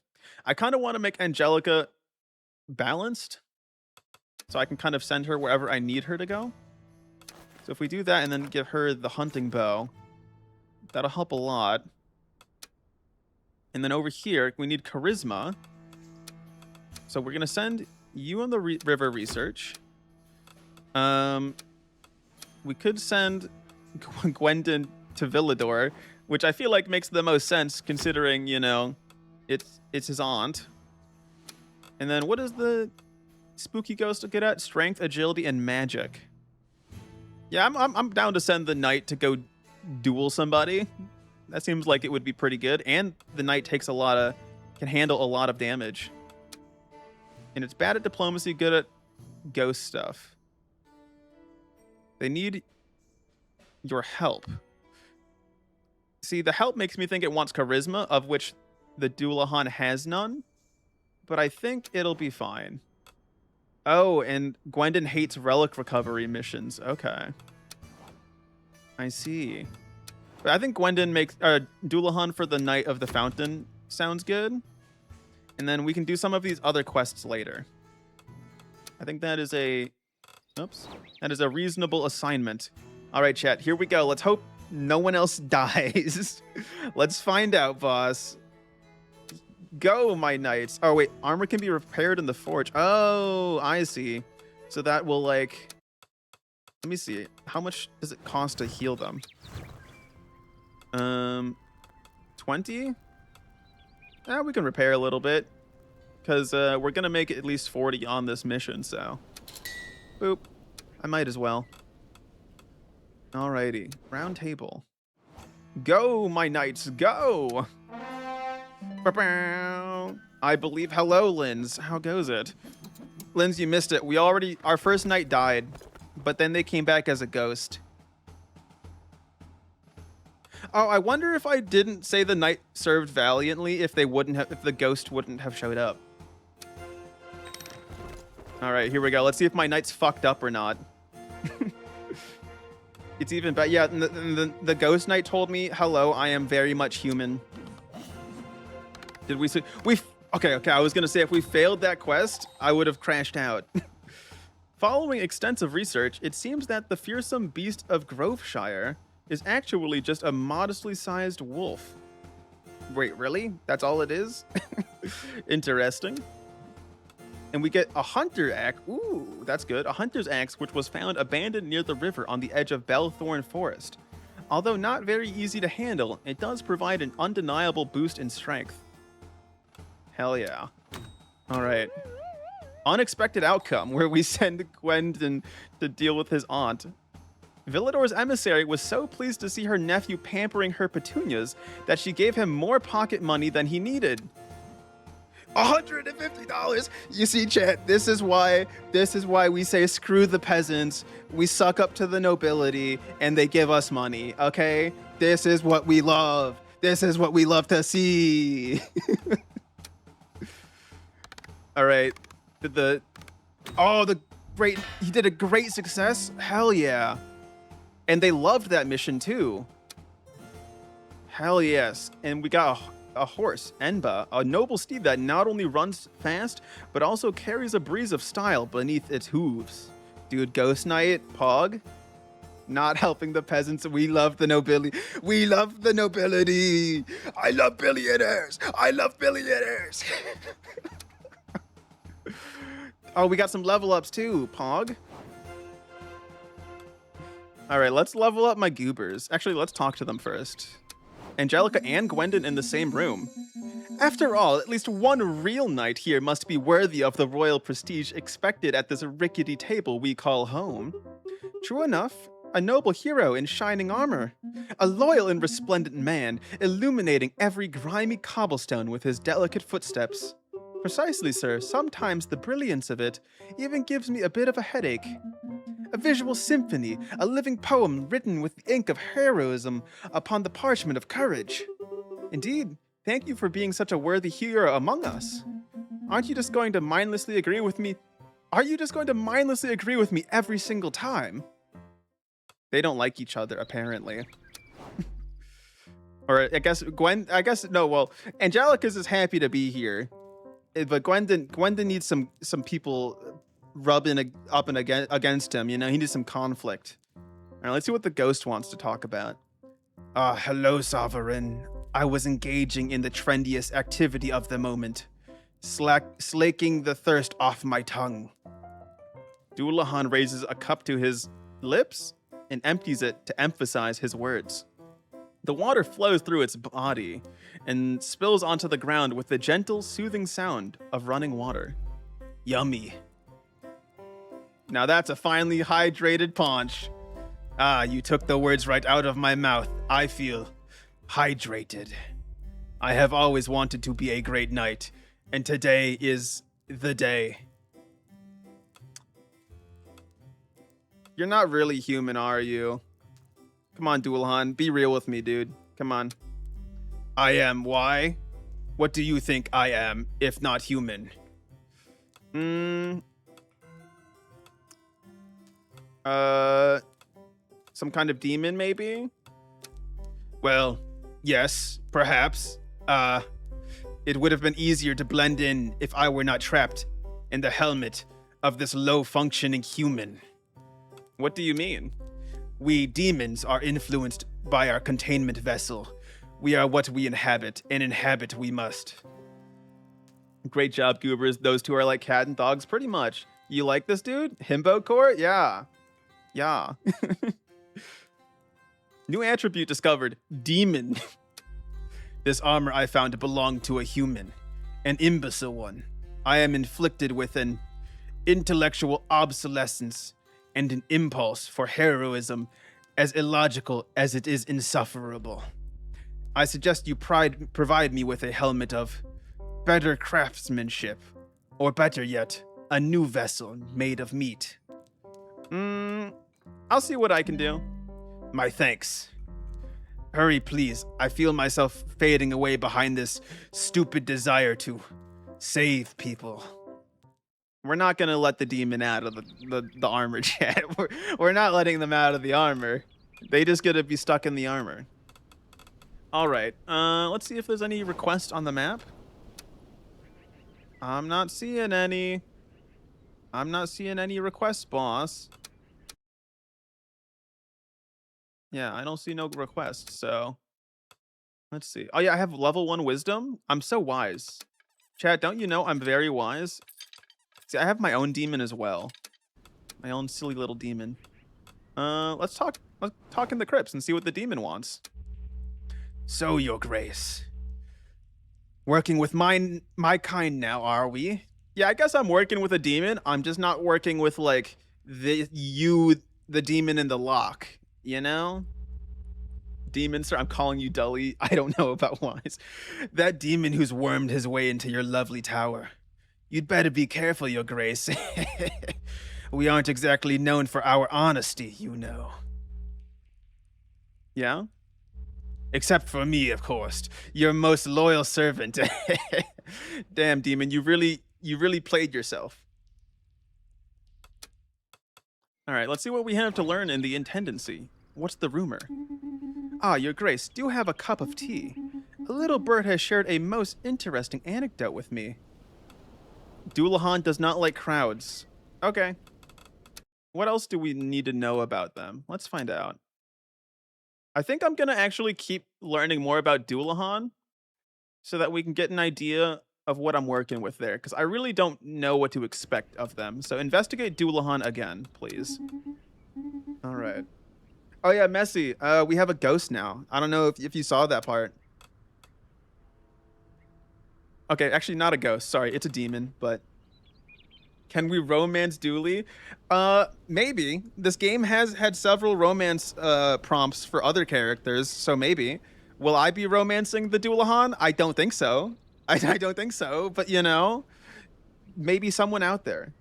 I kind of want to make Angelica balanced, so I can kind of send her wherever I need her to go. So if we do that and then give her the hunting bow, that'll help a lot. And then over here, we need charisma. So we're going to send you on the river research. We could send Gwendon to Villador, which I feel like makes the most sense considering, you know, it's his aunt. And then what does the spooky ghost get at? Strength, agility, and magic. Yeah, I'm down to send the knight to go duel somebody. That seems like it would be pretty good. And the knight takes can handle a lot of damage. And it's bad at diplomacy, good at ghost stuff. They need your help. See, the help makes me think it wants charisma, of which the Doulahan has none. But I think it'll be fine. Oh, and Gwendon hates relic recovery missions. Okay. I see. But I think Gwendon makes... Doulahan for the Knight of the Fountain sounds good. And then we can do some of these other quests later. I think that is a... Oops. That is a reasonable assignment. All right, chat. Here we go. Let's hope no one else dies. Let's find out, boss. Go, my knights. Oh, wait. Armor can be repaired in the forge. Oh, I see. So that will, like... Let me see. How much does it cost to heal them? 20? Yeah, we can repair a little bit. Because we're going to make it at least 40 on this mission, so... Boop. I might as well. Alrighty. Round table. Go, my knights, go! I believe. Hello, Linz. How goes it? Linz, you missed it. Our first knight died, but then they came back as a ghost. Oh, I wonder if I didn't say the knight served valiantly if the ghost wouldn't have showed up. All right, here we go. Let's see if my knight's fucked up or not. It's even better. Yeah, the ghost knight told me, hello, I am very much human. Did we see? Okay. I was going to say if we failed that quest, I would have crashed out. Following extensive research, it seems that the fearsome beast of Groveshire is actually just a modestly sized wolf. Wait, really? That's all it is? Interesting. And we get a hunter axe. Ooh, that's good. A hunter's axe, which was found abandoned near the river on the edge of Bellthorn Forest. Although not very easy to handle, it does provide an undeniable boost in strength. Hell yeah. All right. Unexpected outcome, where we send Gwendon to deal with his aunt. Villador's emissary was so pleased to see her nephew pampering her petunias that she gave him more pocket money than he needed. $150. You see, chat, this is why we say screw the peasants. We suck up to the nobility and they give us money, okay? This is what we love. This is what we love to see. All right. He did a great success. Hell yeah. And they loved that mission too. Hell yes. And we got a horse, Enba, a noble steed that not only runs fast, but also carries a breeze of style beneath its hooves. Dude, Ghost Knight, Pog, not helping the peasants. We love the nobility. We love the nobility. I love billionaires. I love billionaires. Oh, we got some level ups too, Pog. All right, let's level up my goobers. Actually, let's talk to them first. Angelica and Gwendon in the same room. After all, at least one real knight here must be worthy of the royal prestige expected at this rickety table we call home. True enough, a noble hero in shining armor. A loyal and resplendent man, illuminating every grimy cobblestone with his delicate footsteps. Precisely, sir. Sometimes the brilliance of it even gives me a bit of a headache. A visual symphony, a living poem written with the ink of heroism upon the parchment of courage. Indeed, thank you for being such a worthy hero among us. Aren't you just going to mindlessly agree with me? Are you just going to mindlessly agree with me every single time? They don't like each other, apparently. Or Angelica's is happy to be here. But Gwendon needs some people rubbing up and against him. You know, he needs some conflict. All right, let's see what the ghost wants to talk about. Hello, Sovereign. I was engaging in the trendiest activity of the moment, slaking the thirst off my tongue. Dullahan raises a cup to his lips and empties it to emphasize his words. The water flows through its body and spills onto the ground with the gentle, soothing sound of running water. Yummy. Now that's a finely hydrated paunch. You took the words right out of my mouth. I feel hydrated. I have always wanted to be a great knight, and today is the day. You're not really human, are you? Come on, Dullahan, be real with me, dude. Come on. I am. Why? What do you think I am, if not human? Some kind of demon, maybe? Well, yes, perhaps. It would have been easier to blend in if I were not trapped in the helmet of this low-functioning human. What do you mean? We demons are influenced by our containment vessel. We are what we inhabit, and inhabit we must. Great job, Goobers. Those two are like cat and dogs, pretty much. You like this dude? Himbo Core? Yeah. Yeah. New attribute discovered. Demon. This armor I found belonged to a human. An imbecile one. I am inflicted with an intellectual obsolescence and an impulse for heroism as illogical as it is insufferable. I suggest you provide me with a helmet of better craftsmanship, or better yet, a new vessel made of meat. I'll see what I can do. My thanks. Hurry, please. I feel myself fading away behind this stupid desire to save people. We're not gonna let the demon out of the armor, chat. We're not letting them out of the armor. They just gonna be stuck in the armor. All right. Let's see if there's any requests on the map. I'm not seeing any. I'm not seeing any requests, boss. Yeah, I don't see no requests, so let's see. Oh yeah, I have level 1 wisdom. I'm so wise. Chat, don't you know I'm very wise? See, I have my own demon as well. My own silly little demon. Let's talk in the crypts and see what the demon wants. So, your grace. Working with my kind now, are we? Yeah, I guess I'm working with a demon. I'm just not working with like the demon in the lock, you know? Demon, sir, I'm calling you Dully. I don't know about wise. That demon who's wormed his way into your lovely tower. You'd better be careful, your grace. We aren't exactly known for our honesty, you know. Yeah? Except for me, of course. Your most loyal servant. Damn, demon, you really played yourself. All right, let's see what we have to learn in the intendancy. What's the rumor? Ah, your grace, do have a cup of tea. A little bird has shared a most interesting anecdote with me. Doulahan does not like crowds. Okay. What else do we need to know about them? Let's find out. I think I'm going to actually keep learning more about Doulahan so that we can get an idea of what I'm working with there, because I really don't know what to expect of them. So investigate Doulahan again, please. All right. Oh yeah, Messi, we have a ghost now. I don't know if you saw that part. Okay, actually not a ghost. Sorry, it's a demon, but can we romance Dooley? Maybe. This game has had several romance prompts for other characters, so maybe. Will I be romancing the Doulahan? I don't think so. I don't think so, but you know, maybe someone out there.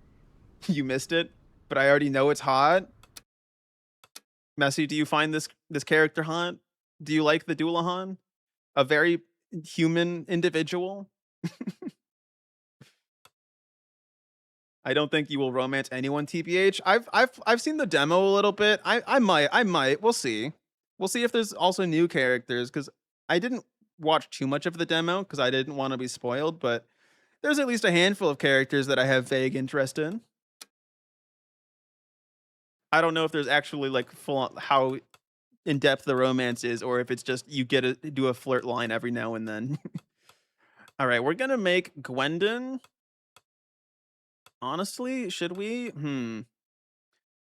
You missed it, but I already know it's hot. Messi, do you find this character hot? Do you like the Doulahan? A very human individual? I don't think you will romance anyone, TBH. I've seen the demo a little bit. I might. We'll see. We'll see if there's also new characters, because I didn't watch too much of the demo because I didn't want to be spoiled, but there's at least a handful of characters that I have vague interest in. I don't know if there's actually like full on how in depth the romance is, or if it's just you get to do a flirt line every now and then. All right, we're gonna make Gwendon. Honestly, should we?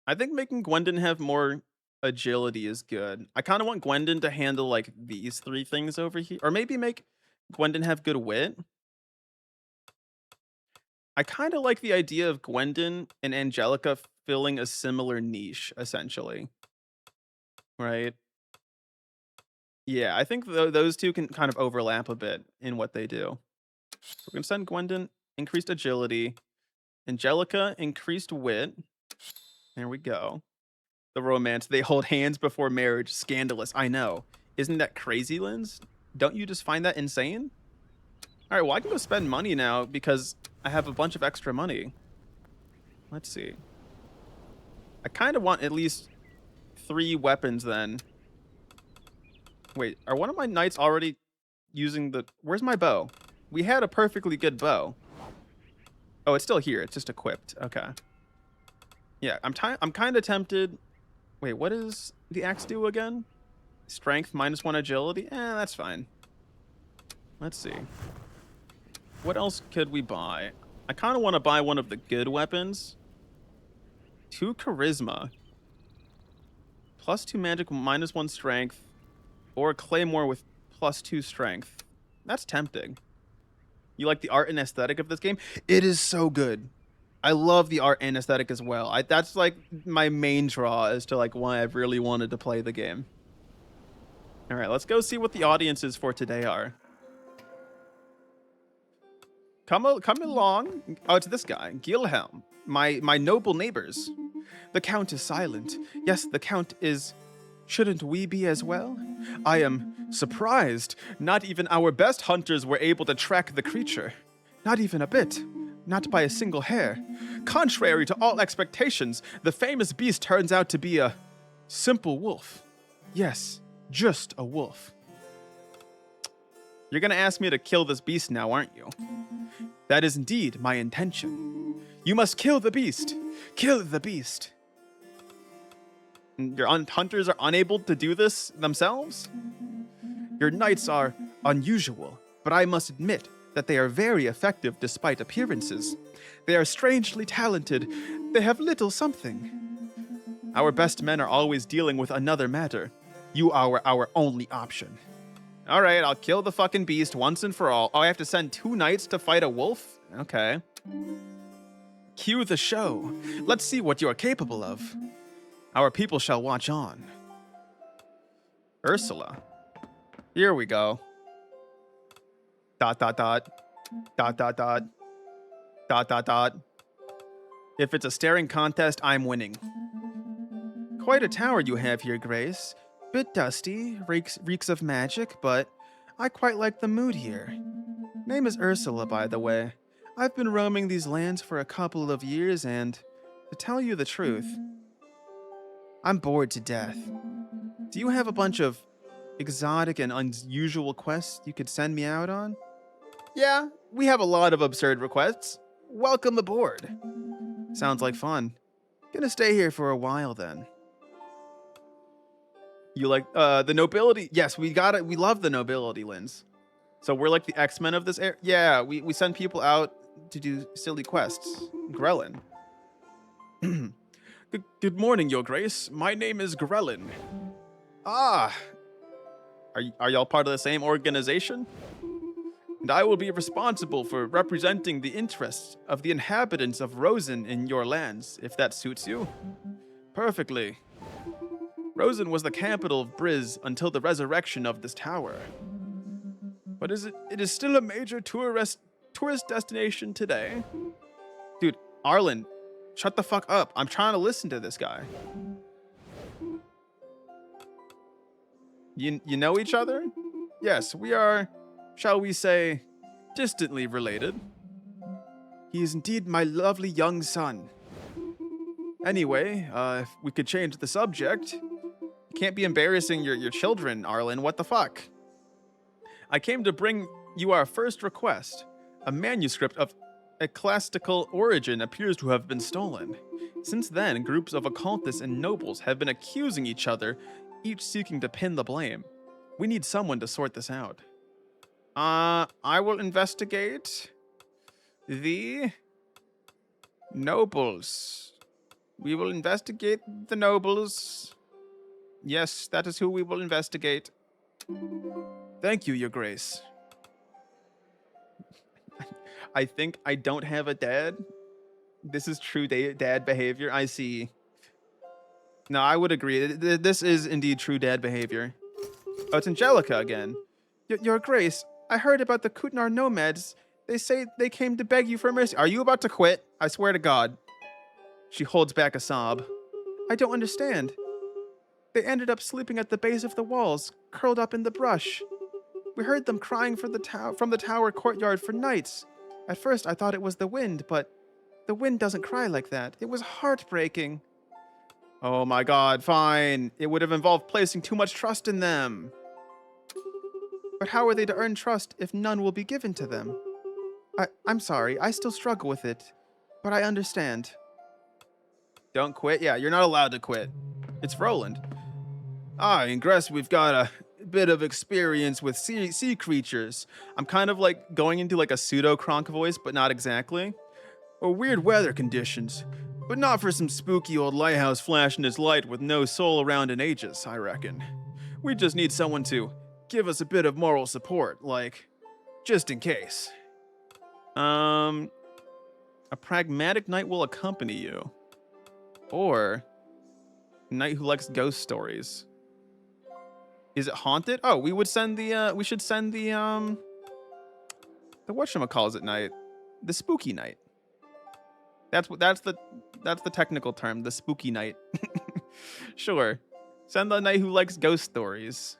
I think making Gwendon have more agility is good. I kind of want Gwendon to handle like these 3 things over here, or maybe make Gwendon have good wit. I kind of like the idea of Gwendon and Angelica filling a similar niche, essentially. Right? Yeah, I think those two can kind of overlap a bit in what they do. We're going to send Gwendon increased agility. Angelica increased wit. There we go. The romance. They hold hands before marriage. Scandalous. I know. Isn't that crazy, Linz? Don't you just find that insane? All right, well, I can go spend money now because I have a bunch of extra money. Let's see. I kind of want at least 3 weapons then. Wait, are one of my knights already using the... Where's my bow? We had a perfectly good bow. Oh, it's still here. It's just equipped. Okay. Yeah, I'm kind of tempted. Wait, what does the axe do again? Strength -1 agility? That's fine. Let's see. What else could we buy? I kind of want to buy one of the good weapons. 2 charisma. +2 magic, -1 strength. Or a claymore with +2 strength. That's tempting. You like the art and aesthetic of this game? It is so good. I love the art and aesthetic as well. That's like my main draw as to like why I've really wanted to play the game. All right, let's go see what the audiences for today are. Come along. Oh, it's this guy, Gilhelm. My noble neighbors. The Count is silent. Yes, the Count is... Shouldn't we be as well? I am surprised. Not even our best hunters were able to track the creature. Not even a bit. not by a single hair. Contrary to all expectations, the famous beast turns out to be a simple wolf. Yes, just a wolf. You're gonna ask me to kill this beast now, aren't you? That is indeed my intention. You must kill the beast. Kill the beast. Your hunters are unable to do this themselves? Your knights are unusual, but I must admit that they are very effective despite appearances. They are strangely talented. They have little something. Our best men are always dealing with another matter. You are our only option. All right, I'll kill the fucking beast once and for all. Oh, I have to send 2 knights to fight a wolf? Okay. Cue the show. Let's see what you are capable of. Our people shall watch on. Ursula. Here we go. Dot, dot, dot. Dot, dot, dot. Dot, dot, dot. If it's a staring contest, I'm winning. Quite a tower you have here, Grace. Bit dusty, reeks of magic, but I quite like the mood here. Name is Ursula, by the way. I've been roaming these lands for a couple of years, and to tell you the truth, I'm bored to death. Do you have a bunch of exotic and unusual quests you could send me out on? Yeah, we have a lot of absurd requests. Welcome aboard. Sounds like fun. Gonna stay here for a while then. You like the nobility? Yes, we got it. We love the nobility, Linz. So we're like the X-Men of this era. Yeah, we send people out to do silly quests. Grellin. Good morning, Your Grace. My name is Grellin. Ah, are y'all part of the same organization? And I will be responsible for representing the interests of the inhabitants of Rosen in your lands, if that suits you. Perfectly. Rosen was the capital of Briz until the resurrection of this tower. But it is still a major tourist destination today. Dude, Arlen, shut the fuck up. I'm trying to listen to this guy. You know each other? Yes, we are, shall we say, distantly related. He is indeed my lovely young son. Anyway, if we could change the subject. Can't be embarrassing your children, Arlen. What the fuck? I came to bring you our first request. A manuscript of ecclesiastical origin appears to have been stolen. Since then, groups of occultists and nobles have been accusing each other, each seeking to pin the blame. We need someone to sort this out. I will investigate the nobles. We will investigate the nobles. Yes, that is who we will investigate. Thank you, Your Grace. I think I don't have a dad. This is true dad behavior. I see. No, I would agree. This is indeed true dad behavior. Oh, it's Angelica again. Your Grace, I heard about the Kutnar nomads. They say they came to beg you for mercy. Are you about to quit? I swear to God. She holds back a sob. I don't understand. They ended up sleeping at the base of the walls, curled up in the brush. We heard them crying from the tower courtyard for nights. At first, I thought it was the wind, but the wind doesn't cry like that. It was heartbreaking. Oh my God, fine. It would have involved placing too much trust in them. But how are they to earn trust if none will be given to them? I'm sorry, I still struggle with it, but I understand. Don't quit? Yeah, you're not allowed to quit. It's Roland. Ingress, we've got a bit of experience with sea creatures. I'm kind of like going into like a pseudo-Kronk voice, but not exactly. Or weird weather conditions. But not for some spooky old lighthouse flashing its light with no soul around in ages, I reckon. We just need someone to give us a bit of moral support, like, just in case. A pragmatic knight will accompany you. Or a knight who likes ghost stories. Is it haunted? Oh, we would send the we should send the whatchamacallit knight. The spooky knight. That's the technical term, the spooky knight. Sure. Send the knight who likes ghost stories.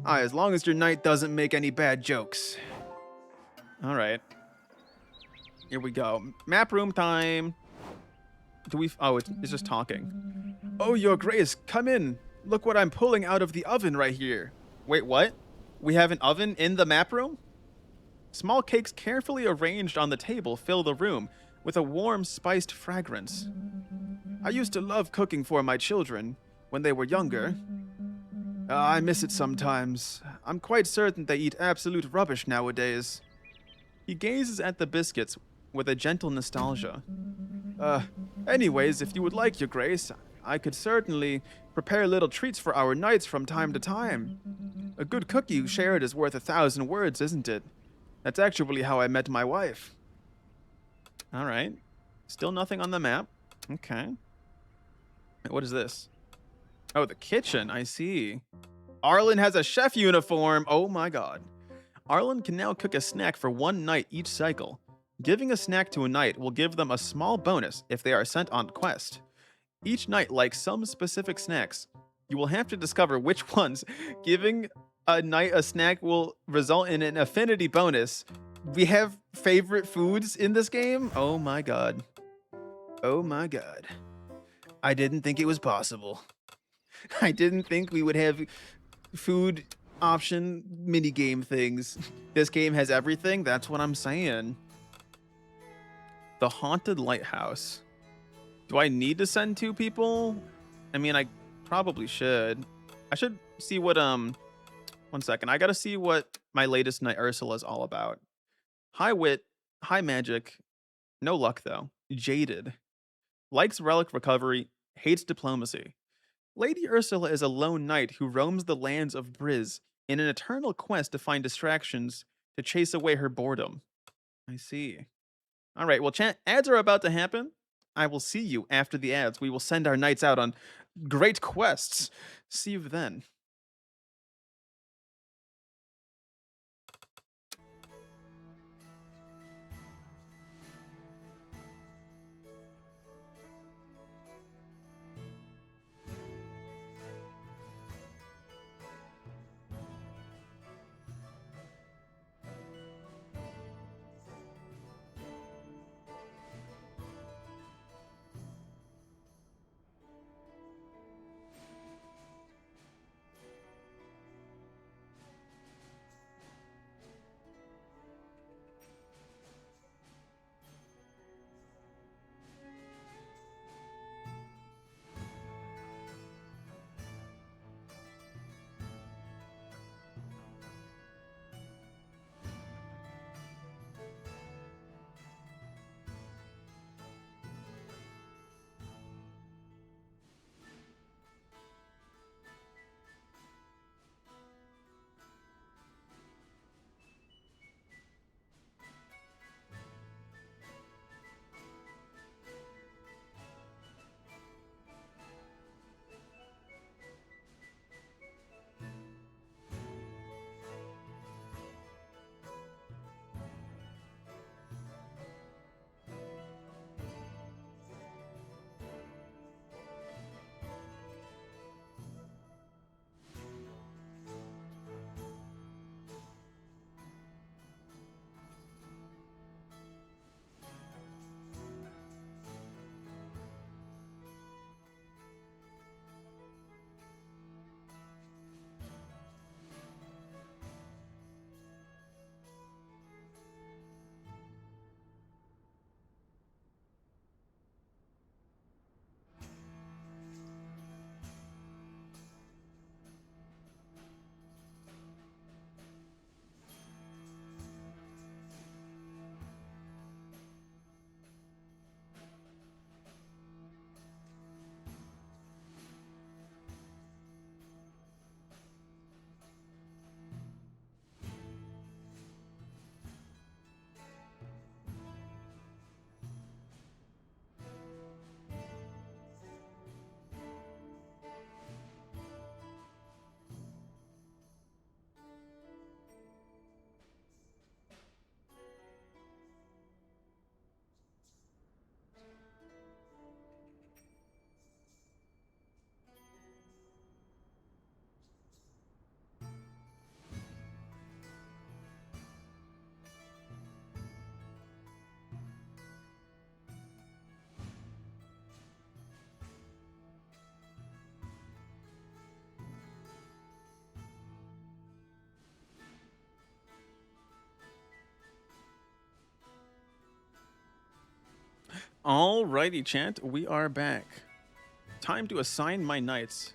As long as your knight doesn't make any bad jokes. Alright. Here we go. Map room time. Do we... Oh, it's just talking. Oh, your grace, come in. Look what I'm pulling out of the oven right here. Wait, what? We have an oven in the map room? Small cakes carefully arranged on the table fill the room with a warm, spiced fragrance. I used to love cooking for my children when they were younger. I miss it sometimes. I'm quite certain they eat absolute rubbish nowadays. He gazes at the biscuits with a gentle nostalgia. Anyways, if you would like, your grace, I could certainly prepare little treats for our knights from time to time. A good cook you shared is worth 1,000 words, isn't it? That's actually how I met my wife. All right. Still nothing on the map. Okay. What is this? Oh, the kitchen. I see. Arlen has a chef uniform. Oh my god. Arlen can now cook a snack for one night each cycle. Giving a snack to a knight will give them a small bonus if they are sent on quest. Each knight likes some specific snacks. You will have to discover which ones. Giving a knight a snack will result in an affinity bonus. We have favorite foods in this game? Oh my god. Oh my god. I didn't think it was possible. I didn't think we would have food option minigame things. This game has everything? That's what I'm saying. The Haunted Lighthouse. Do I need to send 2 people? I mean, I probably should. I should see what, 1 second. I gotta see what my latest Knight Ursula is all about. High wit, high magic, no luck though. Jaded. Likes relic recovery, hates diplomacy. Lady Ursula is a lone knight who roams the lands of Briz in an eternal quest to find distractions to chase away her boredom. I see. All right, well, ads are about to happen. I will see you after the ads. We will send our knights out on great quests. See you then. Alrighty, chat, we are back. Time to assign my knights.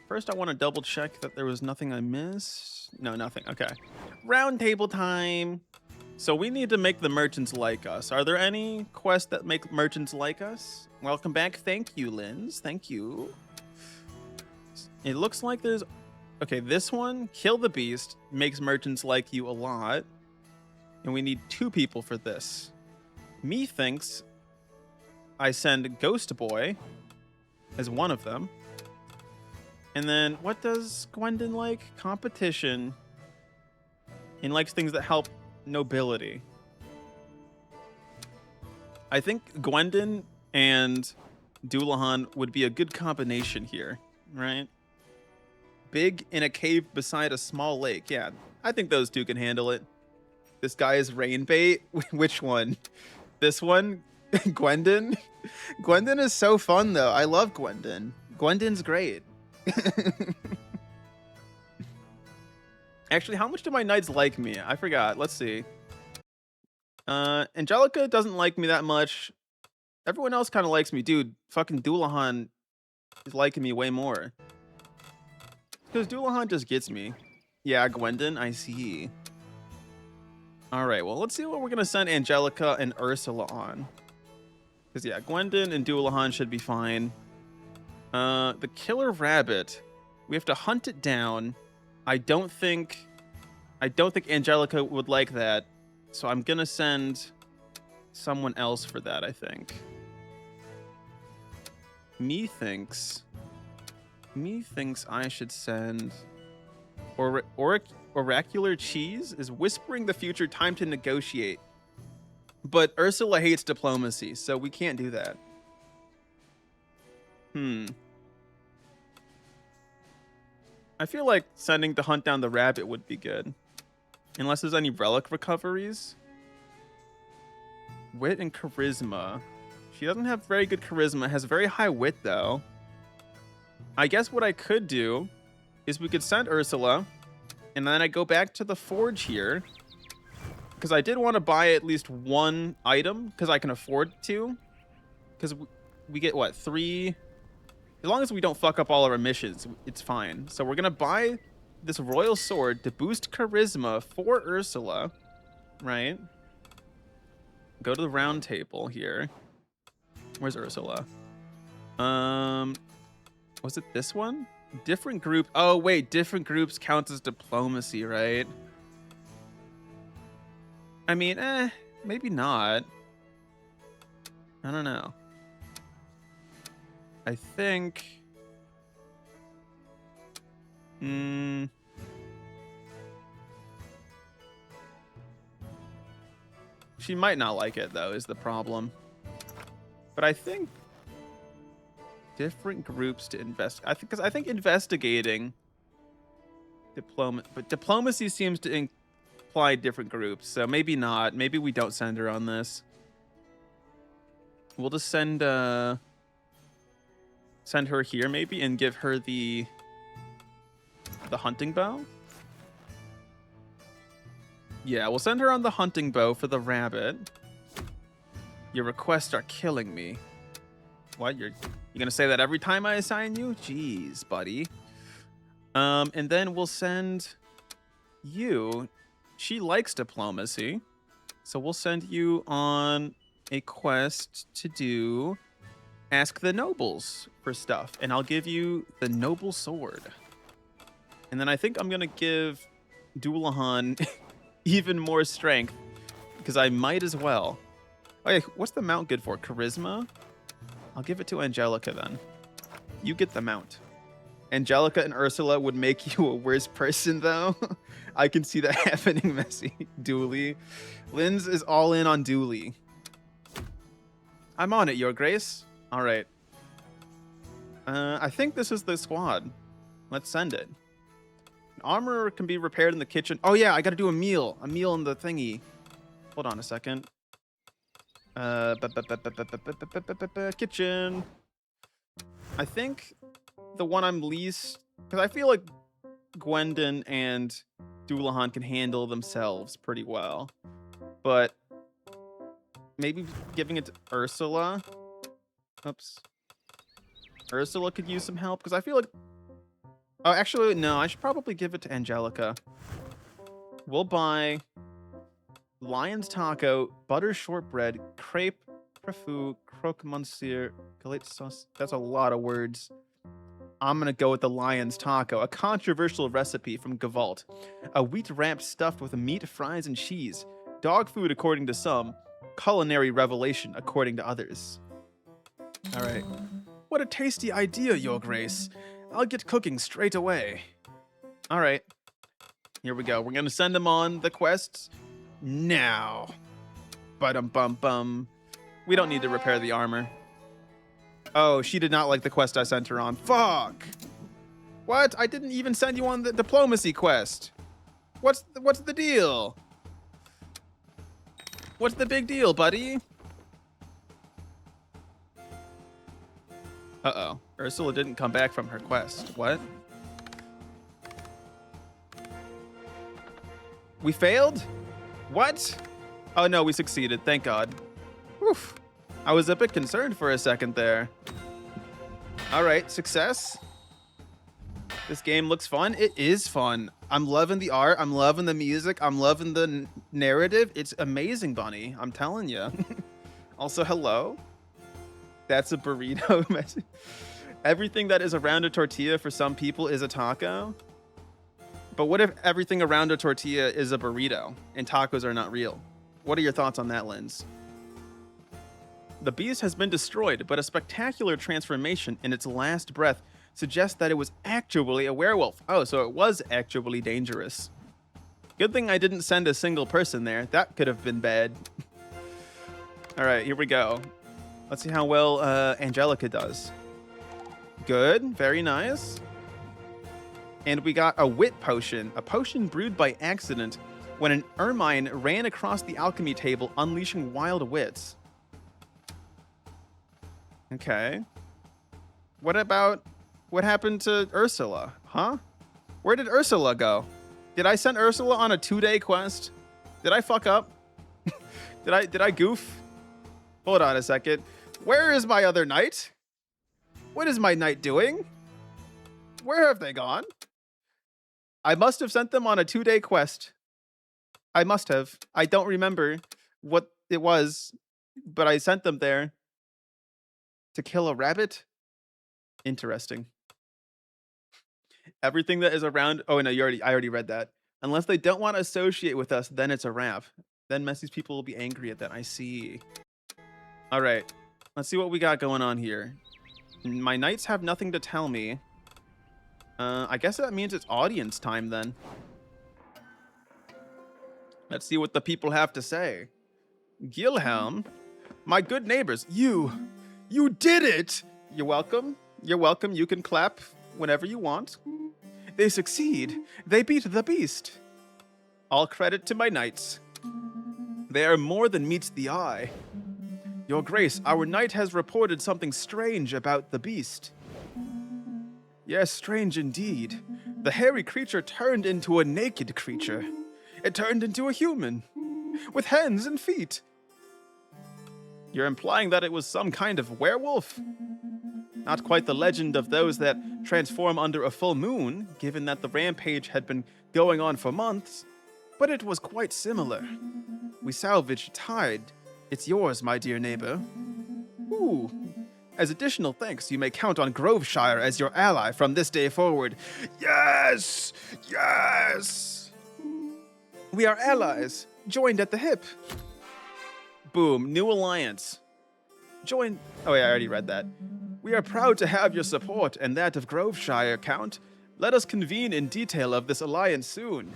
First, I want to double check that there was nothing I missed. No, nothing. Okay. Round table time. So we need to make the merchants like us. Are there any quests that make merchants like us? Welcome back. Thank you, Linz. Thank you. It looks like there's... Okay, this one, Kill the Beast, makes merchants like you a lot. And we need 2 people for this. Methinks I send Ghost Boy as one of them. And then what does Gwendon like? Competition. And likes things that help nobility. I think Gwendon and Doulahan would be a good combination here, right? Big in a cave beside a small lake. Yeah, I think those 2 can handle it. This guy is rain bait. Which one? This one? Gwendon? Gwendon is so fun, though. I love Gwendon. Gwendon's great. Actually, how much do my knights like me? I forgot. Let's see. Angelica doesn't like me that much. Everyone else kind of likes me. Dude, fucking Doulahan is liking me way more. Because Doulahan just gets me. Yeah, Gwendon, I see. Alright, well, let's see what we're going to send Angelica and Ursula on. Because, yeah, Gwendon and Doulahan should be fine. The killer rabbit. We have to hunt it down. I don't think Angelica would like that. So I'm going to send someone else for that, I think. Methinks I should send Oracular Cheese is whispering the future, time to negotiate. But Ursula hates diplomacy, so we can't do that. I feel like sending to hunt down the rabbit would be good. Unless there's any relic recoveries. Wit and charisma. She doesn't have very good charisma. Has very high wit, though. I guess what I could do is we could send Ursula. And then I go back to the forge here. Because I did want to buy at least 1 item. Because I can afford to. Because we get, what, 3... As long as we don't fuck up all our missions, it's fine. So we're going to buy this royal sword to boost charisma for Ursula. Right? Go to the round table here. Where's Ursula? Was it this one? Different group. Oh, wait. Different groups counts as diplomacy, right? I mean, maybe not. I don't know. I think... She might not like it, though, is the problem. But I think... different groups to invest. Because I think investigating... But diplomacy seems to imply different groups. So maybe not. Maybe we don't send her on this. We'll just send her here, maybe, and give her the hunting bow. Yeah, we'll send her on the hunting bow for the rabbit. Your requests are killing me. What? You're gonna say that every time I assign you? Jeez, buddy. And then we'll send you. She likes diplomacy, so we'll send you on a quest to do ask the nobles for stuff, and I'll give you the noble sword. And then I think I'm gonna give Doulahan even more strength because I might as well. Okay, what's the mount good for? Charisma? I'll give it to Angelica then. You get the mount. Angelica and Ursula would make you a worse person, though. I can see that happening, Messy. Dooley. Linz is all in on Dooley. I'm on it, Your Grace. All right. I think this is the squad. Let's send it. Armor can be repaired in the kitchen. Oh, yeah, I got to do a meal. A meal in the thingy. Hold on a second. Kitchen. I think the one I'm least... Because I feel like Gwendon and Doulahan can handle themselves pretty well. But maybe giving it to Ursula Oops. Ursula could use some help, because I feel like... Oh, actually, no. I should probably give it to Angelica. We'll buy Lion's Taco, Butter Shortbread, Crepe, Prefu, Croque Monsieur, Galette Sauce. That's a lot of words. I'm going to go with the Lion's Taco, a controversial recipe from Gavalt. A wheat wrap stuffed with meat, fries, and cheese. Dog food according to some. Culinary revelation according to others. All right. What a tasty idea, Your Grace. I'll get cooking straight away. All right. Here we go. We're going to send him on the quests now. Ba-dum-bum-bum. We don't need to repair the armor. Oh, she did not like the quest I sent her on. Fuck! What? I didn't even send you on the diplomacy quest. What's the deal? What's the big deal, buddy? Uh-oh. Ursula didn't come back from her quest. What? We failed? What? Oh no, we succeeded. Thank God. Whew. I was a bit concerned for a second there. All right, success. This game looks fun. It is fun. I'm loving the art. I'm loving the music. I'm loving the narrative. It's amazing, Bunny. I'm telling you. Also, hello. That's a burrito message. Everything that is around a tortilla for some people is a taco. But what if everything around a tortilla is a burrito and tacos are not real? What are your thoughts on that, Linz? The beast has been destroyed, but a spectacular transformation in its last breath suggests that it was actually a werewolf. Oh, so it was actually dangerous. Good thing I didn't send a single person there. That could have been bad. All right, here we go. Let's see how well Angelica does. Good, very nice. And we got a wit potion, a potion brewed by accident when an ermine ran across the alchemy table, unleashing wild wits. Okay. What happened to Ursula? Huh? Where did Ursula go? Did I send Ursula on a 2-day quest? Did I fuck up? Did I goof? Hold on a second. Where is my other knight? What is my knight doing? Where have they gone? I must have sent them on a 2-day quest. I must have. I don't remember what it was, but I sent them there to kill a rabbit. Interesting. Everything that is around. Oh no, I already read that. Unless they don't want to associate with us, then it's a wrap. Then Messy's people will be angry at that. I see. All right, let's see what we got going on here. My knights have nothing to tell me. I guess that means it's audience time then. Let's see what the people have to say. Gilhelm, my good neighbors, you did it! You're welcome. You're welcome. You can clap whenever you want. They succeed. They beat the beast. All credit to my knights. They are more than meets the eye. Your Grace, our knight has reported something strange about the beast. Yes, strange indeed. The hairy creature turned into a naked creature. It turned into a human, with hands and feet. You're implying that it was some kind of werewolf? Not quite the legend of those that transform under a full moon, given that the rampage had been going on for months, but it was quite similar. We salvaged Tide. It's yours, my dear neighbor. Ooh. As additional thanks, you may count on Groveshire as your ally from this day forward. Yes! Yes! We are allies, joined at the hip. Boom, new alliance. Join... Oh yeah, I already read that. We are proud to have your support and that of Groveshire, Count. Let us convene in detail of this alliance soon.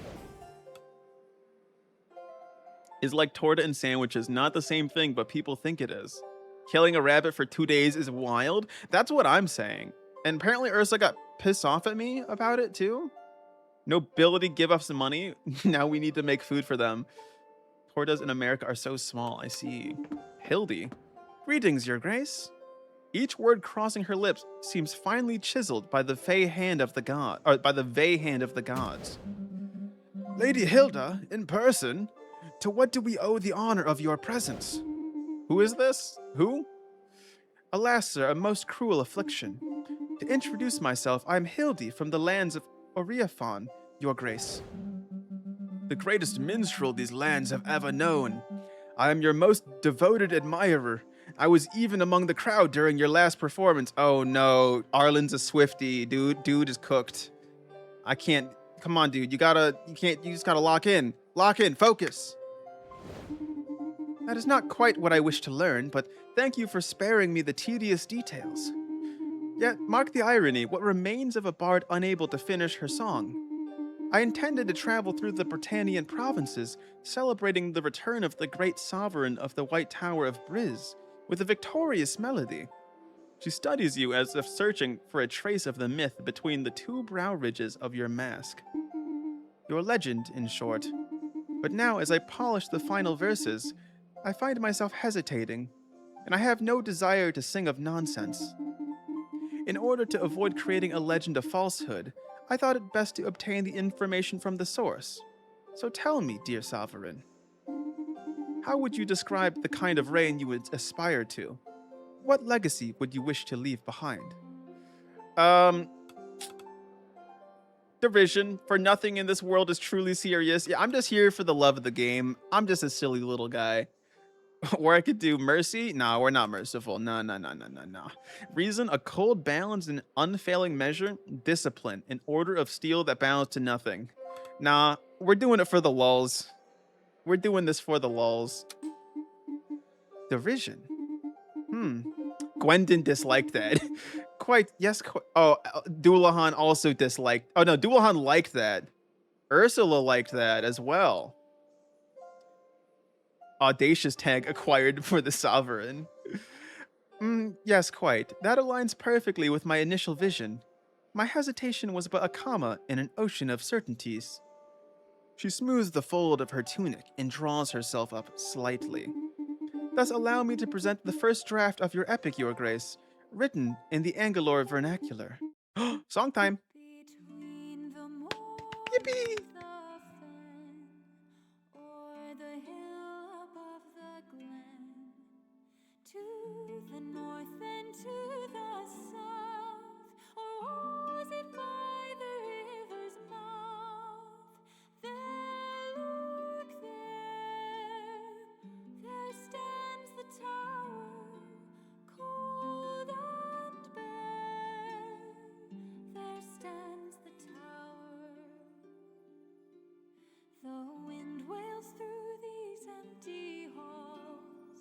Is like torta and sandwiches, not the same thing, but people think it is. Killing a rabbit for 2 days is wild. That's what I'm saying. And apparently Ursa got pissed off at me about it too. Nobility give us some money. Now we need to make food for them. Tortas in America are so small. I see. Hildy. Greetings, Your Grace. Each word crossing her lips seems finely chiseled by the fey hand of the god, or by the vey hand of the gods. Lady Hilda, in person. To what do we owe the honor of your presence? Who is this? Who? Alas, sir, a most cruel affliction. To introduce myself, I am Hildy from the lands of Oreaphon, your grace. The greatest minstrel these lands have ever known. I am your most devoted admirer. I was even among the crowd during your last performance. Oh no, Arlen's a Swiftie, dude. Dude is cooked. I can't. Come on, dude. You can't. You just gotta lock in. Lock in. Focus. That is not quite what I wish to learn, but thank you for sparing me the tedious details. Yet, mark the irony, what remains of a bard unable to finish her song? I intended to travel through the Britannian provinces, celebrating the return of the great sovereign of the White Tower of Briz, with a victorious melody. She studies you as if searching for a trace of the myth between the two brow ridges of your mask. Your legend, in short. But now, as I polish the final verses, I find myself hesitating, and I have no desire to sing of nonsense. In order to avoid creating a legend of falsehood, I thought it best to obtain the information from the source. So tell me, dear sovereign, how would you describe the kind of reign you would aspire to? What legacy would you wish to leave behind? Derision, for nothing in this world is truly serious. Yeah, I'm just here for the love of the game. I'm just a silly little guy. Or I could do mercy. No, we're not merciful. No, no, no, no, no, no. Reason, a cold balance, an unfailing measure. Discipline, an order of steel that bounds to nothing. Nah, we're doing it for the lulz. We're doing this for the lulz. Derision. Gwendon disliked that. Quite, yes. Oh, Doulahan also disliked. Oh no, Doulahan liked that. Ursula liked that as well. Audacious tag acquired for the sovereign. Yes, quite. That aligns perfectly with my initial vision. My hesitation was but a comma in an ocean of certainties. She smooths the fold of her tunic and draws herself up slightly. Thus allow me to present the first draft of your epic, Your Grace, written in the Angalore vernacular. Song time! Between the moors Yippee! of the fen, or the hill above the glen, to the north and to the south, or was it by the river's mouth? There, look there stands the tower, cold and bare. There stands the tower. The wind wails through these empty halls.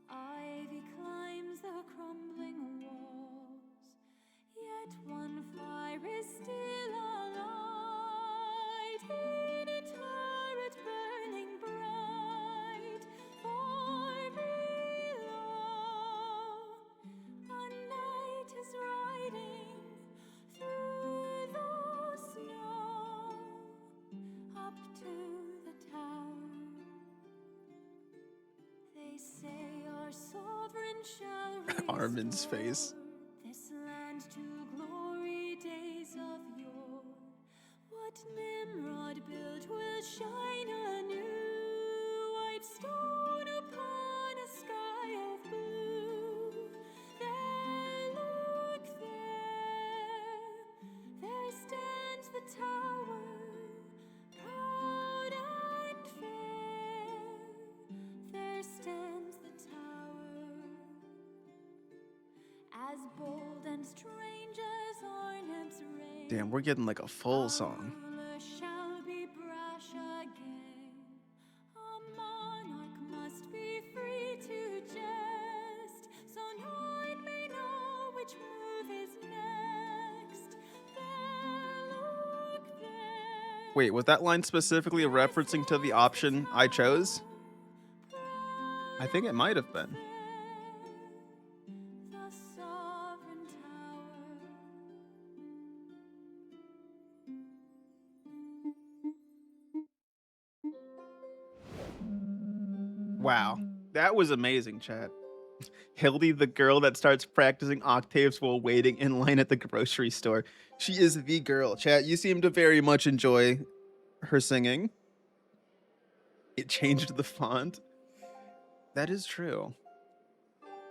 Ivy climbs the crumbling walls. Yet one fire is still alight in a turret burning bright. Far below, a knight is riding through the snow up to the tower. They say our sovereign shall Armin's restore face. this land to glory days of yore. What Nimrod built will shine anew, white stone upon a sky of blue. There, look there stands the tower, proud and fair. There stands the tower, as bold and strange as Arnhem's reign. Damn, we're getting like a full song. A ruler shall be brash again. A monarch must be free to jest, so none may know which move is next. There, look there. Wait, was that line specifically referencing to the option I chose? I think it might have been. The sovereign tower. Wow, that was amazing, chat. Hildy, the girl that starts practicing octaves while waiting in line at the grocery store. She is the girl, chat. You seem to very much enjoy her singing. It changed the font. That is true.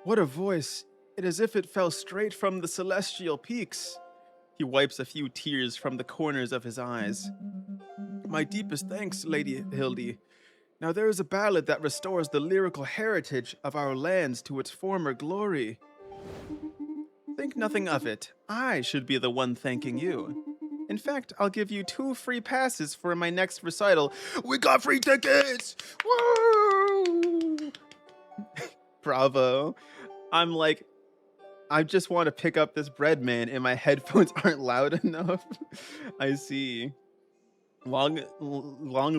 What a voice. It is as if it fell straight from the celestial peaks. He wipes a few tears from the corners of his eyes. My deepest thanks, Lady Hildy. Now there is a ballad that restores the lyrical heritage of our lands to its former glory. Think nothing of it. I should be the one thanking you. In fact, I'll give you 2 free passes for my next recital. We got free tickets! Woo! Bravo. I just want to pick up this bread, man, and my headphones aren't loud enough. I see. Long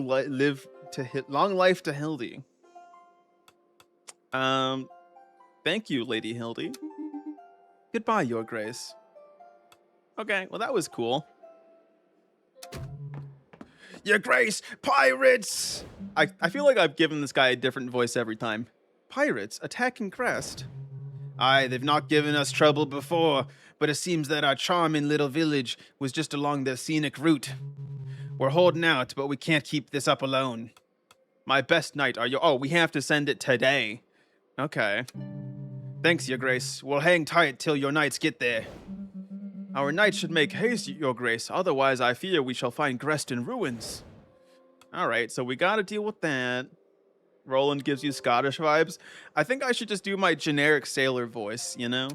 life to Hildy. Thank you, Lady Hildy. Goodbye, Your Grace. Okay, well that was cool. Your Grace, pirates! I feel like I've given this guy a different voice every time. Pirates attacking Crest. Aye, they've not given us trouble before, but it seems that our charming little village was just along their scenic route. We're holding out, but we can't keep this up alone. My best knight are you. Oh, we have to send it today. Okay. Thanks, Your Grace. We'll hang tight till your knights get there. Our knights should make haste, Your Grace. Otherwise, I fear we shall find Grest in ruins. Alright, so we gotta deal with that. Roland gives you Scottish vibes. I think I should just do my generic sailor voice, you know?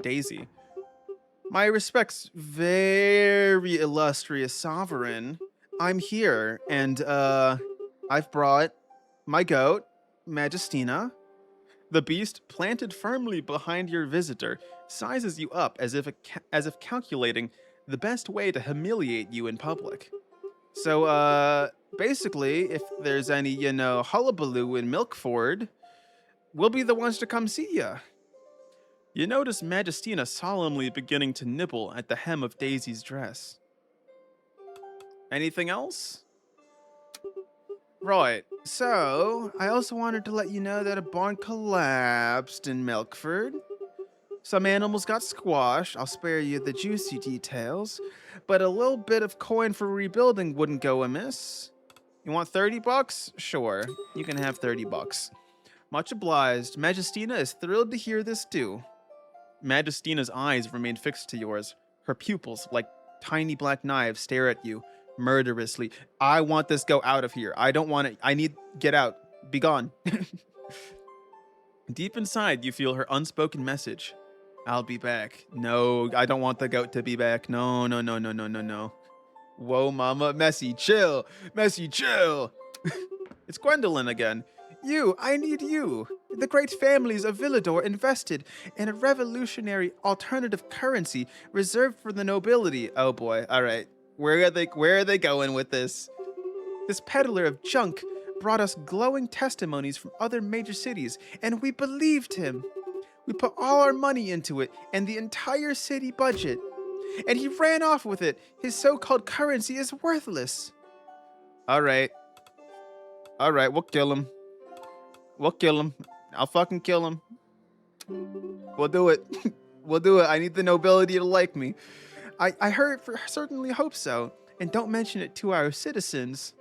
Daisy. My respects, very illustrious sovereign. I'm here, and, I've brought my goat, Majestina. The beast, planted firmly behind your visitor, sizes you up as if calculating the best way to humiliate you in public. So, basically, if there's any, hullabaloo in Milkford, we'll be the ones to come see ya. You notice Majestina solemnly beginning to nibble at the hem of Daisy's dress. Anything else? Right, so, I also wanted to let you know that a barn collapsed in Milkford. Some animals got squashed, I'll spare you the juicy details, but a little bit of coin for rebuilding wouldn't go amiss. You want 30 bucks? Sure, you can have 30 bucks. Much obliged. Majestina is thrilled to hear this too. Majestina's eyes remain fixed to yours. Her pupils, like tiny black knives, stare at you murderously. I want this go out of here. I don't want it. I need get out. Be gone. Deep inside, you feel her unspoken message. I'll be back. No, I don't want the goat to be back. No, no, no, no, no, no, no. Whoa, mama. Messy, chill. Messy, chill. It's Gwendolyn again. You, I need you. The great families of Villador invested in a revolutionary alternative currency reserved for the nobility. Oh boy, all right. Where are they going with this? This peddler of junk brought us glowing testimonies from other major cities, and we believed him. We put all our money into it and the entire city budget. And he ran off with it. His so-called currency is worthless. All right, we'll kill him. We'll kill him. I'll fucking kill him. We'll do it. We'll do it. I need the nobility to like me. I certainly hope so. And don't mention it to our citizens.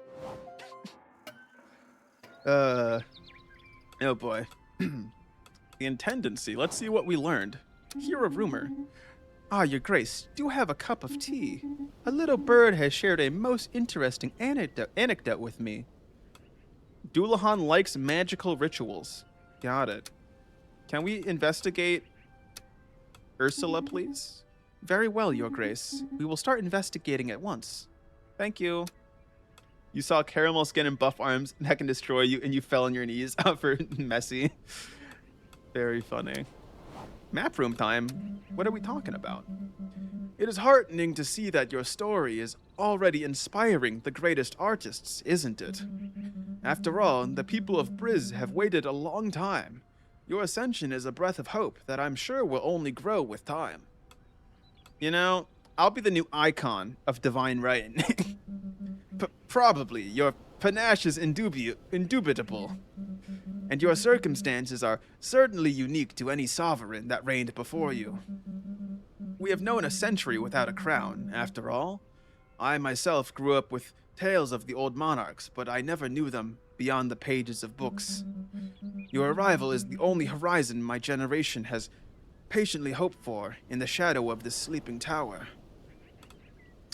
Oh boy. The intendancy. Let's see what we learned. Hear a rumor. Ah, Your Grace, do have a cup of tea. A little bird has shared a most interesting anecdote with me. Doulahan likes magical rituals. Got it. Can we investigate Ursula, please? Very well, Your Grace. We will start investigating at once. Thank you. You saw caramel skin and buff arms that can destroy you, and you fell on your knees for messy. Very funny. Map room time. What are we talking about? It is heartening to see that your story is already inspiring the greatest artists, isn't it? After all, the people of Briz have waited a long time. Your ascension is a breath of hope that I'm sure will only grow with time. You know, I'll be the new icon of divine writing. Probably. Your panache is indubitable. And your circumstances are certainly unique to any sovereign that reigned before you. We have known a century without a crown, after all. I myself grew up with tales of the old monarchs, but I never knew them beyond the pages of books. Your arrival is the only horizon my generation has patiently hope for in the shadow of this sleeping tower.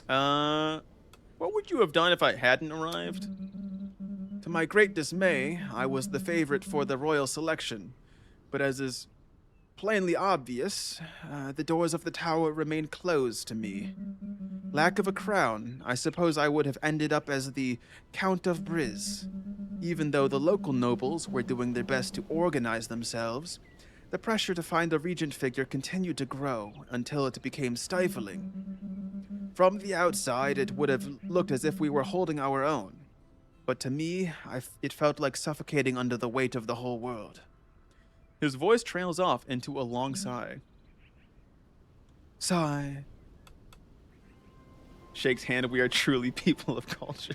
What would you have done if I hadn't arrived? To my great dismay, I was the favorite for the royal selection, but as is plainly obvious, the doors of the tower remain closed to me. Lack of a crown, I suppose I would have ended up as the Count of Briz. Even though the local nobles were doing their best to organize themselves, the pressure to find a regent figure continued to grow until it became stifling. From the outside, it would have looked as if we were holding our own, but to me, it felt like suffocating under the weight of the whole world. His voice trails off into a long sigh. Sigh. Shakes hand. We are truly people of culture.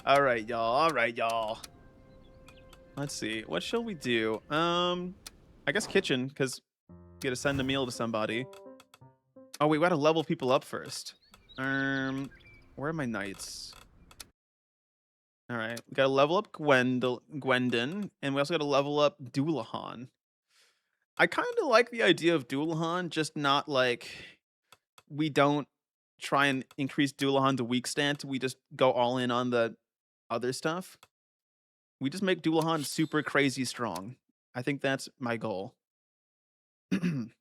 All right, y'all. All right, y'all. Let's see. What shall we do? I guess kitchen, because we gotta send a meal to somebody. Oh, we gotta level people up first. Where are my knights? All right, we gotta level up Gwendon, and we also gotta level up Doulahan. I kind of like the idea of Doulahan, just not like we don't try and increase Doulahan's weak stance. We just go all in on the other stuff. We just make Doulahan super crazy strong. I think that's my goal. And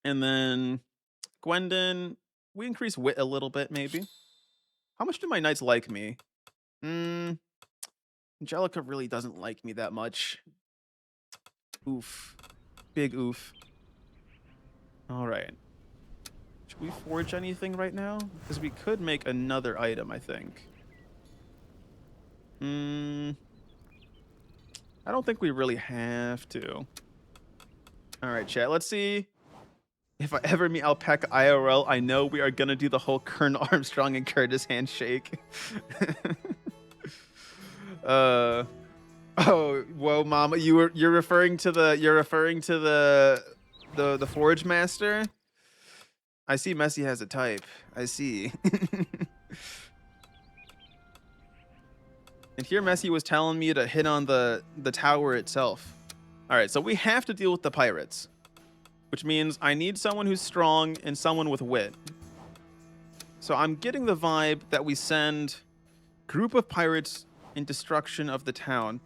then Gwendon, we increase wit a little bit, maybe. How much do my knights like me? Angelica really doesn't like me that much. Oof. Big oof. All right. Should we forge anything right now? Because we could make another item, I think. I don't think we really have to. All right, chat. Let's see. If I ever meet Alpaca IRL, I know we are gonna do the whole Colonel Armstrong and Curtis handshake. Oh, whoa, Mama, you're referring to the Forge Master. I see Messi has a type. I see. And here Messi was telling me to hit on the tower itself. All right, so we have to deal with the pirates, which means I need someone who's strong and someone with wit. So I'm getting the vibe that we send group of pirates in destruction of the town.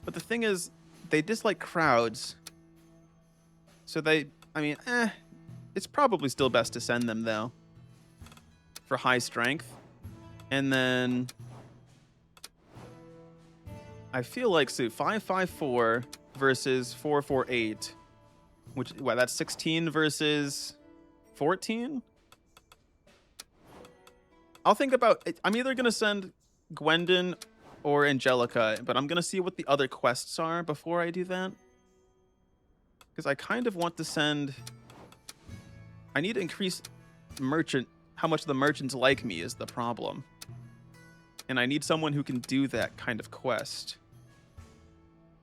But the thing is, they dislike crowds. So it's probably still best to send them, though, for high strength. And then I feel like, so 554 versus 448, that's 16 versus 14? I'll think about it. I'm either going to send Gwendon or Angelica, but I'm going to see what the other quests are before I do that. Because I kind of want to send... I need to increase merchant. How much the merchants like me is the problem. And I need someone who can do that kind of quest.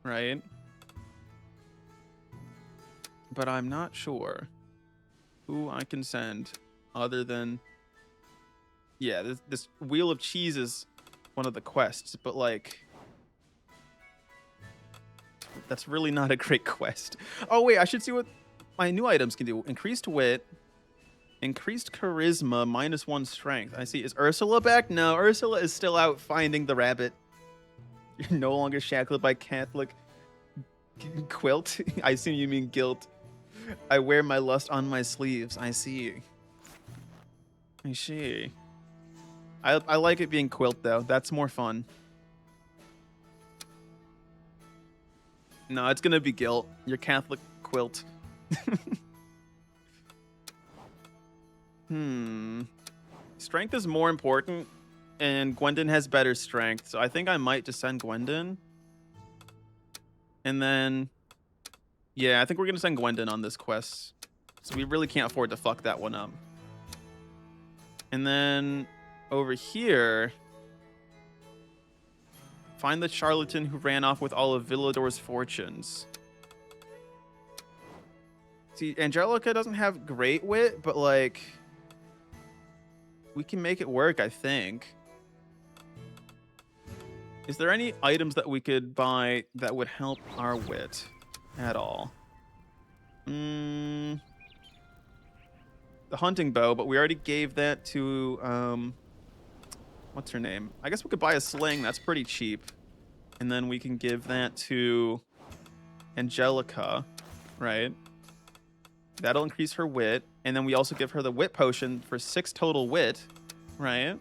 Right? But I'm not sure who I can send other than... Yeah, this Wheel of Cheese is one of the quests, but like... That's really not a great quest. Oh, wait, I should see what my new items can do. Increased wit. Increased charisma, -1 strength. I see. Is Ursula back? No, Ursula is still out finding the rabbit. You're no longer shackled by Catholic quilt. I assume you mean guilt. I wear my lust on my sleeves. I see. I see. I like it being quilt, though. That's more fun. No, it's going to be guilt. Your Catholic quilt. Strength is more important, and Gwendon has better strength, so I think I might just send Gwendon. And then, yeah, I think we're going to send Gwendon on this quest. So we really can't afford to fuck that one up. And then over here, find the charlatan who ran off with all of Villador's fortunes. See, Angelica doesn't have great wit, but like... we can make it work, I think. Is there any items that we could buy that would help our wit at all? The hunting bow, but we already gave that to, what's her name? I guess we could buy a sling. That's pretty cheap. And then we can give that to Angelica, right? That'll increase her wit. And then we also give her the wit potion for 6 total wit, right?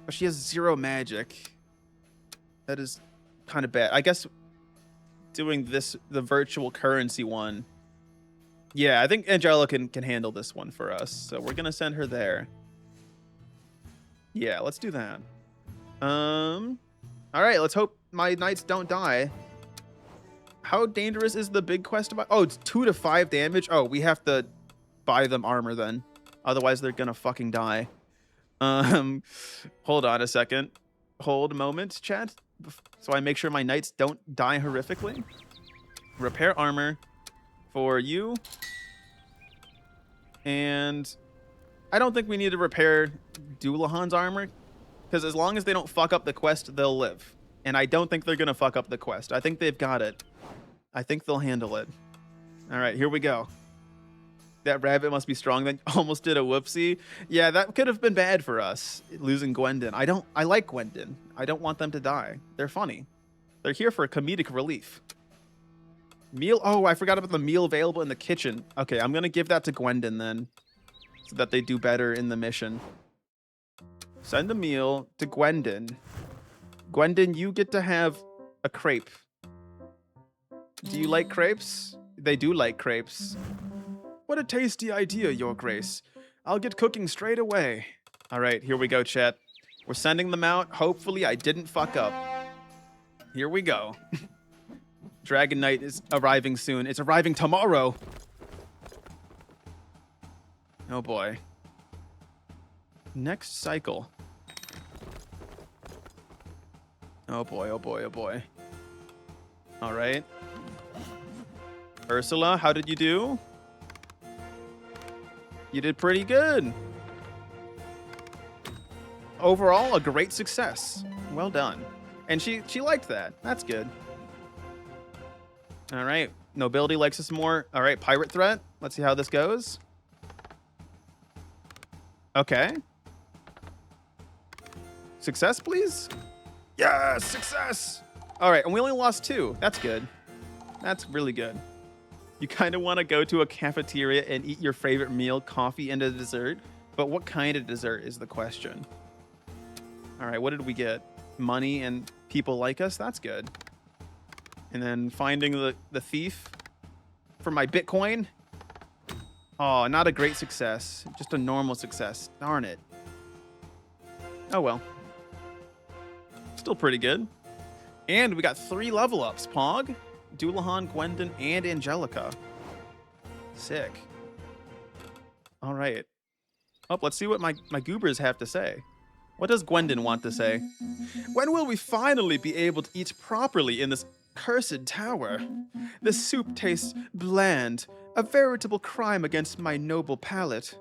But she has 0 magic. That is kind of bad. I guess doing this, the virtual currency one. Yeah, I think Angelica can handle this one for us. So we're going to send her there. Yeah, let's do that. All right, let's hope my knights don't die. How dangerous is the big quest about? Oh, it's 2 to 5 damage. Oh, we have to buy them armor then. Otherwise, they're gonna fucking die. Hold on a second. Hold a moment, chat. So I make sure my knights don't die horrifically. Repair armor for you. And I don't think we need to repair Dullahan's armor. Because as long as they don't fuck up the quest, they'll live. And I don't think they're gonna fuck up the quest. I think they've got it. I think they'll handle it. All right, here we go. That rabbit must be strong. Then almost did a whoopsie. Yeah, that could have been bad for us, losing Gwendon. I like Gwendon. I don't want them to die. They're funny. They're here for comedic relief. Meal. Oh, I forgot about the meal available in the kitchen. Okay, I'm going to give that to Gwendon then, so that they do better in the mission. Send a meal to Gwendon. Gwendon, you get to have a crepe. Do you like crepes? They do like crepes. What a tasty idea, Your Grace. I'll get cooking straight away. All right, here we go, chat. We're sending them out. Hopefully I didn't fuck up. Here we go. Dragon Knight is arriving soon. It's arriving tomorrow. Oh boy. Next cycle. Oh boy, oh boy, oh boy. All right. Ursula, how did you do? You did pretty good. Overall, a great success. Well done. And she liked that. That's good. All right. Nobility likes us more. All right, pirate threat. Let's see how this goes. Okay. Success, please. Yes, success. All right, and we only lost 2. That's good. That's really good. You kind of want to go to a cafeteria and eat your favorite meal, coffee, and a dessert. But what kind of dessert is the question? All right, what did we get? Money and people like us? That's good. And then finding the thief for my Bitcoin. Oh, not a great success. Just a normal success. Darn it. Oh, well. Still pretty good. And we got 3 level ups. Pog, Dullahan, Gwendon, and Angelica. Sick. All right. Oh, let's see what my goobers have to say. What does Gwendon want to say? When will we finally be able to eat properly in this cursed tower? The soup tastes bland, a veritable crime against my noble palate.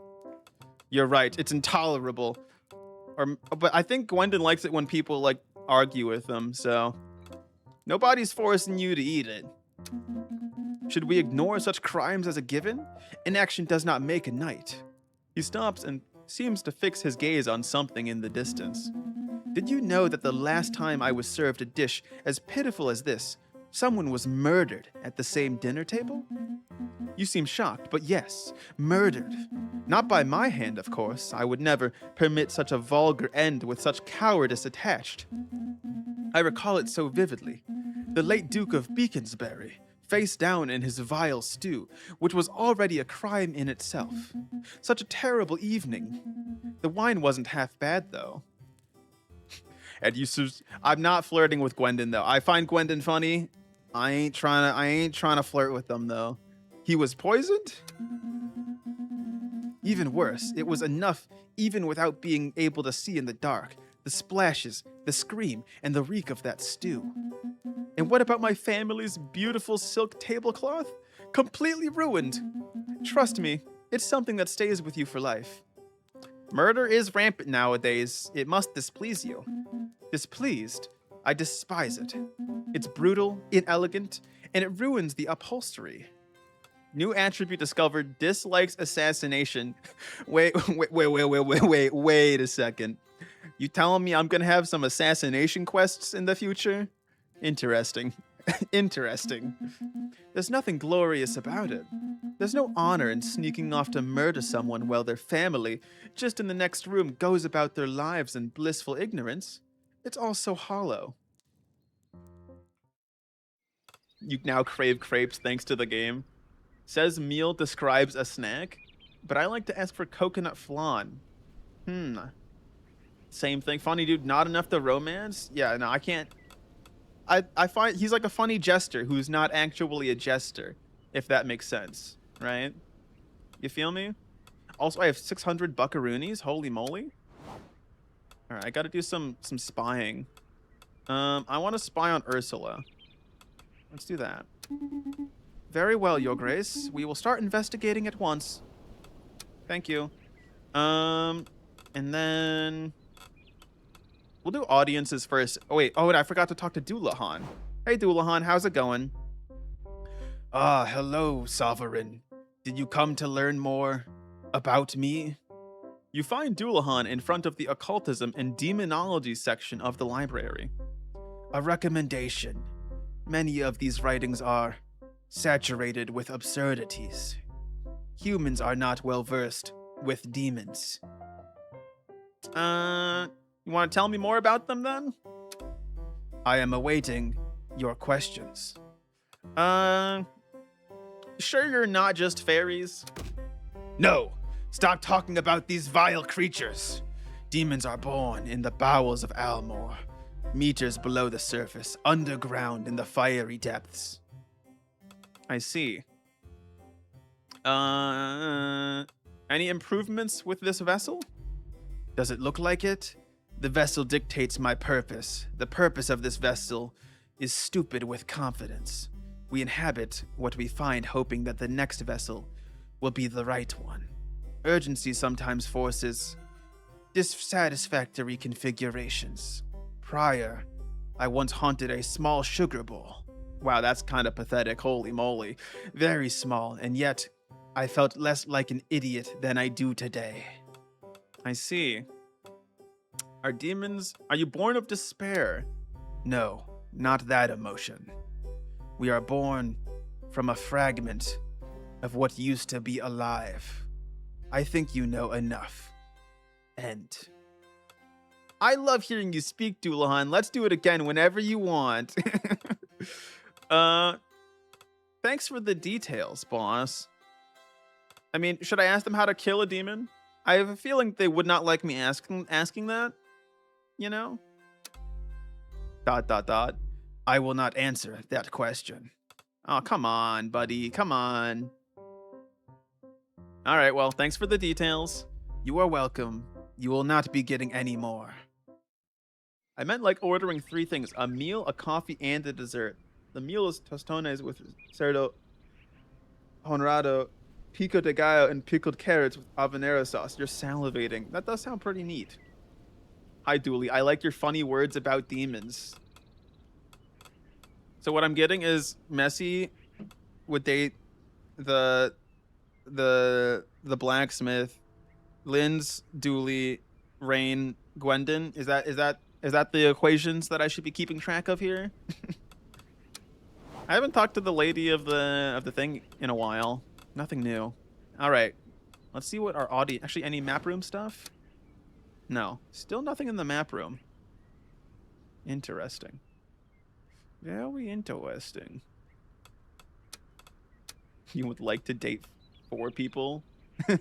You're right, it's intolerable. But I think Gwendon likes it when people like argue with them, so nobody's forcing you to eat it. Should we ignore such crimes as a given? Inaction does not make a knight. He stops and seems to fix his gaze on something in the distance. Did you know that the last time I was served a dish as pitiful as this, someone was murdered at the same dinner table? You seem shocked, but yes, murdered. Not by my hand, of course. I would never permit such a vulgar end with such cowardice attached. I recall it so vividly. The late Duke of Beaconsbury, face down in his vile stew, which was already a crime in itself. Such a terrible evening. The wine wasn't half bad, though. And I'm not flirting with Gwendon, though. I find Gwendon funny. I ain't trying to flirt with them, though. He was poisoned? Even worse, it was enough even without being able to see in the dark. The splashes, the scream, and the reek of that stew. And what about my family's beautiful silk tablecloth? Completely ruined. Trust me, it's something that stays with you for life. Murder is rampant nowadays. It must displease you. Displeased? I despise it. It's brutal, inelegant, and it ruins the upholstery. New attribute discovered, dislikes assassination. Wait a second. You telling me I'm gonna have some assassination quests in the future? Interesting. Interesting. There's nothing glorious about it. There's no honor in sneaking off to murder someone while their family, just in the next room, goes about their lives in blissful ignorance. It's all so hollow. You now crave crepes thanks to the game. Says meal describes a snack, but I like to ask for coconut flan. Same thing. Funny dude, not enough to romance? Yeah, no, I can't. I find he's like a funny jester who's not actually a jester, if that makes sense, right? You feel me? Also, I have 600 buckaroonies. Holy moly. All right, I got to do some spying. I want to spy on Ursula. Let's do that. Very well, Your Grace. We will start investigating at once. Thank you. And then we'll do audiences first. Oh wait, and I forgot to talk to Doulahan. Hey Doulahan, how's it going? Ah, hello, Sovereign. Did you come to learn more about me? You find Doulahan in front of the occultism and demonology section of the library. A recommendation. Many of these writings are saturated with absurdities. Humans are not well versed with demons. You want to tell me more about them then? I am awaiting your questions. Sure you're not just fairies? No! Stop talking about these vile creatures. Demons are born in the bowels of Almor, meters below the surface, underground in the fiery depths. I see. Any improvements with this vessel? Does it look like it? The vessel dictates my purpose. The purpose of this vessel is stupid with confidence. We inhabit what we find, hoping that the next vessel will be the right one. Urgency sometimes forces dissatisfactory configurations. Prior, I once haunted a small sugar bowl. Wow, that's kind of pathetic, holy moly. Very small, and yet I felt less like an idiot than I do today. I see. Are you born of despair? No, not that emotion. We are born from a fragment of what used to be alive. I think you know enough. End. I love hearing you speak, Doulahan. Let's do it again whenever you want. Thanks for the details, boss. I mean, should I ask them how to kill a demon? I have a feeling they would not like me asking that. You know? ... I will not answer that question. Oh, come on, buddy. Come on. All right, well, thanks for the details. You are welcome. You will not be getting any more. I meant like ordering 3 things. A meal, a coffee, and a dessert. The meal is tostones with cerdo honrado, pico de gallo, and pickled carrots with habanero sauce. You're salivating. That does sound pretty neat. Hi, Dooley. I like your funny words about demons. So what I'm getting is Messi would date the blacksmith, Lynn's Dooley, Rain, Gwendon. Is that the equations that I should be keeping track of here? I haven't talked to the lady of the thing in a while. Nothing new. All right, let's see what our audience. Actually, any map room stuff? No, still nothing in the map room. Interesting. Very interesting. You would like to date 4 people? All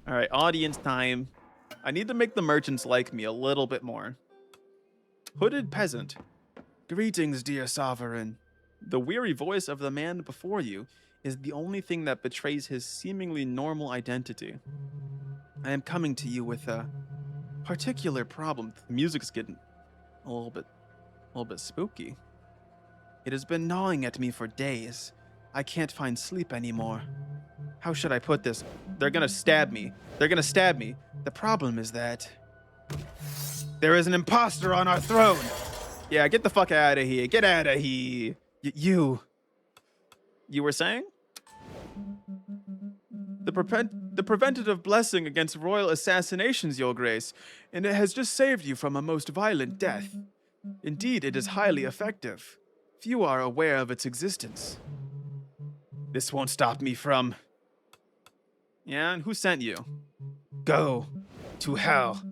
right, audience time. I need to make the merchants like me a little bit more. Hooded peasant. Greetings, dear sovereign. The weary voice of the man before you is the only thing that betrays his seemingly normal identity. I am coming to you with a particular problem. The music's getting a little bit spooky. It has been gnawing at me for days. I can't find sleep anymore. How should I put this? They're gonna stab me. They're gonna stab me. The problem is that there is an imposter on our throne. Yeah, get the fuck out of here. Get out of here. You were saying? The preventative blessing against royal assassinations, Your Grace, and it has just saved you from a most violent death. Indeed, it is highly effective. Few are aware of its existence. This won't stop me from... Yeah, and who sent you? Go to hell.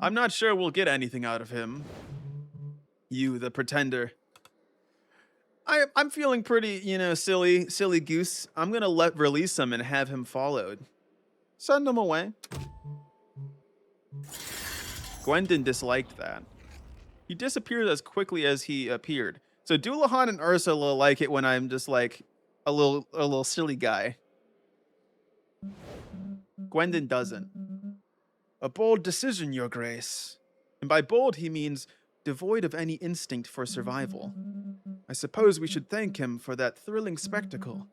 I'm not sure we'll get anything out of him. You, the pretender. I'm feeling pretty, silly goose. I'm gonna release him and have him followed. Send him away. Gwendon disliked that. He disappeared as quickly as he appeared. So Doulahan and Ursula like it when I'm just like a little silly guy. Gwendon doesn't. A bold decision, Your Grace. And by bold, he means devoid of any instinct for survival. I suppose we should thank him for that thrilling spectacle.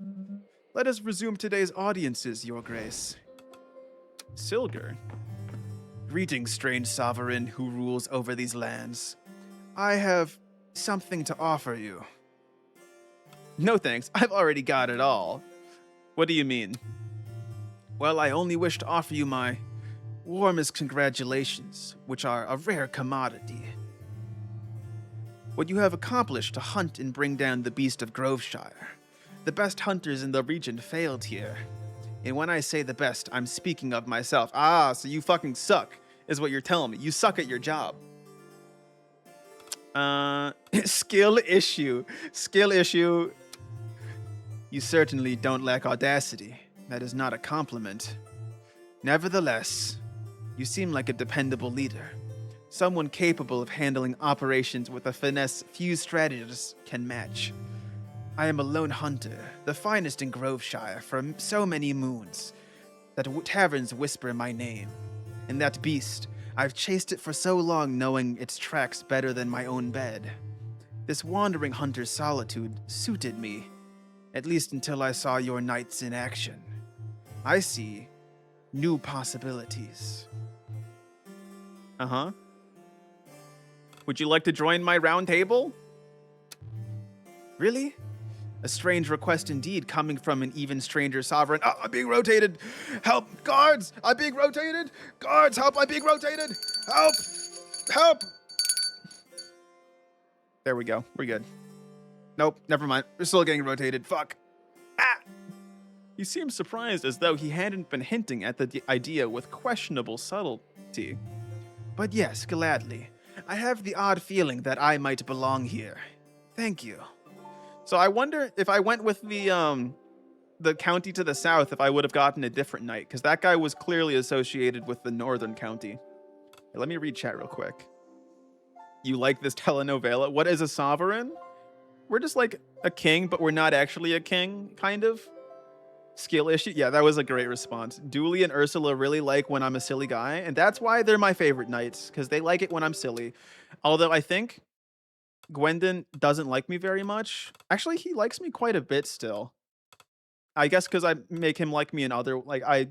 Let us resume today's audiences, Your Grace. Silger. Greetings, strange sovereign who rules over these lands. I have something to offer you. No thanks, I've already got it all. What do you mean? Well, I only wish to offer you my warmest congratulations, which are a rare commodity. What you have accomplished to hunt and bring down the beast of Groveshire. The best hunters in the region failed here. And when I say the best, I'm speaking of myself. Ah, so you fucking suck, is what you're telling me. You suck at your job. Skill issue. Skill issue. You certainly don't lack audacity. That is not a compliment. Nevertheless, you seem like a dependable leader. Someone capable of handling operations with a finesse few strategists can match. I am a lone hunter, the finest in Groveshire for so many moons, that taverns whisper my name. And that beast, I've chased it for so long knowing its tracks better than my own bed. This wandering hunter's solitude suited me, at least until I saw your knights in action. I see new possibilities. Uh-huh. Would you like to join my round table? Really? A strange request indeed, coming from an even stranger sovereign. Oh, I'm being rotated! Help! Guards! I'm being rotated! Guards, help! I'm being rotated! Help! Help! There we go. We're good. Nope, never mind. We're still getting rotated. Fuck. Ah! He seemed surprised as though he hadn't been hinting at the idea with questionable subtlety. But yes, gladly. I have the odd feeling that I might belong here. Thank you. So I wonder if I went with the county to the south, if I would have gotten a different knight, because that guy was clearly associated with the northern county. Here, let me read chat real quick. You like this telenovela? What is a sovereign? We're just like a king, but we're not actually a king, kind of. Skill issue? Yeah, that was a great response. Dooley and Ursula really like when I'm a silly guy, and that's why they're my favorite knights, because they like it when I'm silly. Although I think Gwendon doesn't like me very much. Actually, he likes me quite a bit still. I guess because I make him like me in other... Like, I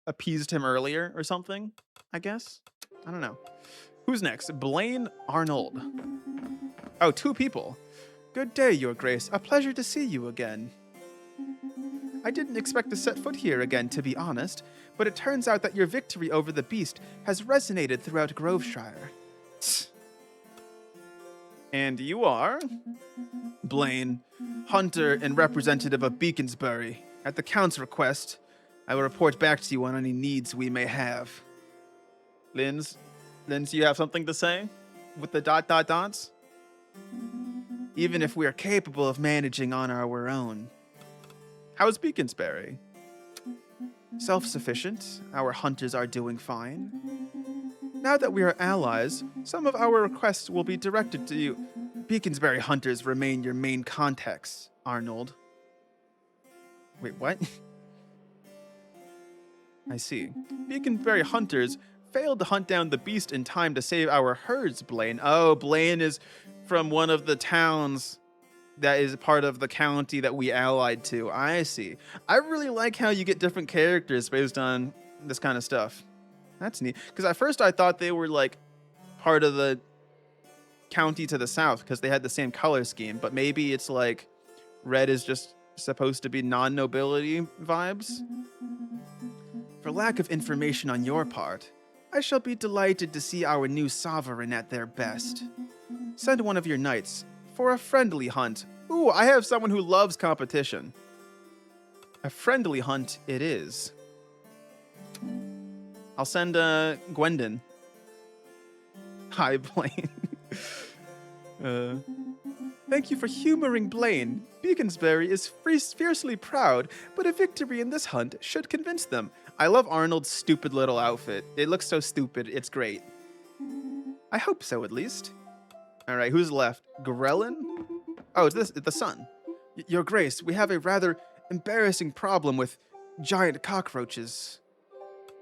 appeased him earlier or something, I guess. I don't know. Who's next? Blaine Arnold. Oh, 2 people. Good day, Your Grace. A pleasure to see you again. I didn't expect to set foot here again, to be honest, but it turns out that your victory over the beast has resonated throughout Groveshire. And you are? Blaine, hunter and representative of Beaconsbury. At the Count's request, I will report back to you on any needs we may have. Linz, you have something to say? With the ... dots? Even if we are capable of managing on our own. How's Beaconsbury? Self-sufficient. Our hunters are doing fine. Now that we are allies, some of our requests will be directed to you. Beaconsbury hunters remain your main contacts, Arnold. Wait, what? I see. Beaconsbury hunters failed to hunt down the beast in time to save our herds, Blaine. Oh, Blaine is from one of the towns that is part of the county that we allied to. I see. I really like how you get different characters based on this kind of stuff. That's neat. Because at first I thought they were like part of the county to the south because they had the same color scheme. But maybe it's like red is just supposed to be non-nobility vibes. For lack of information on your part, I shall be delighted to see our new sovereign at their best. Send one of your knights for a friendly hunt. Ooh, I have someone who loves competition. A friendly hunt it is. I'll send Gwendon. Hi, Blaine. Thank you for humoring Blaine. Beaconsbury is fiercely proud, but a victory in this hunt should convince them. I love Arnold's stupid little outfit. It looks so stupid. It's great. I hope so, at least. All right, who's left? Grellin? Oh, it's the son. Your Grace, we have a rather embarrassing problem with giant cockroaches.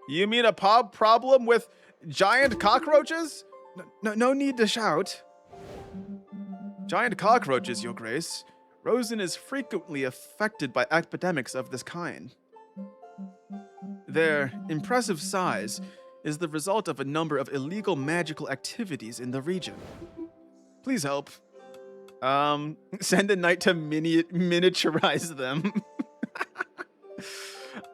You mean a problem with giant cockroaches? No need to shout. Giant cockroaches, Your Grace. Rosen is frequently affected by epidemics of this kind. Their impressive size is the result of a number of illegal magical activities in the region. Please help. Send a knight to miniaturize them.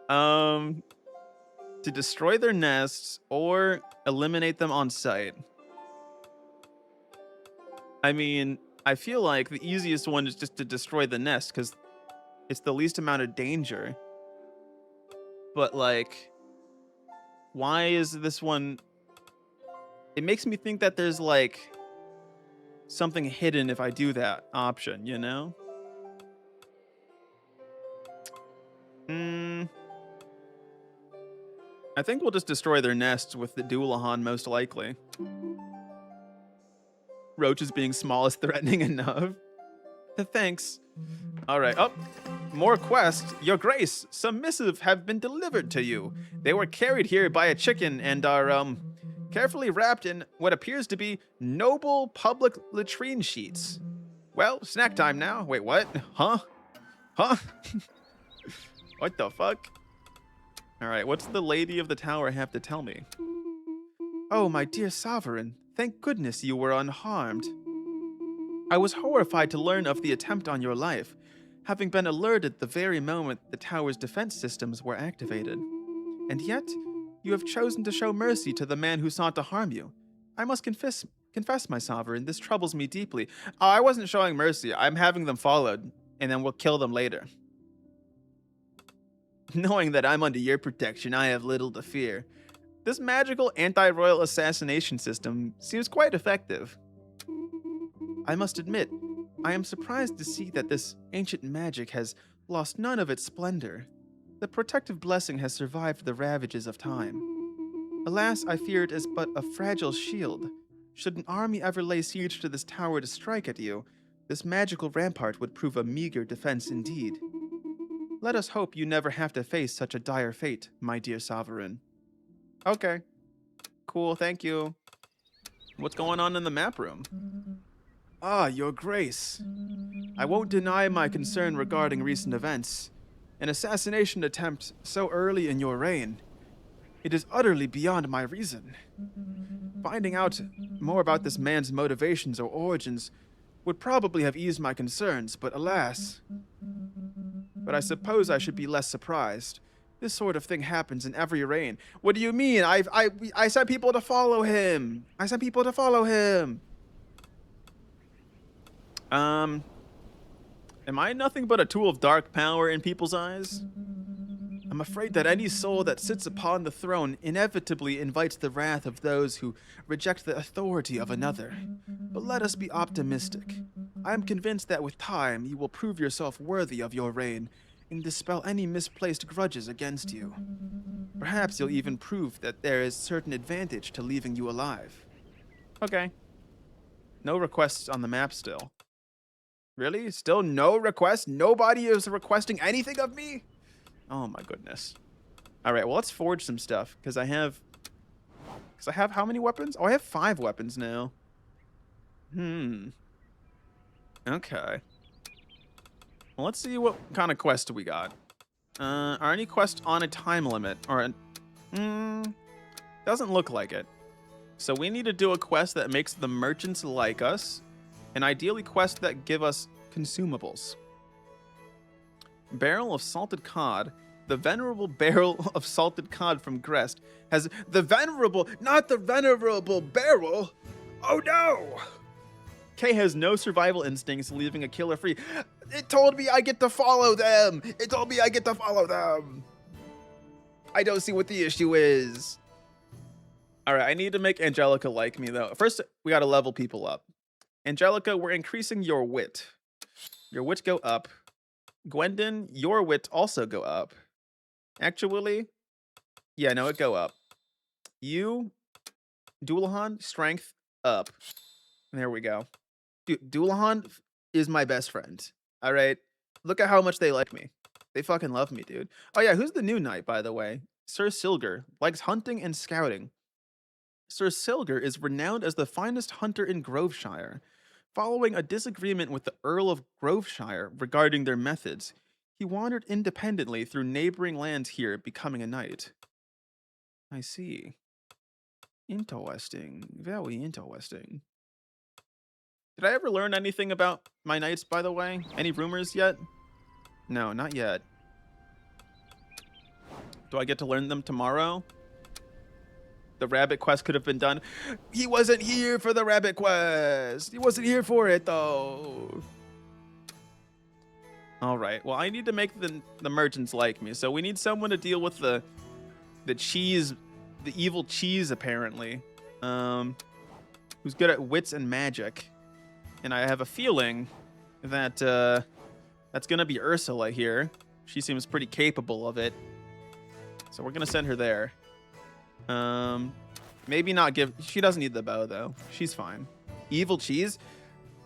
To destroy their nests or eliminate them on sight. I mean, I feel like the easiest one is just to destroy the nest because it's the least amount of danger. But like, why is this one? It makes me think that there's like something hidden if I do that option, you know? I think we'll just destroy their nests with the Doulahan most likely. Roaches being small is threatening enough. Thanks. Alright, more quests. Your Grace, some missives have been delivered to you. They were carried here by a chicken and are, carefully wrapped in what appears to be noble public latrine sheets. Well, snack time now. Wait, what? Huh? What the fuck? Alright, what's the Lady of the Tower have to tell me? Oh, my dear Sovereign, thank goodness you were unharmed. I was horrified to learn of the attempt on your life, having been alerted the very moment the tower's defense systems were activated. And yet, you have chosen to show mercy to the man who sought to harm you. I must confess, my Sovereign, this troubles me deeply. Oh, I wasn't showing mercy. I'm having them followed, and then we'll kill them later. Knowing that I'm under your protection, I have little to fear. This magical anti-royal assassination system seems quite effective. I must admit, I am surprised to see that this ancient magic has lost none of its splendor. The protective blessing has survived the ravages of time. Alas, I fear it is but a fragile shield. Should an army ever lay siege to this tower to strike at you, this magical rampart would prove a meager defense indeed. Let us hope you never have to face such a dire fate, my dear Sovereign. Okay. Cool, thank you. What's going on in the map room? Ah, Your Grace. I won't deny my concern regarding recent events. An assassination attempt so early in your reign. It is utterly beyond my reason. Finding out more about this man's motivations or origins would probably have eased my concerns, but alas. But I suppose I should be less surprised. This sort of thing happens in every reign. What do you mean? I sent people to follow him. Am I nothing but a tool of dark power in people's eyes? I'm afraid that any soul that sits upon the throne inevitably invites the wrath of those who reject the authority of another. But let us be optimistic. I am convinced that with time you will prove yourself worthy of your reign and dispel any misplaced grudges against you. Perhaps you'll even prove that there is certain advantage to leaving you alive. Okay. No requests on the map still. Really? Still no requests? Nobody is requesting anything of me? Oh my goodness. Alright, well let's forge some stuff. Because I have how many weapons? Oh, I have 5 weapons now. Okay. Well, let's see what kind of quest we got. Are any quests on a time limit? Or doesn't look like it. So we need to do a quest that makes the merchants like us. And ideally quests that give us consumables. Barrel of salted cod. The venerable barrel of salted cod from Grest has the venerable, not the venerable barrel. Oh no! Kay has no survival instincts, leaving a killer free. It told me I get to follow them. It told me I get to follow them. I don't see what the issue is. All right, I need to make Angelica like me though. First, we got to level people up. Angelica, we're increasing your wit. Your wit go up. Gwendon, your wit also go up. Actually, yeah, no, it go up. You, Doulahan, strength up. There we go. Dude, Doulahan is my best friend. All right, look at how much they like me. They fucking love me, dude. Oh yeah, who's the new knight, by the way? Sir Silger likes hunting and scouting. Sir Silger is renowned as the finest hunter in Groveshire. Following a disagreement with the Earl of Groveshire regarding their methods, he wandered independently through neighboring lands here, becoming a knight. I see. Interesting. Very interesting. Did I ever learn anything about my knights, by the way? Any rumors yet? No, not yet. Do I get to learn them tomorrow? The rabbit quest could have been done. He wasn't here for the rabbit quest. He wasn't here for it, though. All right. Well, I need to make the merchants like me. So we need someone to deal with the cheese, the evil cheese, apparently. Who's good at wits and magic. And I have a feeling that that's going to be Ursula here. She seems pretty capable of it. So we're going to send her there. Maybe not give... She doesn't need the bow, though. She's fine. Evil cheese?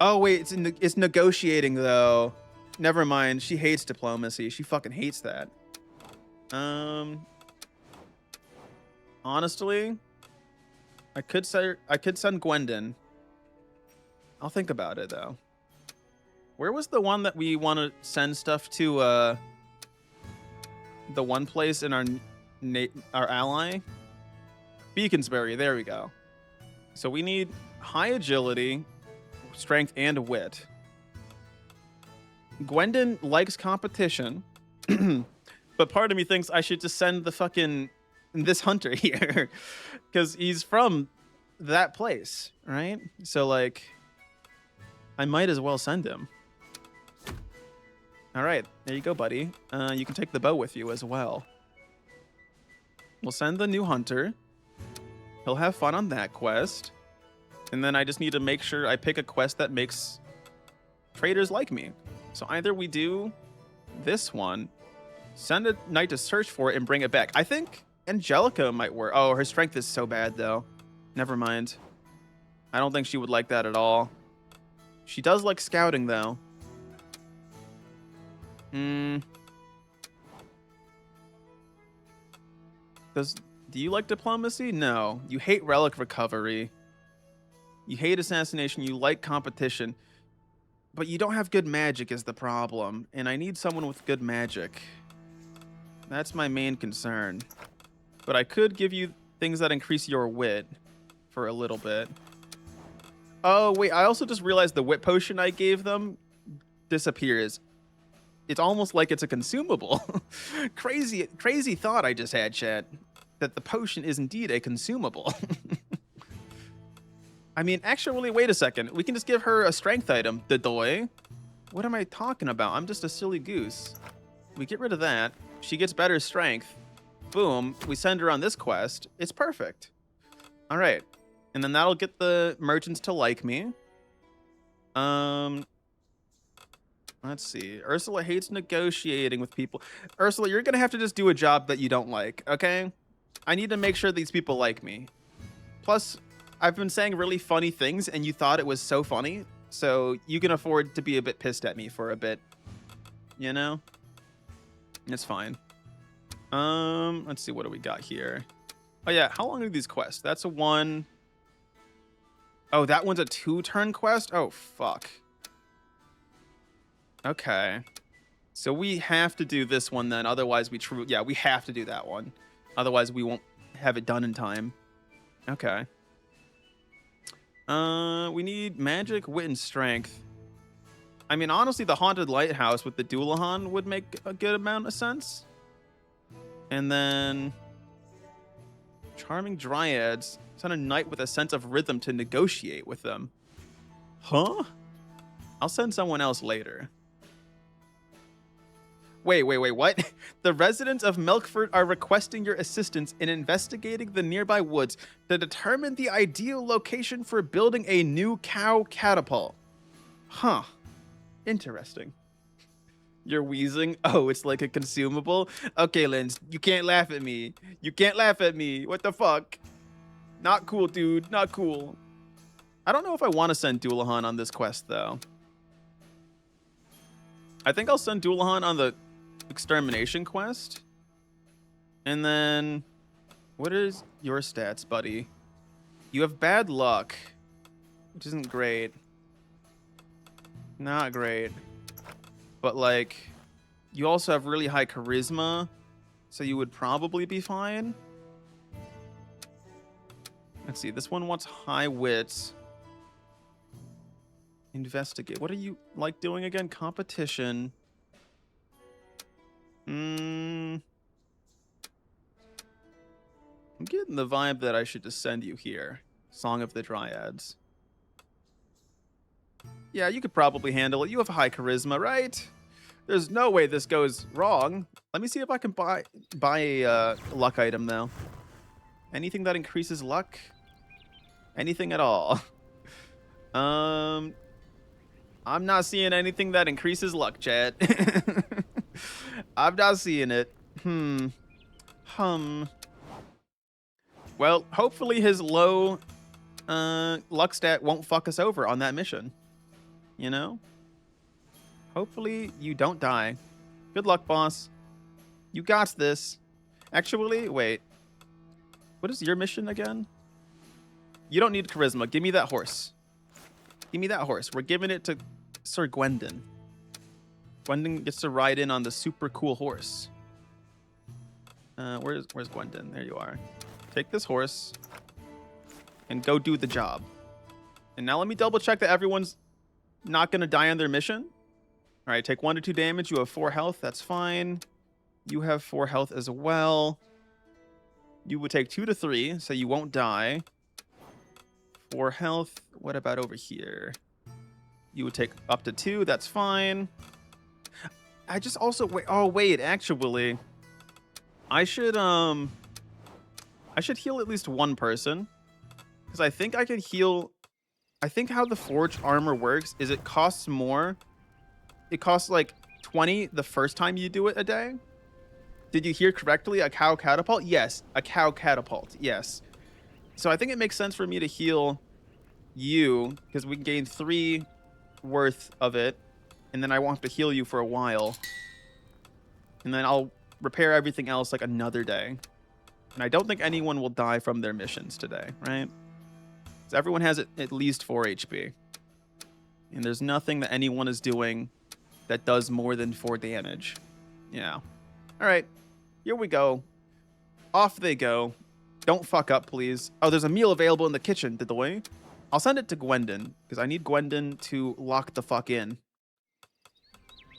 Oh, wait. It's negotiating, though. Never mind. She hates diplomacy. She fucking hates that. Honestly, I could send Gwendon. I'll think about it, though. Where was the one that we want to send stuff to, the one place in our ally? Beaconsbury, there we go. So we need high agility, strength, and wit. Gwendon likes competition, but part of me thinks I should just send this hunter here, because he's from that place, right? So, like, I might as well send him. All right, there you go, buddy. You can take the bow with you as well. We'll send the new hunter. He'll have fun on that quest. And then I just need to make sure I pick a quest that makes traders like me. So either we do this one, send a knight to search for it, and bring it back. I think Angelica might work. Oh, her strength is so bad, though. Never mind. I don't think she would like that at all. She does like scouting, though. Do you like diplomacy? No. You hate relic recovery. You hate assassination. You like competition. But you don't have good magic is the problem. And I need someone with good magic. That's my main concern. But I could give you things that increase your wit for a little bit. Oh, wait. I also just realized the wit potion I gave them disappears. It's almost like it's a consumable. Crazy thought I just had, chat. That the potion is indeed a consumable. I mean, actually, wait a second. We can just give her a strength item, Dodoy. What am I talking about? I'm just a silly goose. We get rid of that. She gets better strength. Boom. We send her on this quest. It's perfect. All right. And then that'll get the merchants to like me. Let's see. Ursula hates negotiating with people. Ursula, you're going to have to just do a job that you don't like, okay? I need to make sure these people like me. Plus, I've been saying really funny things, and you thought it was so funny, so you can afford to be a bit pissed at me for a bit. You know? It's fine. Let's see, what do we got here? Oh, yeah, how long are these quests? That's a 1... Oh, that one's a 2-turn quest? Oh, fuck. Okay. So we have to do this one then, otherwise we we have to do that one. Otherwise we won't have it done in time. Okay. We need magic, wit, and strength. I mean, honestly, the Haunted Lighthouse with the Doulahan would make a good amount of sense. And then Charming Dryads. Send a knight with a sense of rhythm to negotiate with them. Huh? I'll send someone else later. Wait, what? The residents of Milkford are requesting your assistance in investigating the nearby woods to determine the ideal location for building a new cow catapult. Huh. Interesting. You're wheezing? Oh, it's like a consumable? Okay, Linz, you can't laugh at me. You can't laugh at me. What the fuck? Not cool, dude. Not cool. I don't know if I want to send Doulahan on this quest, though. I think I'll send Doulahan on the extermination quest. And then, what is your stats, buddy? You have bad luck, which isn't great. Not great. But, like, you also have really high charisma, so you would probably be fine. Let's see, this one wants high wits. Investigate. What are you like doing again? Competition. I'm getting the vibe that I should just send you here. Song of the Dryads. Yeah, you could probably handle it. You have high charisma, right? There's no way this goes wrong. Let me see if I can buy a luck item, though. Anything that increases luck? Anything at all? I'm not seeing anything that increases luck, chat. I'm not seeing it. Well, hopefully his low luck stat won't fuck us over on that mission. You know? Hopefully you don't die. Good luck, boss. You got this. Actually, wait. What is your mission again? You don't need charisma. Give me that horse. Give me that horse. We're giving it to Sir Gwendon. Gwendon gets to ride in on the super cool horse. Where's Gwendon? There you are. Take this horse and go do the job. And now let me double check that everyone's not going to die on their mission. All right, take 1 to 2 damage. You have 4 health. That's fine. You have 4 health as well. You would take 2 to 3, so you won't die. 4 health. What about over here? You would take up to 2. That's fine. I just also wait. Oh wait, actually, I should heal at least one person, because I think I can heal. I think how the forged armor works is it costs more. It costs like 20 the first time you do it a day. Did you hear correctly? A cow catapult? Yes, a cow catapult. Yes. So I think it makes sense for me to heal you, because we can gain 3 worth of it, and then I won't have to heal you for a while. And then I'll repair everything else like another day. And I don't think anyone will die from their missions today, right? So everyone has at least 4 HP. And there's nothing that anyone is doing that does more than 4 damage. Yeah. All right. Here we go. Off they go. Don't fuck up, please. Oh, there's a meal available in the kitchen, Didoy. I'll send it to Gwendon, because I need Gwendon to lock the fuck in.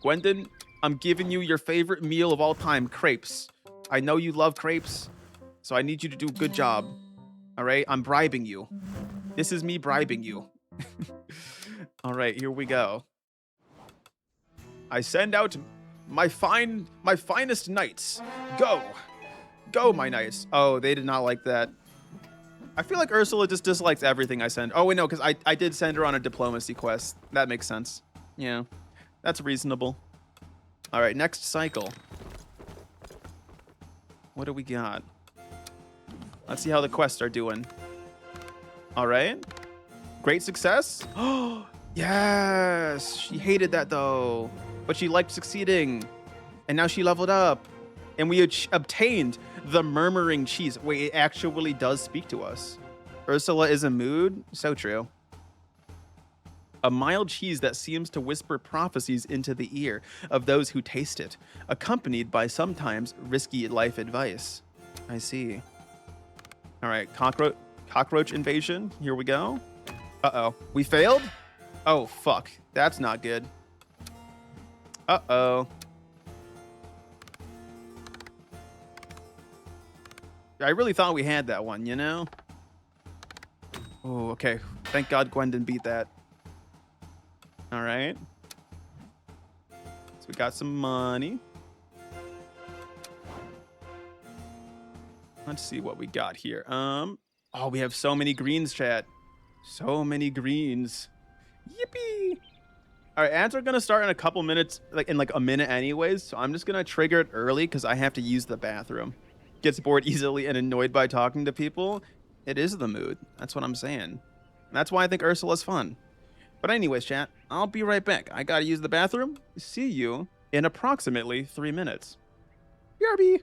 Gwendon, I'm giving you your favorite meal of all time, crepes. I know you love crepes, so I need you to do a good job. All right? I'm bribing you. This is me bribing you. All right, here we go. I send out my finest knights. Go. Go, my knights. Oh, they did not like that. I feel like Ursula just dislikes everything I send. Oh, wait, no, because I did send her on a diplomacy quest. That makes sense. Yeah, that's reasonable. All right, next cycle. What do we got? Let's see how the quests are doing. All right. Great success. Oh, yes. She hated that, though. But she liked succeeding. And now she leveled up. And we obtained the murmuring cheese. Wait, it actually does speak to us. Ursula is in mood. So true. A mild cheese that seems to whisper prophecies into the ear of those who taste it, accompanied by sometimes risky life advice. I see. All right, cockroach invasion. Here we go. Uh-oh. We failed? Oh, fuck. That's not good. Uh-oh. I really thought we had that one, you know? Oh, okay. Thank God Gwen didn't beat that. All right. So we got some money. Let's see what we got here. Oh, we have so many greens, chat. So many greens. Yippee! All right, ads are gonna start in a couple minutes, like in like a minute anyways. So I'm just gonna trigger it early because I have to use the bathroom. Gets bored easily and annoyed by talking to people. It is the mood. That's what I'm saying. That's why I think Ursula's fun. But anyways, chat, I'll be right back. I gotta use the bathroom. See you in approximately 3 minutes. BRB.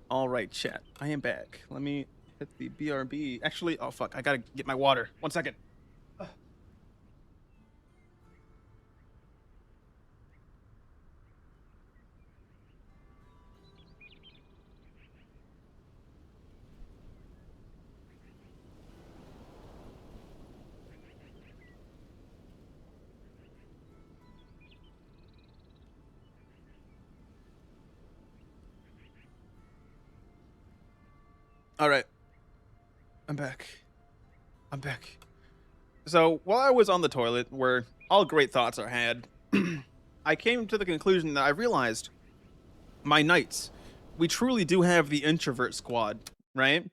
All right, chat. I am back. Let me hit the BRB. Actually, oh fuck, I gotta get my water. 1 second. All right, I'm back. I'm back. So while I was on the toilet, where all great thoughts are had, I came to the conclusion that I realized my knights, we truly do have the introvert squad, right?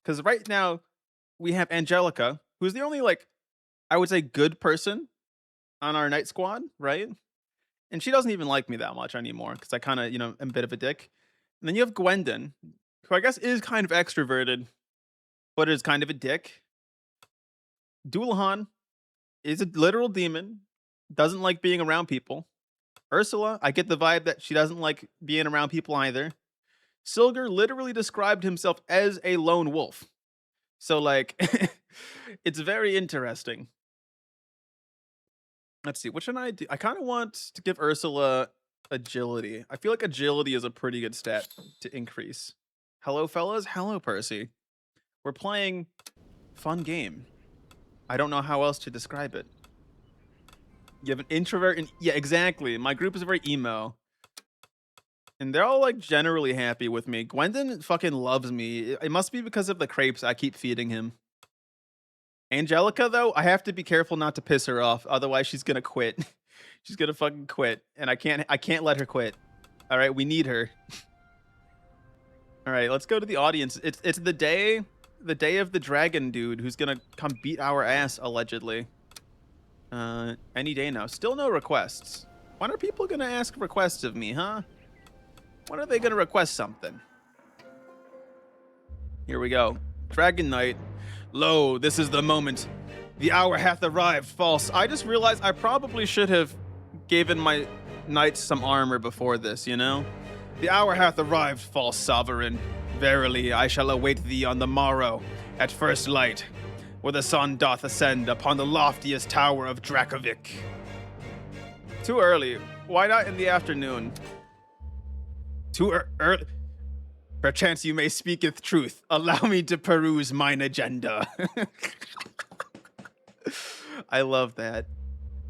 Because right now we have Angelica, who's the only like I would say good person on our knight squad, right? And she doesn't even like me that much anymore because I kind of am a bit of a dick. And then you have Gwendon, who I guess is kind of extroverted, but is kind of a dick. Dulahan is a literal demon, doesn't like being around people. Ursula, I get the vibe that she doesn't like being around people either. Silger literally described himself as a lone wolf. So, like, it's very interesting. Let's see, what should I do? I kind of want to give Ursula agility. I feel like agility is a pretty good stat to increase. Hello, fellas. Hello, Percy. We're playing fun game. I don't know how else to describe it. You have an introvert and yeah, exactly. My group is very emo. And they're all like generally happy with me. Gwendon fucking loves me. It must be because of the crepes I keep feeding him. Angelica, though, I have to be careful not to piss her off. Otherwise, she's gonna quit. She's gonna fucking quit. And I can't let her quit. All right, we need her. All right, let's go to the audience. It's the day of the dragon dude who's gonna come beat our ass, allegedly. Any day now. Still no requests. When are people gonna ask requests of me, huh? When are they gonna request something? Here we go. Dragon Knight. Lo, this is the moment. The hour hath arrived, false. I just realized I probably should have given my knights some armor before this, you know? The hour hath arrived, false sovereign. Verily, I shall await thee on the morrow, at first light, where the sun doth ascend upon the loftiest tower of Dracovic. Too early. Why not in the afternoon? Too early. Perchance you may speaketh truth. Allow me to peruse mine agenda. I love that.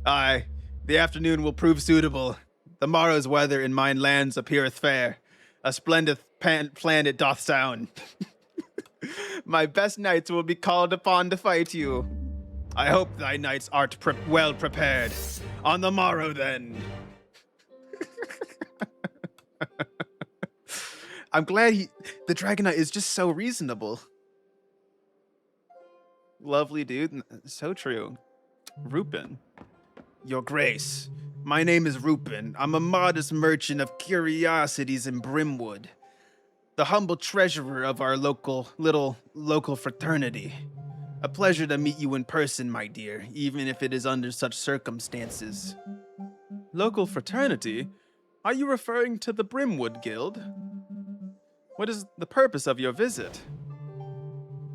Aye, the afternoon will prove suitable. The morrow's weather in mine lands appeareth fair. A splendid planet doth sound. My best knights will be called upon to fight you. I hope thy knights art well prepared. On the morrow, then. I'm glad the Dragon Knight is just so reasonable. Lovely dude. So true. Rupin. Your Grace, my name is Rupin. I'm a modest merchant of curiosities in Brimwood. The humble treasurer of our local fraternity. A pleasure to meet you in person, my dear, even if it is under such circumstances. Local fraternity? Are you referring to the Brimwood Guild? What is the purpose of your visit?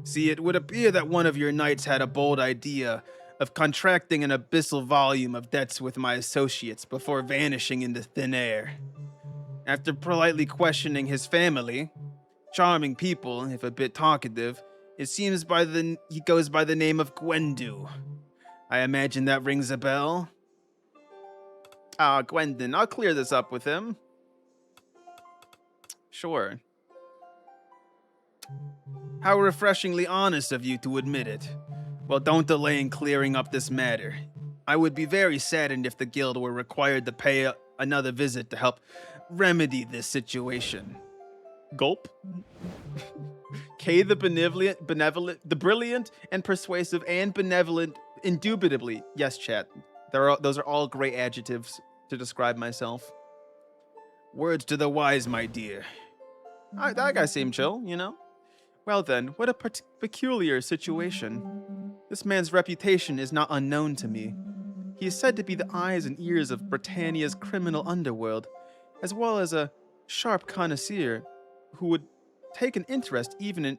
See, it would appear that one of your knights had a bold idea of contracting an abyssal volume of debts with my associates before vanishing into thin air. After politely questioning his family, charming people, if a bit talkative, it seems he goes by the name of Gwendu. I imagine that rings a bell? Ah, Gwendon, I'll clear this up with him. Sure. How refreshingly honest of you to admit it. Well, don't delay in clearing up this matter. I would be very saddened if the guild were required to pay another visit to help remedy this situation. Gulp. Kay the brilliant and persuasive and benevolent, indubitably. Yes, chat. Those are all great adjectives to describe myself. Words to the wise, my dear. That guy seemed chill, you know? Well then, what a peculiar situation. This man's reputation is not unknown to me. He is said to be the eyes and ears of Britannia's criminal underworld, as well as a sharp connoisseur who would take an interest even in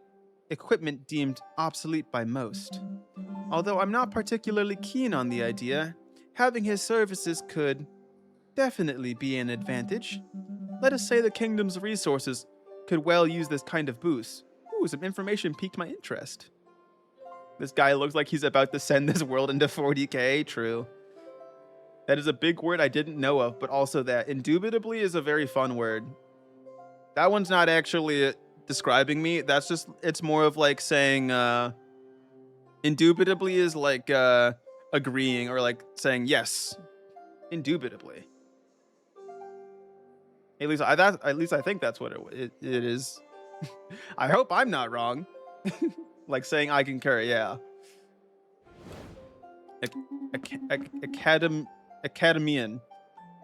equipment deemed obsolete by most. Although I'm not particularly keen on the idea, having his services could definitely be an advantage. Let us say the kingdom's resources could well use this kind of boost. Ooh, some information piqued my interest. This guy looks like he's about to send this world into 40k. True. That is a big word I didn't know of, but also that indubitably is a very fun word. That one's not actually describing me. That's just, it's more of like saying, indubitably is like agreeing or like saying yes. Indubitably. At least I think that's what it is. I hope I'm not wrong. Like saying I concur, yeah. Academian.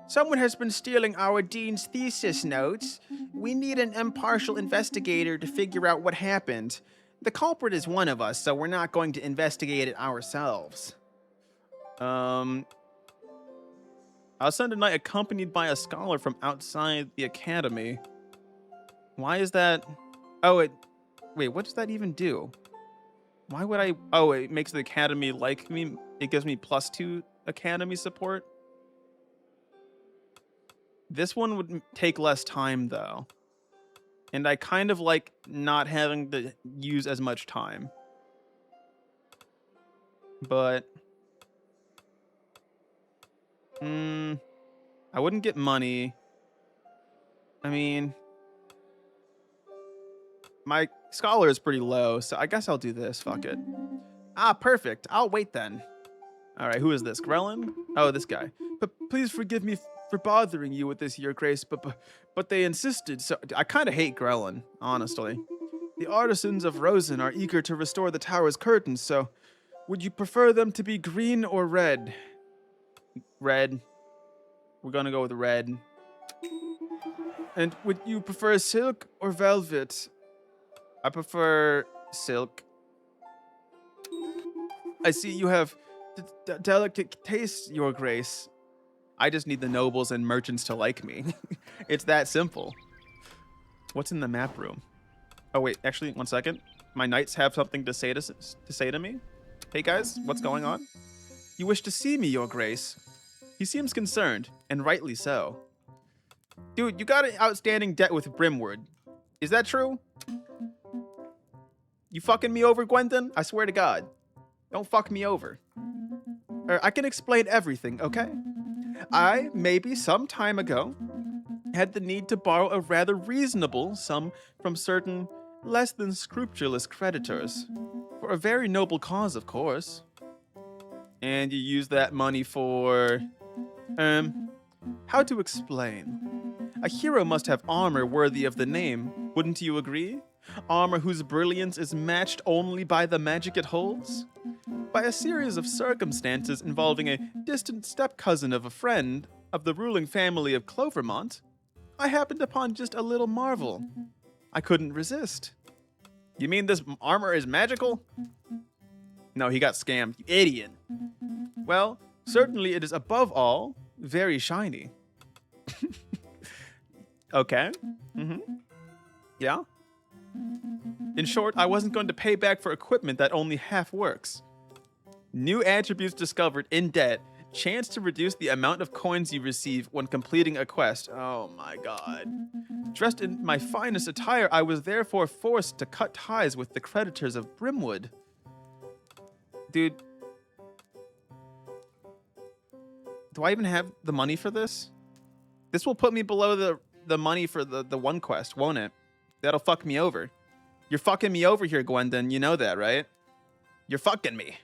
Someone has been stealing our dean's thesis notes. We need an impartial investigator to figure out what happened. The culprit is one of us, so we're not going to investigate it ourselves. I'll send a knight accompanied by a scholar from outside the academy. Why is that? Oh, wait, what does that even do? Why would I? Oh, it makes the academy like me. It gives me +2 academy support. This one would take less time though. And I kind of like not having to use as much time. But I wouldn't get money. I mean, my scholar is pretty low, so I guess I'll do this. Fuck it. Ah, perfect. I'll wait then. All right, who is this? Grellin? Oh, this guy. But please forgive me for bothering you with this, Your Grace, but they insisted, so I kind of hate Grellin, honestly. The artisans of Rosen are eager to restore the tower's curtains, so would you prefer them to be green or red? Red. We're gonna go with red. And would you prefer silk or velvet? I prefer silk. I see you have delicate taste, Your Grace. I just need the nobles and merchants to like me. It's that simple. What's in the map room? Oh wait, actually, 1 second. My knights have something to say to me. Hey guys, what's going on? You wish to see me, Your Grace? He seems concerned, and rightly so. Dude, you got an outstanding debt with Brimwood. Is that true? You fucking me over, Gwendon? I swear to God. Don't fuck me over. I can explain everything, okay? I, maybe some time ago, had the need to borrow a rather reasonable sum from certain less than scrupulous creditors. For a very noble cause, of course. And you use that money for... how to explain? A hero must have armor worthy of the name, wouldn't you agree? Armor whose brilliance is matched only by the magic it holds? By a series of circumstances involving a distant step-cousin of a friend of the ruling family of Clovermont, I happened upon just a little marvel. I couldn't resist. You mean this armor is magical? No, he got scammed, you idiot. Well, certainly it is above all very shiny. Okay. Yeah? In short, I wasn't going to pay back for equipment that only half works. New attributes discovered in debt chance to reduce the amount of coins you receive when completing a quest. Oh my god. Dressed in my finest attire, I was therefore forced to cut ties with the creditors of Brimwood. Dude. Do I even have the money for this? This will put me below the money for the one quest, won't it? That'll fuck me over. You're fucking me over here, Gwendon. You know that, right? You're fucking me.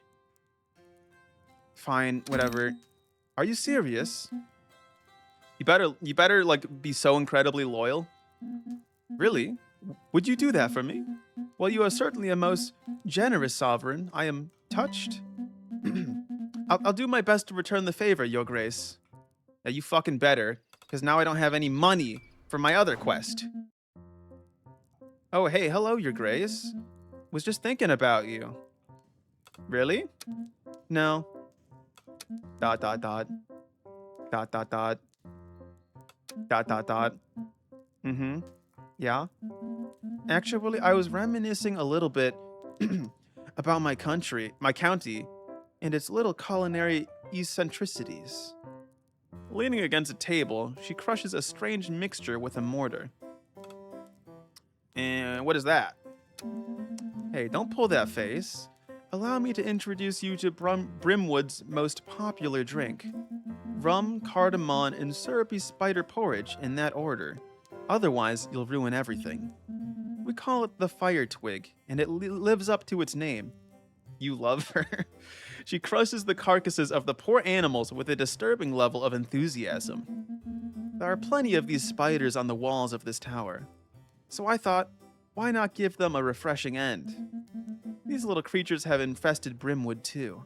Fine, whatever. Are you serious? You better like be so incredibly loyal. Really? Would you do that for me? Well, you are certainly a most generous sovereign. I am touched. I'll do my best to return the favor, Your Grace. Yeah, you fucking better, because now I don't have any money for my other quest. Oh, hey, hello, Your Grace. Was just thinking about you. Really? No. ... Yeah. Actually, I was reminiscing a little bit about my county, and its little culinary eccentricities. Leaning against a table, she crushes a strange mixture with a mortar. And what is that? Hey, don't pull that face. Allow me to introduce you to Brimwood's most popular drink. Rum, cardamom, and syrupy spider porridge in that order. Otherwise, you'll ruin everything. We call it the fire twig, and it lives up to its name. You love her. She crushes the carcasses of the poor animals with a disturbing level of enthusiasm. There are plenty of these spiders on the walls of this tower. So I thought, why not give them a refreshing end? These little creatures have infested Brimwood too.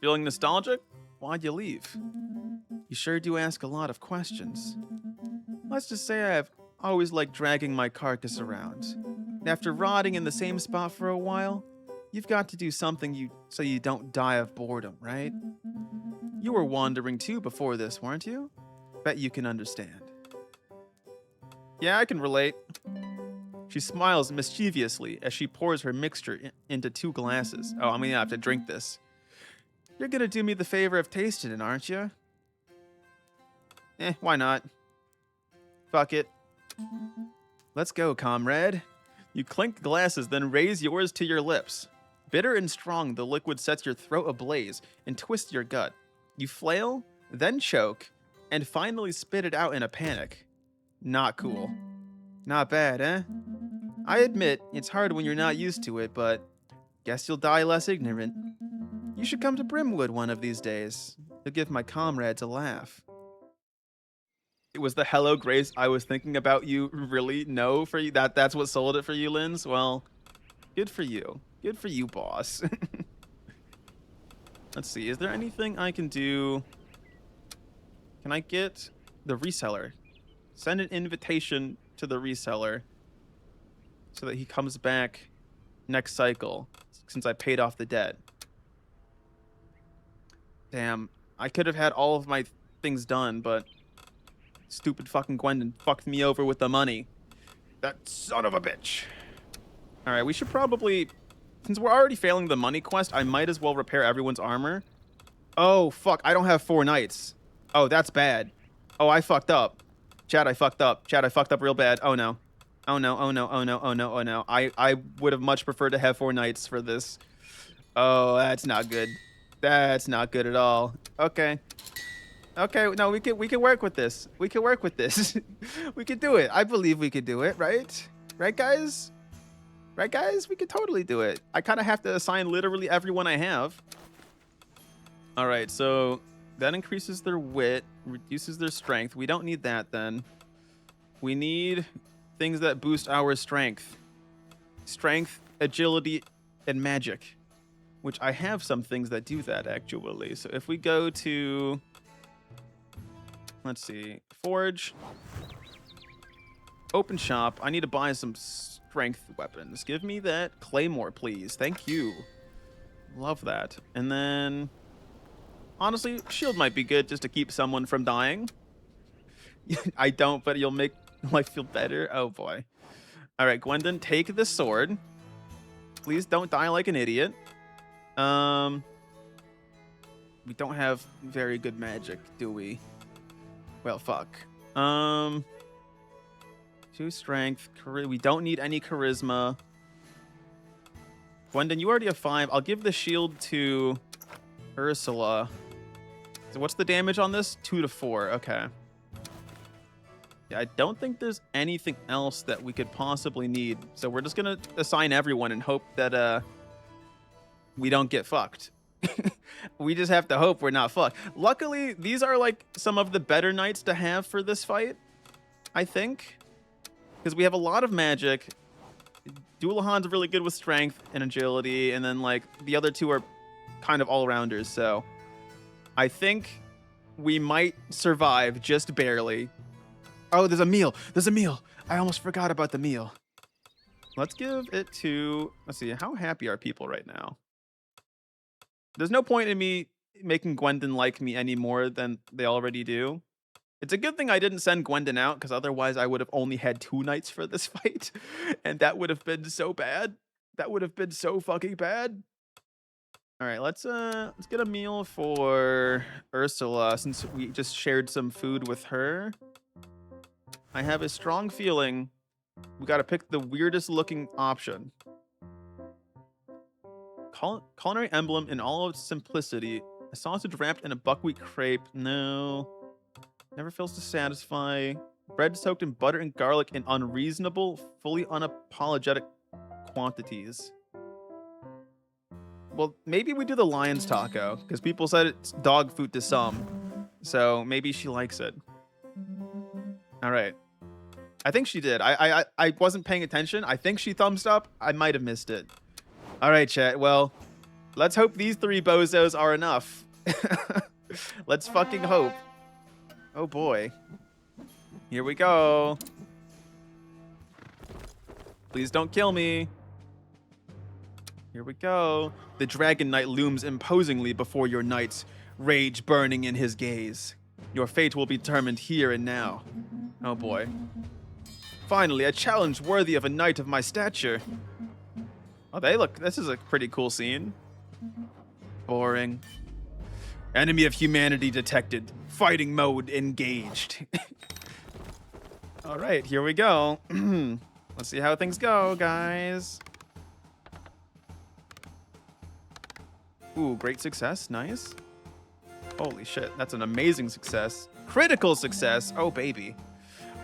Feeling nostalgic? Why'd you leave? You sure do ask a lot of questions. Let's just say I have always liked dragging my carcass around. And after rotting in the same spot for a while, you've got to do something so you don't die of boredom, right? You were wandering too before this, weren't you? Bet you can understand. Yeah, I can relate. She smiles mischievously as she pours her mixture into 2 glasses. Oh, I'm gonna have to drink this. You're gonna do me the favor of tasting it, aren't you? Why not? Fuck it. Let's go, comrade. You clink glasses, then raise yours to your lips. Bitter and strong, the liquid sets your throat ablaze and twists your gut. You flail, then choke, and finally spit it out in a panic. Not cool. Not bad, eh? I admit, it's hard when you're not used to it, but guess you'll die less ignorant. You should come to Brimwood one of these days. You'll give my comrades a laugh. It was the hello Grace I was thinking about you really know for you. That's what sold it for you, Linz? Well, good for you. Good for you, boss. Let's see, is there anything I can do? Can I get the reseller? Send an invitation to the reseller so that he comes back next cycle since I paid off the debt. Damn, I could have had all of my things done, but stupid fucking Gwendon fucked me over with the money. That son of a bitch. Alright, we should probably... Since we're already failing the money quest, I might as well repair everyone's armor. Oh, fuck, I don't have 4 knights. Oh, that's bad. Oh, I fucked up. Chad, I fucked up. Chad, I fucked up real bad. Oh, no. Oh, no, oh, no, oh, no, oh, no, oh, no. I would have much preferred to have 4 knights for this. Oh, that's not good. That's not good at all. Okay. Okay, no, we can work with this. We can work with this. We can do it. I believe we could do it, right? Right, guys? Right, guys? We could totally do it. I kind of have to assign literally everyone I have. All right, so that increases their wit, reduces their strength. We don't need that then. We need things that boost our strength. Strength, agility, and magic. Which I have some things that do that, actually. So if we go to... Let's see. Forge. Open shop. I need to buy some strength weapons. Give me that claymore, please. Thank you. Love that. And then... Honestly, shield might be good just to keep someone from dying. I don't, but you'll make life feel better. Oh, boy. All right, Gwendon, take the sword. Please don't die like an idiot. We don't have very good magic, do we? Well, fuck. 2 strength. We don't need any charisma. Gwendon, you already have 5. I'll give the shield to Ursula. So what's the damage on this? 2 to 4. Okay. Yeah, I don't think there's anything else that we could possibly need. So we're just gonna assign everyone and hope that we don't get fucked. We just have to hope we're not fucked. Luckily, these are like some of the better knights to have for this fight, I think. Because we have a lot of magic. Dullahan's really good with strength and agility, and then like the other 2 are kind of all-rounders, so I think we might survive just barely. Oh, there's a meal. There's a meal. I almost forgot about the meal. Let's give it to... Let's see. How happy are people right now? There's no point in me making Gwendon like me any more than they already do. It's a good thing I didn't send Gwendon out, because otherwise I would have only had 2 knights for this fight. And that would have been so bad. That would have been so fucking bad. All right, let's get a meal for Ursula, since we just shared some food with her. I have a strong feeling we gotta pick the weirdest looking option. Culinary emblem in all of its simplicity. A sausage wrapped in a buckwheat crepe. No. Never fails to satisfy. Bread soaked in butter and garlic in unreasonable, fully unapologetic quantities. Well, maybe we do the lion's taco, because people said it's dog food to some. So maybe she likes it. All right. I think she did. I wasn't paying attention. I think she thumbs up. I might have missed it. All right, chat. Well, let's hope these 3 bozos are enough. Let's fucking hope. Oh, boy. Here we go. Please don't kill me. Here we go. The Dragon Knight looms imposingly before your knights. rage burning in his gaze. Your fate will be determined here and now. Oh boy. Finally, a challenge worthy of a knight of my stature. Oh, this is a pretty cool scene. Boring. Enemy of humanity detected. Fighting mode engaged. All right, here we go. Let's see how things go, guys. Ooh, great success. Nice. Holy shit, that's an amazing success. Critical success. Oh, baby.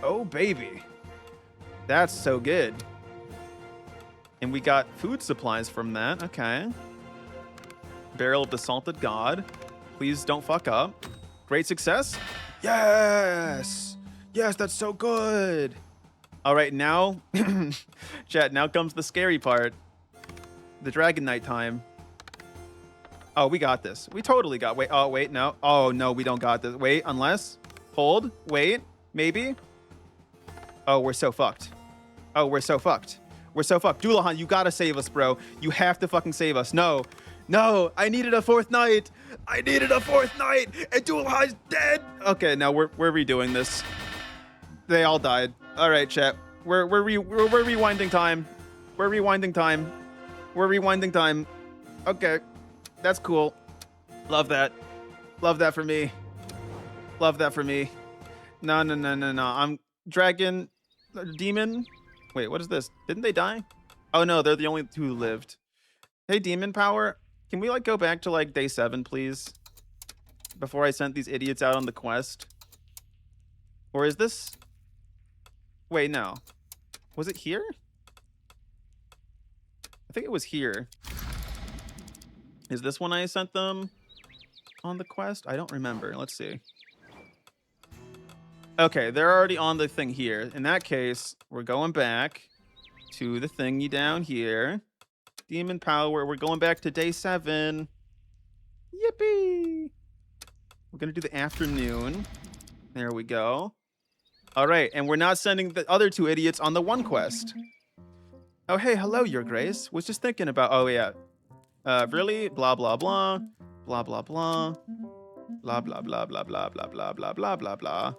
Oh, baby. That's so good. And we got food supplies from that. Okay. Barrel of the Salted God. Please don't fuck up. Great success. Yes. Yes, that's so good. All right, now, chat, now comes the scary part. The Dragon Knight time. Oh, we got this. We totally got. Wait. Oh, wait. No. Oh, no, we don't got this. Wait. Unless. Hold. Wait. Maybe. Oh, we're so fucked. Oh, we're so fucked. We're so fucked. Dullahan, you gotta save us, bro. You have to fucking save us. No. No. I needed a fourth knight. I needed a fourth knight. And Dullahan's dead. Okay, now we're redoing this. They all died. All right, chat. We're rewinding time. We're rewinding time. We're rewinding time. Okay. That's cool. Love that. Love that for me. Love that for me. No. I'm dragon, demon. Wait, what is this? Didn't they die? Oh no, they're the only two who lived. Hey, demon power. Can we like go back to like day 7, please? Before I sent these idiots out on the quest. Or is this? Wait, no. Was it here? I think it was here. Is this when I sent them on the quest? I don't remember. Let's see. Okay, they're already on the thing here. In that case, we're going back to the thingy down here. Demon power. We're going back to day 7. Yippee! We're going to do the afternoon. There we go. All right, and we're not sending the other 2 idiots on the one quest. Oh, hey, hello, Your Grace. Was just thinking about... Oh, yeah. Really? Blah, blah, blah. Blah, blah, blah. Blah, blah, blah, blah, blah, blah, blah, blah, blah, blah, blah.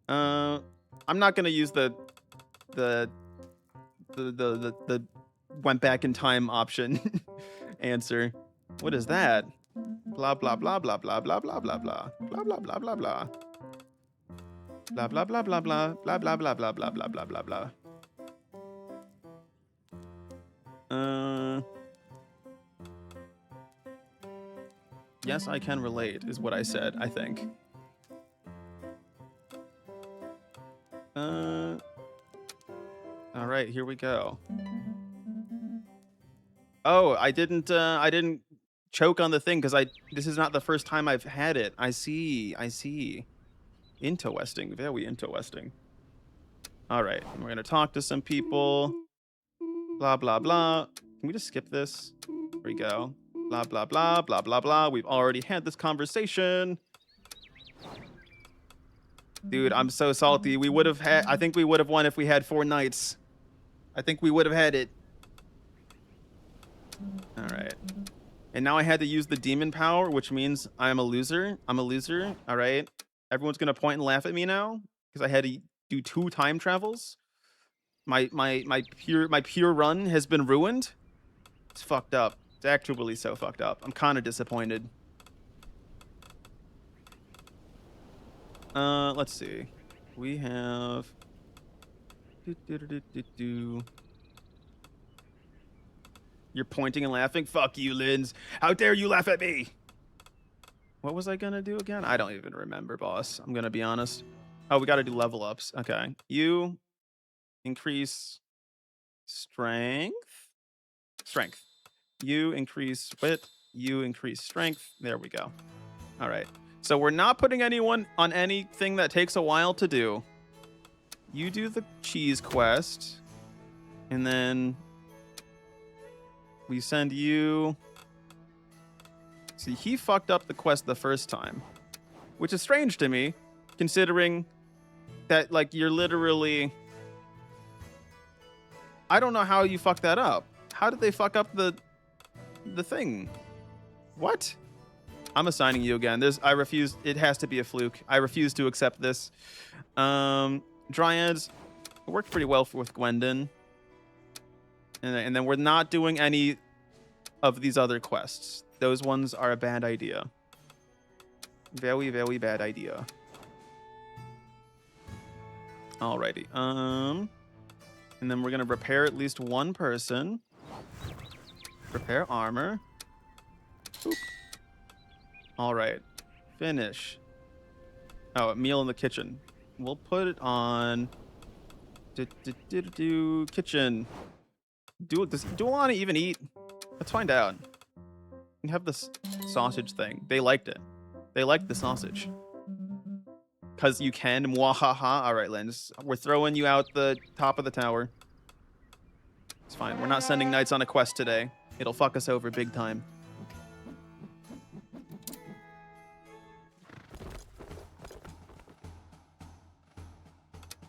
I'm not going to use the went back in time option answer. What is that? Blah, blah, blah, blah, blah, blah, blah, blah, blah. Blah, blah, blah, blah, blah. Blah, blah, blah, blah, blah. Blah, blah, blah, blah, blah, blah, blah, blah, blah. Yes, I can relate, is what I said, I think. All right, here we go. Oh, I didn't choke on the thing because this is not the first time I've had it. I see. Interesting, very interesting. All right, we're gonna talk to some people. Blah, blah, blah. Can we just skip this? Here we go. Blah, blah, blah, blah, blah, blah. We've already had this conversation. Dude, I'm so salty. I think we would have won if we had 4 knights. I think we would have had it. All right. And now I had to use the demon power, which means I'm a loser. All right. Everyone's going to point and laugh at me now because I had to do 2 time travels. My pure run has been ruined. It's fucked up. It's actually so fucked up. I'm kind of disappointed. Let's see. We have... You're pointing and laughing? Fuck you, Linz. How dare you laugh at me? What was I gonna do again? I don't even remember, boss. I'm gonna be honest. Oh, we gotta do level ups. Okay. You increase strength. You increase wit. You increase strength. There we go. All right. So we're not putting anyone on anything that takes a while to do. You do the cheese quest. And then we send you... See, he fucked up the quest the first time. Which is strange to me, considering that, like, you're literally... I don't know how you fucked that up. How did they fuck up the thing? What? I'm assigning you again. I refuse. It has to be a fluke. I refuse to accept this. Dryads worked pretty well with Gwendon. And then we're not doing any of these other quests. Those ones are a bad idea. Very, very bad idea. Alrighty. And then we're gonna repair at least one person. Repair armor. Boop. All right. Finish. Oh, a meal in the kitchen. We'll put it on. Kitchen. Does Dualana even eat? Let's find out. We have this sausage thing. They liked it. They liked the sausage. Cause you can. Mwahaha. All right, Lens. We're throwing you out the top of the tower. It's fine. We're not sending knights on a quest today. It'll fuck us over big time.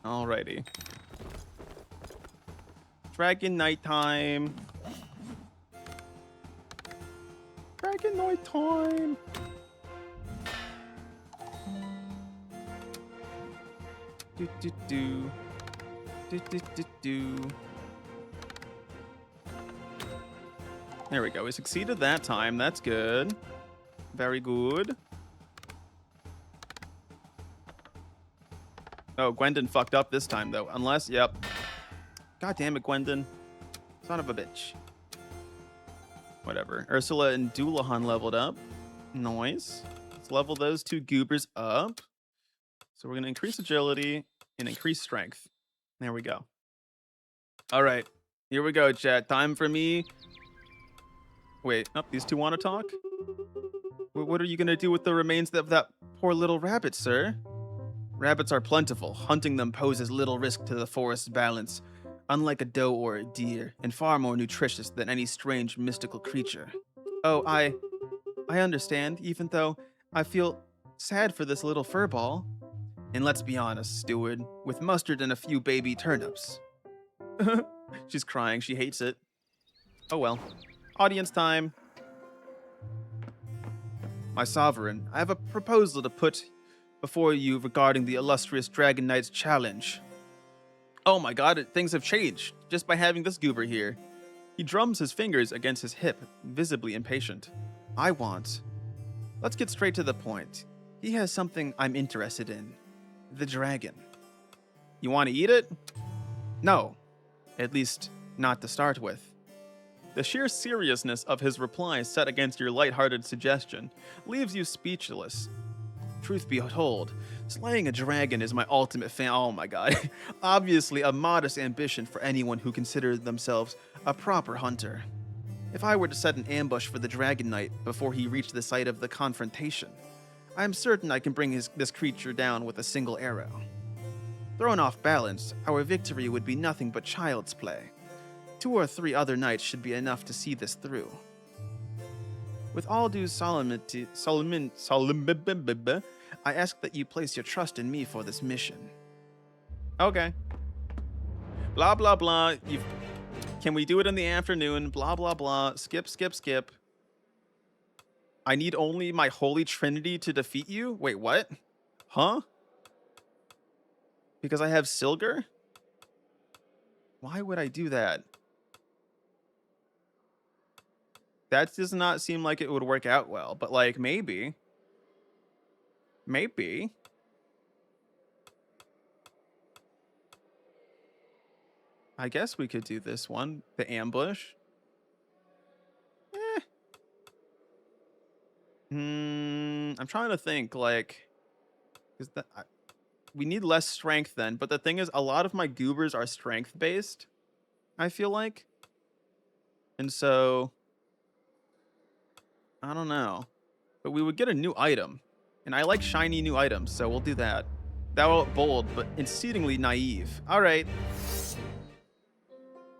Alrighty. Dragon night time. Dragon night time. Do do do. Do do do do. There we go. We succeeded that time. That's good. Very good. Oh, Gwendon fucked up this time, though. Unless, yep. God damn it, Gwendon. Son of a bitch. Whatever. Ursula and Doulahan leveled up. Nice. Let's level those two goobers up. So we're going to increase agility and increase strength. There we go. All right. Here we go, chat. Time for me. Wait. Oh, these two want to talk? What are you going to do with the remains of that poor little rabbit, sir? Rabbits are plentiful. Hunting them poses little risk to the forest's balance, unlike a doe or a deer, and far more nutritious than any strange mystical creature. Oh, I understand, even though I feel sad for this little furball. And let's be honest, steward, with mustard and a few baby turnips. She's crying, she hates it. Oh well. Audience time. My sovereign, I have a proposal to put before you regarding the illustrious Dragon Knight's challenge. Oh my god, things have changed just by having this goober here. He drums his fingers against his hip, visibly impatient. Let's get straight to the point. He has something I'm interested in. The dragon. You want to eat it? No. At least, not to start with. The sheer seriousness of his reply set against your lighthearted suggestion leaves you speechless. Truth be told, slaying a dragon is my ultimate oh my god. Obviously a modest ambition for anyone who considers themselves a proper hunter. If I were to set an ambush for the Dragon Knight before he reached the site of the confrontation, I am certain I can bring this creature down with a single arrow. Thrown off balance, our victory would be nothing but child's play. 2 or 3 other knights should be enough to see this through. With all due solemnity, I ask that you place your trust in me for this mission. Okay. Blah, blah, blah. Can we do it in the afternoon? Blah, blah, blah. Skip, skip, skip. I need only my Holy Trinity to defeat you? Wait, what? Huh? Because I have Silger? Why would I do that? That does not seem like it would work out well, but like maybe. Maybe. I guess we could do this one, the ambush. I'm trying to think, like, because we need less strength then. But the thing is, a lot of my goobers are strength based, I feel like, and so I don't know. But we would get a new item, and I like shiny new items, so we'll do that. Thou art bold, but exceedingly naive. All right.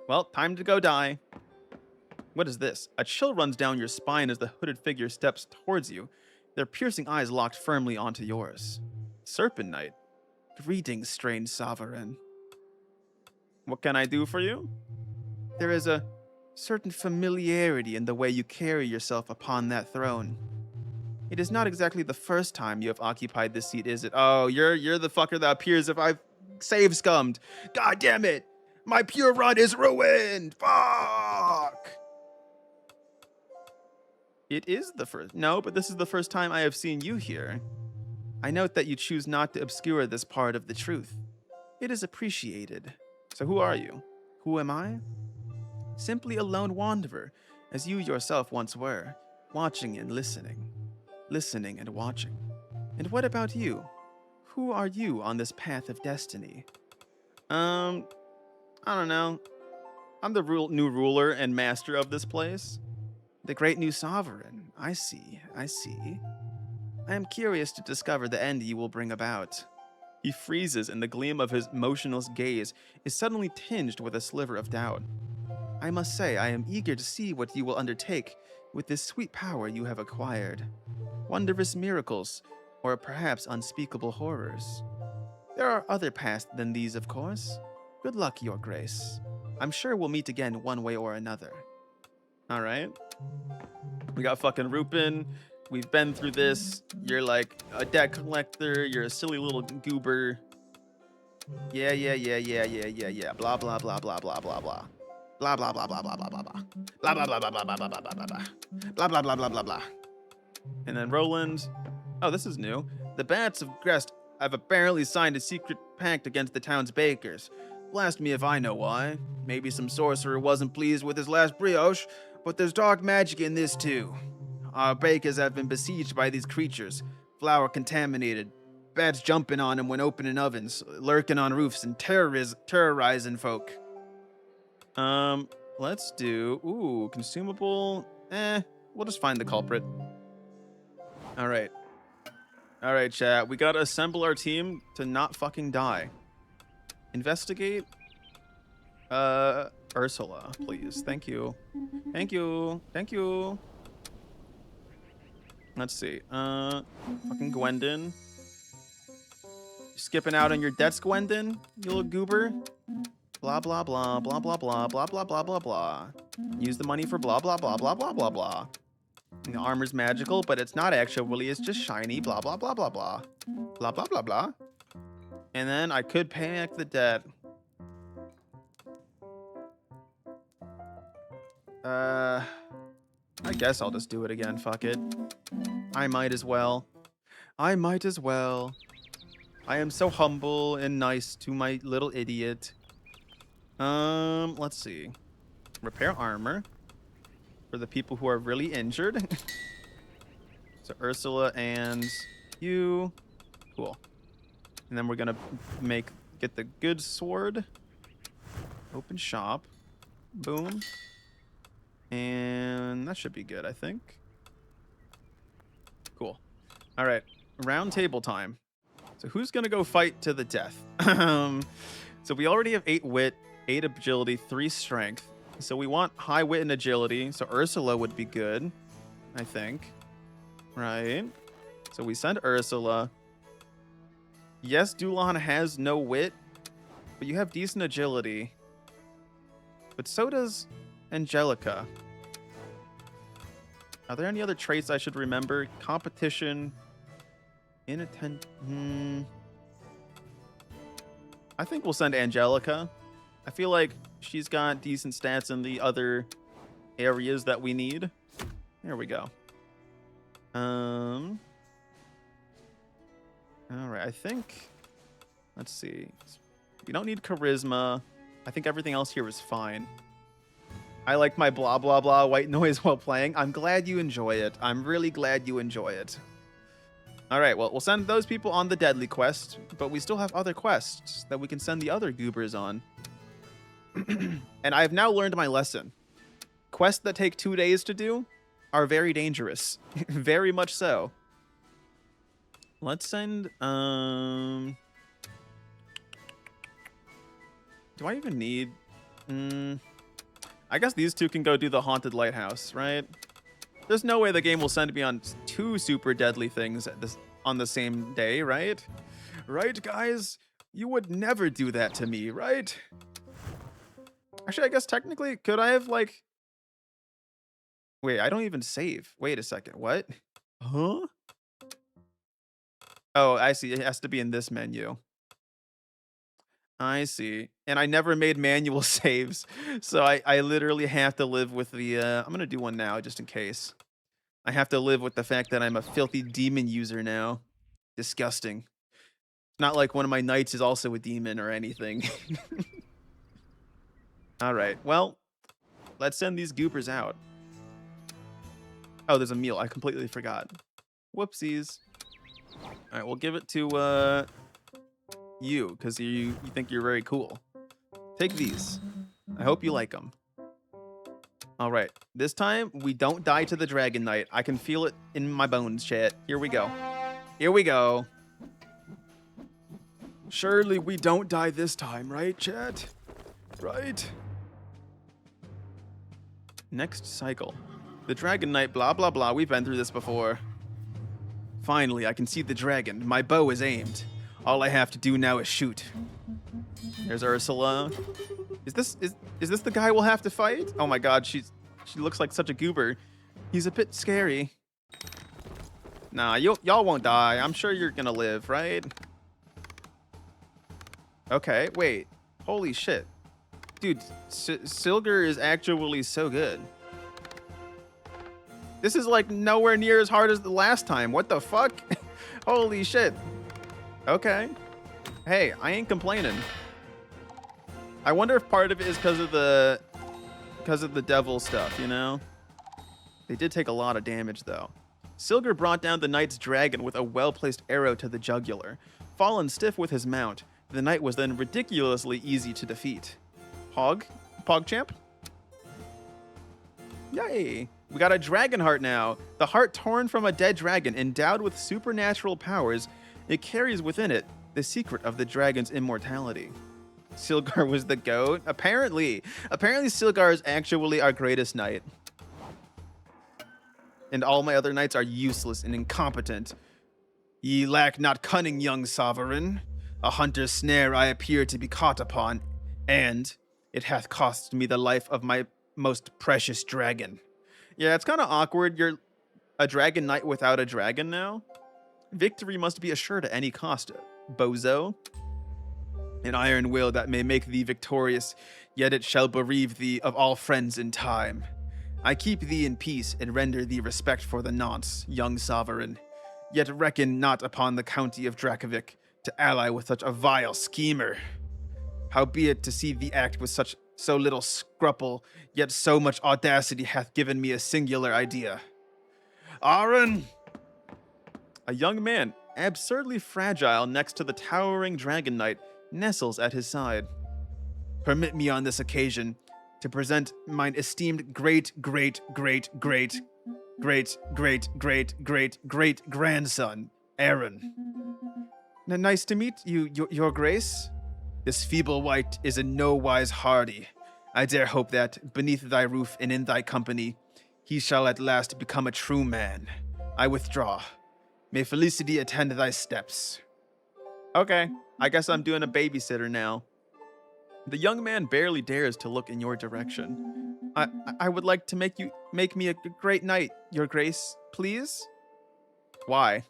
Well, time to go die. What is this? A chill runs down your spine as the hooded figure steps towards you, their piercing eyes locked firmly onto yours. Serpent Knight. Greetings, strange sovereign. What can I do for you? There is a certain familiarity in the way you carry yourself upon that throne. It is not exactly the first time you have occupied this seat, is it? Oh, you're the fucker that appears if I've save scummed. God damn it! My pure run is ruined! Fuck! It is the first. No, but this is the first time I have seen you here. I note that you choose not to obscure this part of the truth. It is appreciated. So who are you? Who am I? Simply a lone wanderer, as you yourself once were, watching and listening. Listening and watching. And what about you? Who are you on this path of destiny? I don't know. I'm the new ruler and master of this place. The great new sovereign. I see, I see. I am curious to discover the end you will bring about. He freezes, and the gleam of his motionless gaze is suddenly tinged with a sliver of doubt. I must say, I am eager to see what you will undertake with this sweet power you have acquired. Wondrous miracles, or perhaps unspeakable horrors. There are other paths than these, of course. Good luck, Your Grace. I'm sure we'll meet again one way or another. Alright. We got fucking Rupin. We've been through this. You're like a debt collector. You're a silly little goober. Yeah. Blah, blah, blah, blah, blah, blah, blah. Blah, blah, blah, blah, blah, blah, blah, blah. Blah, blah, blah, blah, blah, blah, blah, blah, blah, blah. Blah, blah, blah, blah, blah, blah. And then Roland. Oh, this is new. The Bats of Grest have apparently signed a secret pact against the town's bakers. Blast me if I know why. Maybe some sorcerer wasn't pleased with his last brioche, but there's dark magic in this too. Our bakers have been besieged by these creatures, flour contaminated, bats jumping on them when opening ovens, lurking on roofs, and terrorizing folk. Let's do, consumable, we'll just find the culprit. Alright, chat, we gotta assemble our team to not fucking die. Investigate, Ursula, please, thank you. Thank you. Let's see. Fucking Gwendon. Skipping out on your debts, Gwendon? You little goober? Blah, blah, blah, blah, blah, blah, blah, blah, blah, blah, blah. Use the money for blah, blah, blah, blah, blah, blah, blah. And the armor's magical, but it's not actually. It's just shiny. Blah, blah, blah, blah, blah. Blah, blah, blah, blah. And then I could pay back the debt. I guess I'll just do it again. Fuck it. I might as well. I am so humble and nice to my little idiot. Let's see. Repair armor for the people who are really injured. So Ursula and you. Cool. And then we're gonna get the good sword. Open shop. Boom. And that should be good, I think. Cool. All right, round table time. So who's gonna go fight to the death? So we already have 8 wit, 8 agility, 3 strength. So we want high wit and agility. So Ursula would be good, I think. Right. So we send Ursula. Yes, Dulon has no wit, but you have decent agility. But so does Angelica. Are there any other traits I should remember? Competition. Inattention. I think we'll send Angelica. I feel like she's got decent stats in the other areas that we need. There we go. All right, I think. Let's see. We don't need charisma. I think everything else here is fine. I like my blah, blah, blah white noise while playing. I'm glad you enjoy it. I'm really glad you enjoy it. All right, well, we'll send those people on the deadly quest, but we still have other quests that we can send the other goobers on. And I have now learned my lesson. Quests that take 2 days to do are very dangerous. Very much so. Let's send, do I even need, I guess these two can go do the Haunted Lighthouse, right? There's no way the game will send me on 2 super deadly things on the same day, right? Right, guys? You would never do that to me, right? Actually, I guess technically, could I have, like... Wait, I don't even save. Wait a second, what? Huh? Oh, I see. It has to be in this menu. I see. And I never made manual saves, so I literally have to live with the, I'm gonna do one now just in case. I have to live with the fact that I'm a filthy demon user now. Disgusting. Not like one of my knights is also a demon or anything. Alright, well, let's send these goopers out. Oh, there's a meal. I completely forgot. Whoopsies. Alright, we'll give it to, you, because you think you're very cool. Take these. I hope you like them. Alright, this time, we don't die to the Dragon Knight. I can feel it in my bones, chat. Here we go. Here we go. Surely we don't die this time, right, chat? Right? Next cycle. The Dragon Knight, blah, blah, blah. We've been through this before. Finally, I can see the dragon. My bow is aimed. All I have to do now is shoot. There's Ursula. Is this the guy we'll have to fight? Oh my god, she looks like such a goober. He's a bit scary. Nah, y'all won't die. I'm sure you're gonna live, right? Okay, wait. Holy shit. Dude, Silger is actually so good. This is like nowhere near as hard as the last time. What the fuck? Holy shit. Okay. Hey, I ain't complaining. I wonder if part of it is because of the devil stuff, you know? They did take a lot of damage though. Silger brought down the knight's dragon with a well-placed arrow to the jugular. Fallen stiff with his mount, the knight was then ridiculously easy to defeat. Pogchamp? Yay! We got a dragon heart now. The heart torn from a dead dragon, endowed with supernatural powers. It carries within it the secret of the dragon's immortality. Silgar was the goat? Apparently Silgar is actually our greatest knight. And all my other knights are useless and incompetent. Ye lack not cunning, young sovereign. A hunter's snare I appear to be caught upon, and it hath cost me the life of my most precious dragon. Yeah, it's kind of awkward. You're a dragon knight without a dragon now. Victory must be assured at any cost, bozo. An iron will that may make thee victorious, yet it shall bereave thee of all friends in time. I keep thee in peace and render thee respect for the nonce, young sovereign. Yet reckon not upon the county of Dracovic to ally with such a vile schemer. Howbeit to see thee act with so little scruple, yet so much audacity hath given me a singular idea. Aaron! A young man, absurdly fragile next to the towering dragon knight, nestles at his side. Permit me on this occasion to present mine esteemed great grandson, Aaron. Nice to meet you, your grace. This feeble wight is in no wise hardy. I dare hope that, beneath thy roof and in thy company, he shall at last become a true man. I withdraw. May felicity attend thy steps. Okay, I guess I'm doing a babysitter now. The young man barely dares to look in your direction. I would like to make me a great knight, your grace, please? Why?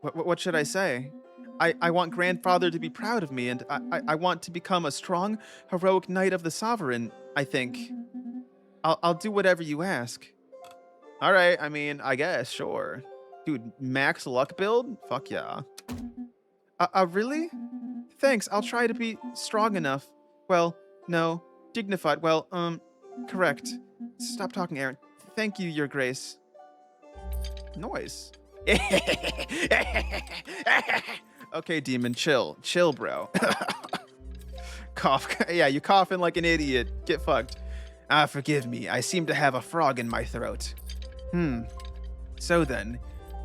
What should I say? I want grandfather to be proud of me, and I want to become a strong, heroic knight of the sovereign, I think. I'll do whatever you ask. Alright, I mean, I guess, sure. Dude, max luck build? Fuck yeah. Really? Thanks, I'll try to be strong enough. Well, no. Dignified, well, correct. Stop talking, Aaron. Thank you, your grace. Noise. Okay, demon, chill. Chill, bro. Cough. Yeah, you coughing like an idiot. Get fucked. Forgive me. I seem to have a frog in my throat. So then,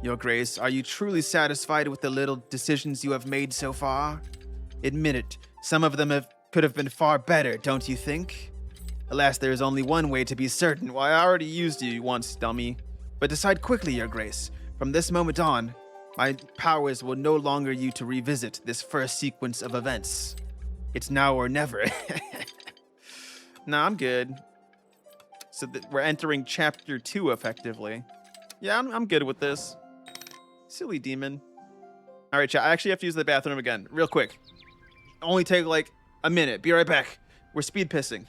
your grace, are you truly satisfied with the little decisions you have made so far? Admit it, some of them could have been far better, don't you think? Alas, there is only one way to be certain. Well, I already used you once, dummy. But decide quickly, your grace. From this moment on, my powers will no longer you to revisit this first sequence of events. It's now or never. Nah, I'm good. So we're entering chapter 2 effectively. Yeah, I'm good with this. Silly demon. All right, chat. I actually have to use the bathroom again, real quick. Only take like a minute. Be right back. We're speed pissing.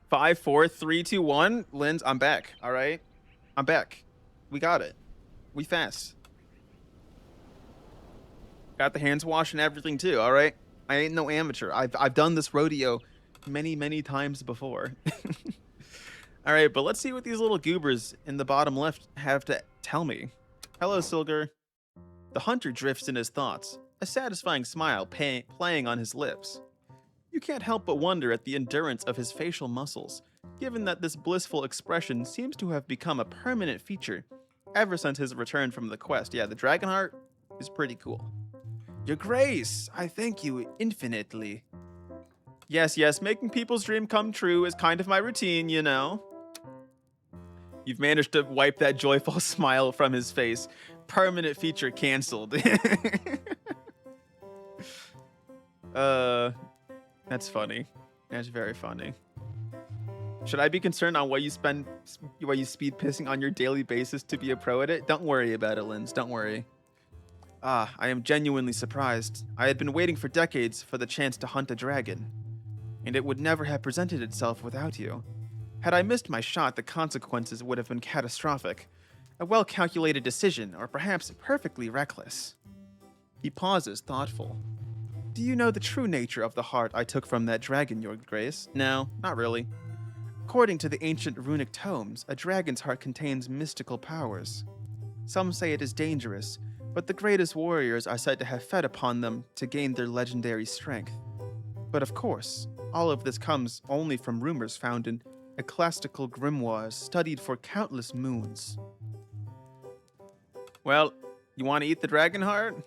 Five, four, three, two, one. Linz, I'm back. All right, I'm back. We got it. We fast. Got the hands washed and everything too. All right. I ain't no amateur. I've done this rodeo many times before. All right, but let's see what these little goobers in the bottom left have to tell me. Hello, Silger. The hunter drifts in his thoughts, a satisfying smile playing on his lips. You can't help but wonder at the endurance of his facial muscles, given that this blissful expression seems to have become a permanent feature ever since his return from the quest. Yeah, the dragon heart is pretty cool. Your Grace, I thank you infinitely. Yes, making people's dream come true is kind of my routine, you know. You've managed to wipe that joyful smile from his face. Permanent feature canceled. That's funny. That's very funny. Should I be concerned on why you speed pissing on your daily basis to be a pro at it? Don't worry about it, Linz. Don't worry. Ah, I am genuinely surprised. I had been waiting for decades for the chance to hunt a dragon, and it would never have presented itself without you. Had I missed my shot, the consequences would have been catastrophic. A well-calculated decision, or perhaps perfectly reckless. He pauses, thoughtful. Do you know the true nature of the heart I took from that dragon, Your Grace? No, not really. According to the ancient runic tomes, a dragon's heart contains mystical powers. Some say it is dangerous, but the greatest warriors are said to have fed upon them to gain their legendary strength. But of course, all of this comes only from rumors found in ecclesiastical grimoires studied for countless moons. Well, you want to eat the dragon heart?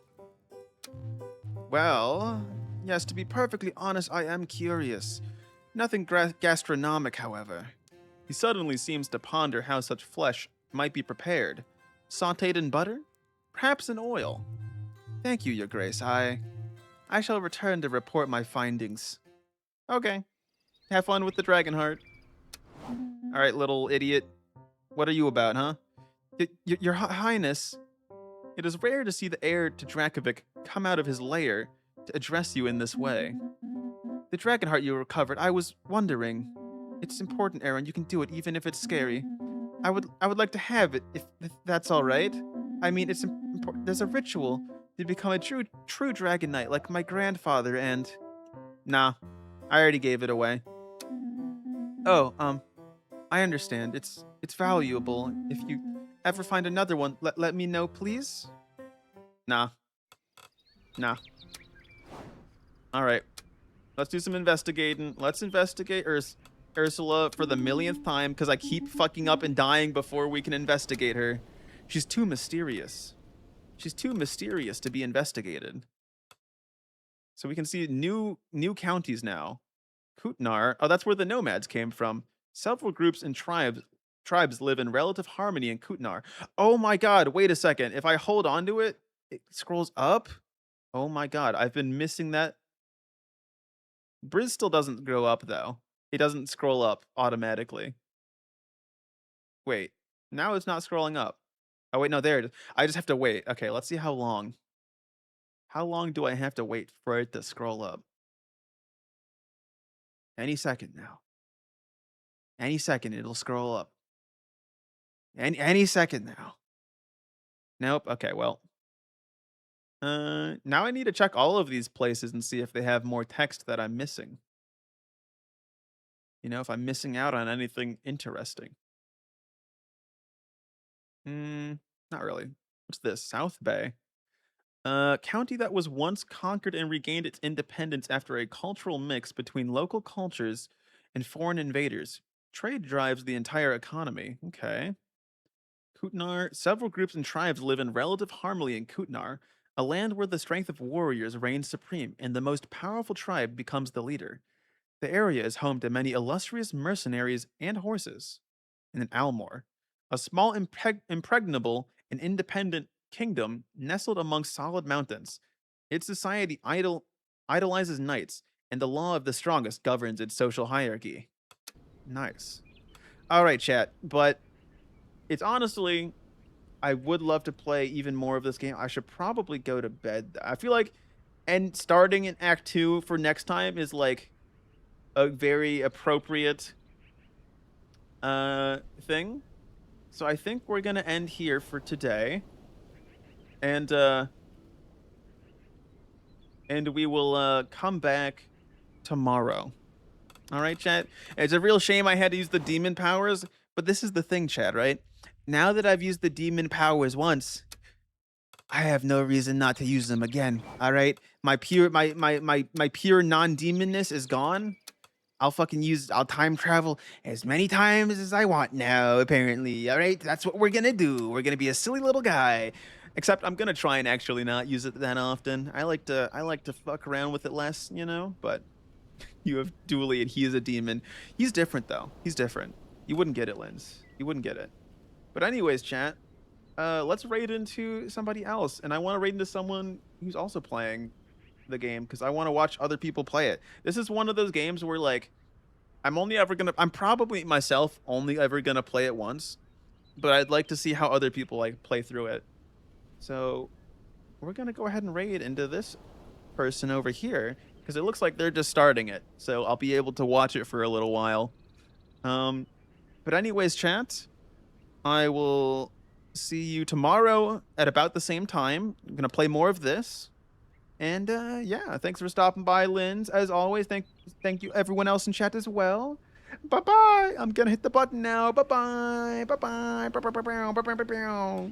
Well, yes, to be perfectly honest, I am curious. Nothing gastronomic, however. He suddenly seems to ponder how such flesh might be prepared. Sautéed in butter? Perhaps in oil? Thank you, Your Grace. I shall return to report my findings. Okay. Have fun with the dragon heart. Alright, little idiot. What are you about, huh? Your Highness, it is rare to see the heir to Dracovic come out of his lair to address you in this way. The dragon heart you recovered, I was wondering. It's important, Aaron. You can do it, even if it's scary. I would like to have it, if that's all right. I mean, it's important. There's a ritual to become a true dragon knight, like my grandfather. And nah, I already gave it away. Oh, I understand. It's valuable. If you ever find another one, let me know, please. Nah. All right. Let's do some investigating. Let's investigate Ursula for the millionth time, because I keep fucking up and dying before we can investigate her. She's too mysterious. She's too mysterious to be investigated. So we can see new counties now. Kutnar. Oh, that's where the nomads came from. Several groups and tribes live in relative harmony in Kutnar. Oh my god, wait a second. If I hold on to it, it scrolls up? Oh my god, I've been missing that. Briz still doesn't go up, though. It doesn't scroll up automatically. Wait, now it's not scrolling up. Oh, wait, no, there it is. I just have to wait. Okay, let's see how long. How long do I have to wait for it to scroll up? Any second now. Any second, it'll scroll up. Any second now. Nope. Okay, well. Now I need to check all of these places and see if they have more text that I'm missing. You know, if I'm missing out on anything interesting. Not really. What's this? South Bay. County that was once conquered and regained its independence after a cultural mix between local cultures and foreign invaders. Trade drives the entire economy. Okay. Kutnar. Several groups and tribes live in relative harmony in Kutnar, a land where the strength of warriors reigns supreme and the most powerful tribe becomes the leader. The area is home to many illustrious mercenaries and horses. And then Almor, a small, impregnable, and independent kingdom nestled among solid mountains. Its society idolizes knights, and the law of the strongest governs its social hierarchy. Nice. All right, chat. But it's honestly, I would love to play even more of this game. I should probably go to bed. I feel like, and starting in Act 2 for next time is like a very appropriate thing. So I think we're gonna end here for today. And we will come back tomorrow. All right, chat. It's a real shame I had to use the demon powers, but this is the thing, chat, right? Now that I've used the demon powers once, I have no reason not to use them again. All right? My pure non-demonness is gone. I'll time travel as many times as I want now, apparently. All right? That's what we're going to do. We're going to be a silly little guy. Except I'm going to try and actually not use it that often. I like to fuck around with it less, you know, but you have Dooley and he is a demon. He's different though. He's different. You wouldn't get it, Linz. You wouldn't get it. But anyways, chat, let's raid into somebody else. And I want to raid into someone who's also playing the game because I want to watch other people play it. This is one of those games where like I'm probably myself only ever gonna play it once, but I'd like to see how other people like play through it. So we're gonna go ahead and raid into this person over here because it looks like they're just starting it. So I'll be able to watch it for a little while. But anyways, chat, I will see you tomorrow at about the same time. I'm gonna play more of this. And yeah, thanks for stopping by, Linz. As always, thank you everyone else in chat as well. Bye bye. I'm gonna hit the button now. Bye bye. Bye bye. Bye bye. Bye bye. Bye bye.